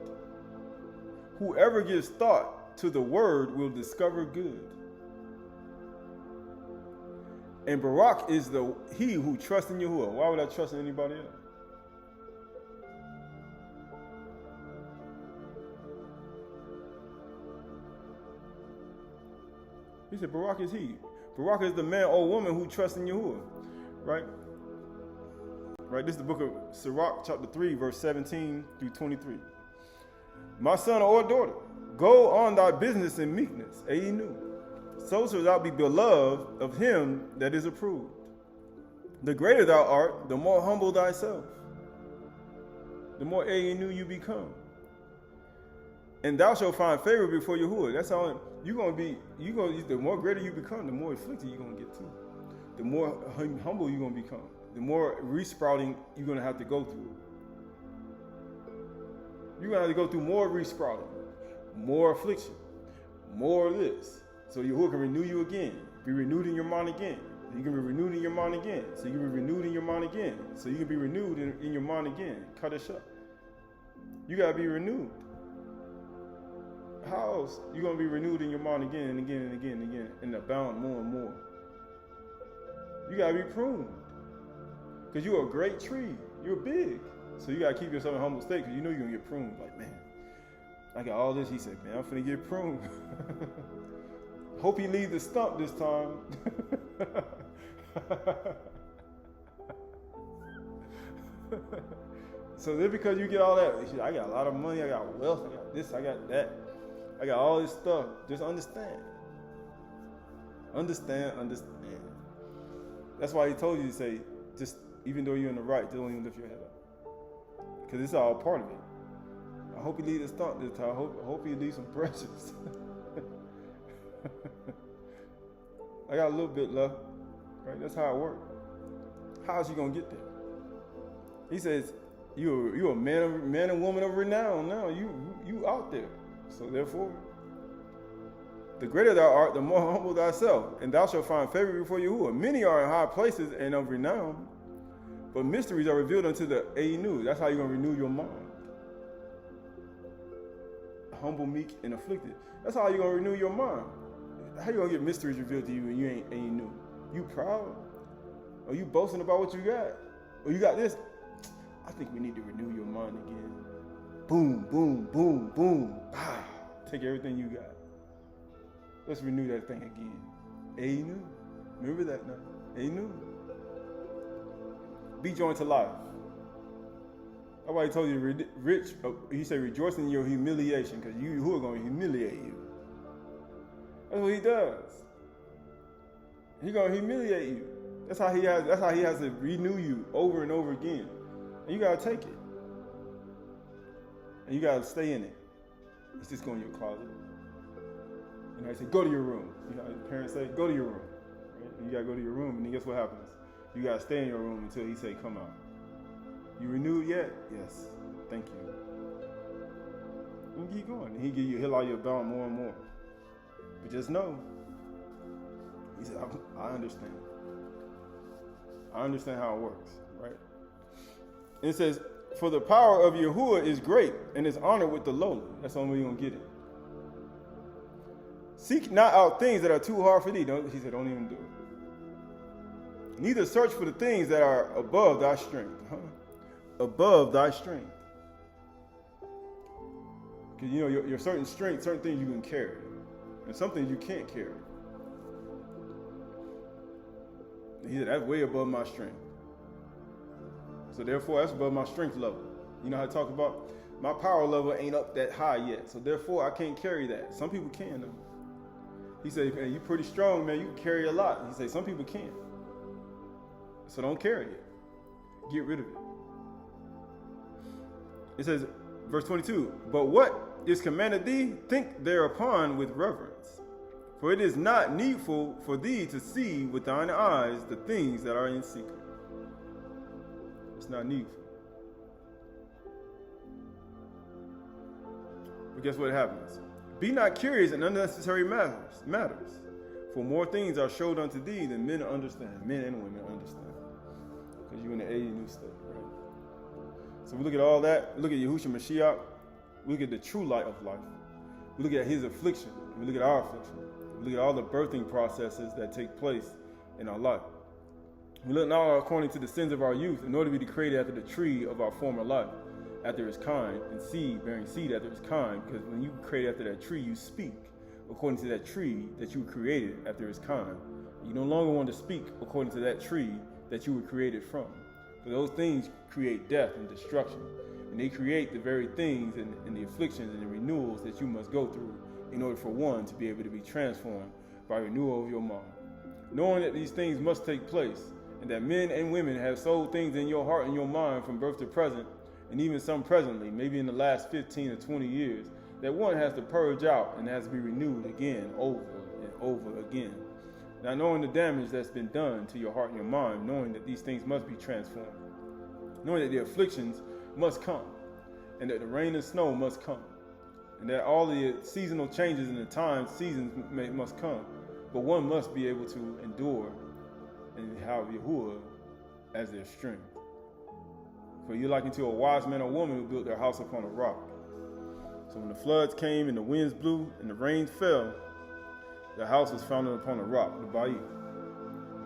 Whoever gives thought to the word will discover good. And Barak is he who trusts in Yahuwah. Why would I trust in anybody else? He said, Barak is he. Barak is the man or woman who trusts in Yahuwah. Right? Right, this is the book of Sirach, chapter 3, verse 17 through 23. My son or daughter, go on thy business in meekness, Ayinu. So shalt thou be beloved of him that is approved. The greater thou art, the more humble thyself. The more Ayinu you become. And thou shalt find favor before Yahuwah. That's how you're going to be. The more greater you become, the more afflicted you're going to get too. The more humble you're going to become. The more resprouting you're going to have to go through. You're going to have to go through more resprouting, more affliction, more of this. So Yahuwah can renew you again. Be renewed in your mind again. You can be renewed in your mind again. So you can be renewed in your mind again. So you can be renewed in your mind again. Cut it shut. You got to be renewed. How else you going to be renewed in your mind again and again and again and again and abound more and more? You got to be pruned. Because you're a great tree. You're big. So you got to keep yourself in a humble state because you know you're going to get pruned. Like, man, I got all this. He said, man, I'm finna get pruned. Hope he leaves the stump this time. So then because you get all that, I got a lot of money, I got wealth, I got this, I got that. I got all this stuff. Just understand. Understand. That's why he told you to say, just even though you're in the right, don't even lift your head up. Because it's all part of it. I hope he leaves the stump this time. I hope he leaves some precious. I got a little bit left. Right? That's how it works. How is he gonna get there? He says, you're a man and woman of renown now. You out there. So therefore, the greater thou art, the more humble thyself, and thou shalt find favor before Yahuwah. Many are in high places and of renown, but mysteries are revealed unto the Ayinu. That's how you're going to renew your mind. Humble, meek, and afflicted. That's how you're going to renew your mind. How you going to get mysteries revealed to you when you ain't Ayinu? You proud? Or you boasting about what you got? Or you got this? I think we need to renew your mind again. Boom, boom, boom, boom. Pow. Take everything you got. Let's renew that thing again. Aynu. Remember that now. Aynu. Be joined to life. That's why he told you he said rejoice in your humiliation, because who are going to humiliate you. That's what he does. He's going to humiliate you. That's how he has to renew you over and over again. And you got to take it. And you got to stay in it. It's just going in your closet. And I say, go to your room. You know, parents say, go to your room. Right? And you got to go to your room, and then guess what happens? You got to stay in your room until he say, come out. You renewed yet? Yes. Thank you. And keep going. And he'll allow you abound more and more. But just know, he said, I understand. I understand how it works, right? And it says, for the power of Yahuwah is great and is honored with the lowly. That's the only way you're going to get it. Seek not out things that are too hard for thee. He said, don't even do it. Neither search for the things that are above thy strength. Above thy strength. Because you know, your certain strength, certain things you can carry. And some things you can't carry. He said, that's way above my strength. So therefore, that's above my strength level. You know how I talk about? My power level ain't up that high yet. So therefore, I can't carry that. Some people can, though. He said, hey, you're pretty strong, man. You can carry a lot. He said, some people can't. So don't carry it. Get rid of it. It says, verse 22, but what is commanded thee, think thereupon with reverence. For it is not needful for thee to see with thine eyes the things that are in secret. It's not needful. But guess what happens? Be not curious in unnecessary matters. For more things are showed unto thee than men understand. Men and women understand. Because you're in the Aydah state, right? So we look at all that. Look at Yahushua Mashiach. We look at the true light of life. We look at his affliction. We look at our affliction. We look at all the birthing processes that take place in our life. We look now according to the sins of our youth, in order to be created after the tree of our former life, after its kind, and seed, bearing seed after its kind, because when you create after that tree, you speak according to that tree that you were created after its kind. You no longer want to speak according to that tree that you were created from. For those things create death and destruction. And they create the very things and the afflictions and the renewals that you must go through in order for one to be able to be transformed by renewal of your mind. Knowing that these things must take place, and that men and women have sold things in your heart and your mind from birth to present, and even some presently, maybe in the last 15 or 20 years, that one has to purge out and has to be renewed again, over and over again. Now, knowing the damage that's been done to your heart and your mind, knowing that these things must be transformed, knowing that the afflictions must come, and that the rain and snow must come, and that all the seasonal changes in the seasons must come, but one must be able to endure and have Yahuwah as their strength. For you liken to a wise man or woman who built their house upon a rock. So when the floods came and the winds blew and the rains fell, the house was founded upon a rock, the Bayit.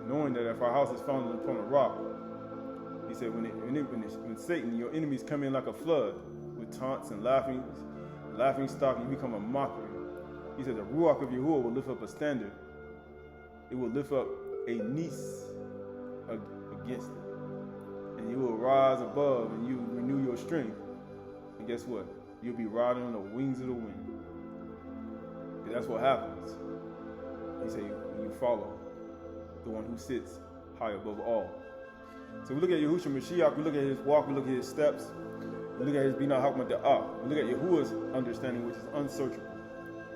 Knowing that if our house is founded upon a rock, he said, when Satan, your enemies, come in like a flood with taunts and laughing stock, you become a mockery. He said the Ruach of Yahuwah will lift up a standard. It will lift up a niece against it. And you will rise above and you renew your strength. And guess what? You'll be riding on the wings of the wind. And that's what happens. He said, when you follow the one who sits high above all. So we look at Yahushua Mashiach, we look at his walk, we look at his steps, we look at his Bina Hakmat Da'ah, we look at Yahuwah's understanding, which is unsearchable.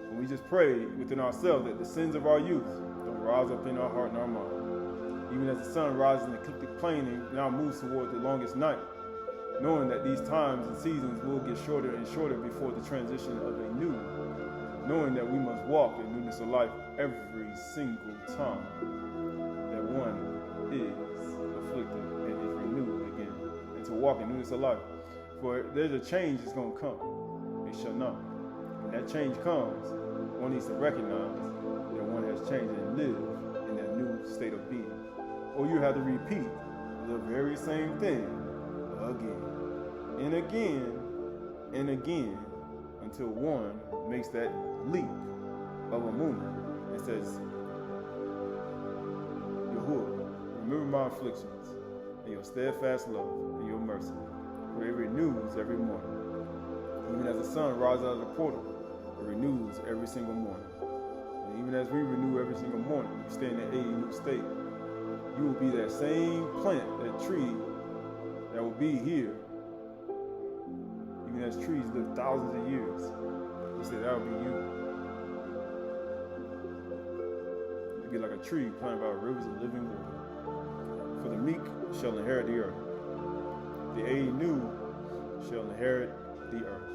And we just pray within ourselves that the sins of our youth don't rise up in our heart and our mind. Even as the sun rises in the ecliptic plane and now moves toward the longest night, knowing that these times and seasons will get shorter and shorter before the transition of a new, knowing that we must walk in newness of life every single time that one is afflicted and is renewed again, and to walk in newness of life. For there's a change that's going to come. It shall not. When that change comes, one needs to recognize that one has changed and live in that new state of being. Or you have to repeat the very same thing again and again and again until one makes that leap of a movement and says, Yahuwah, remember my afflictions and your steadfast love and your mercy, for it renews every morning. Even as the sun rises out of the portal, it renews every single morning. And even as we renew every single morning, we stay in that new state. You will be that same plant, that tree that will be here. Even as trees live thousands of years, he said that will be you. You'll be like a tree planted by rivers of living water. For the meek shall inherit the earth. The Aydah shall inherit the earth.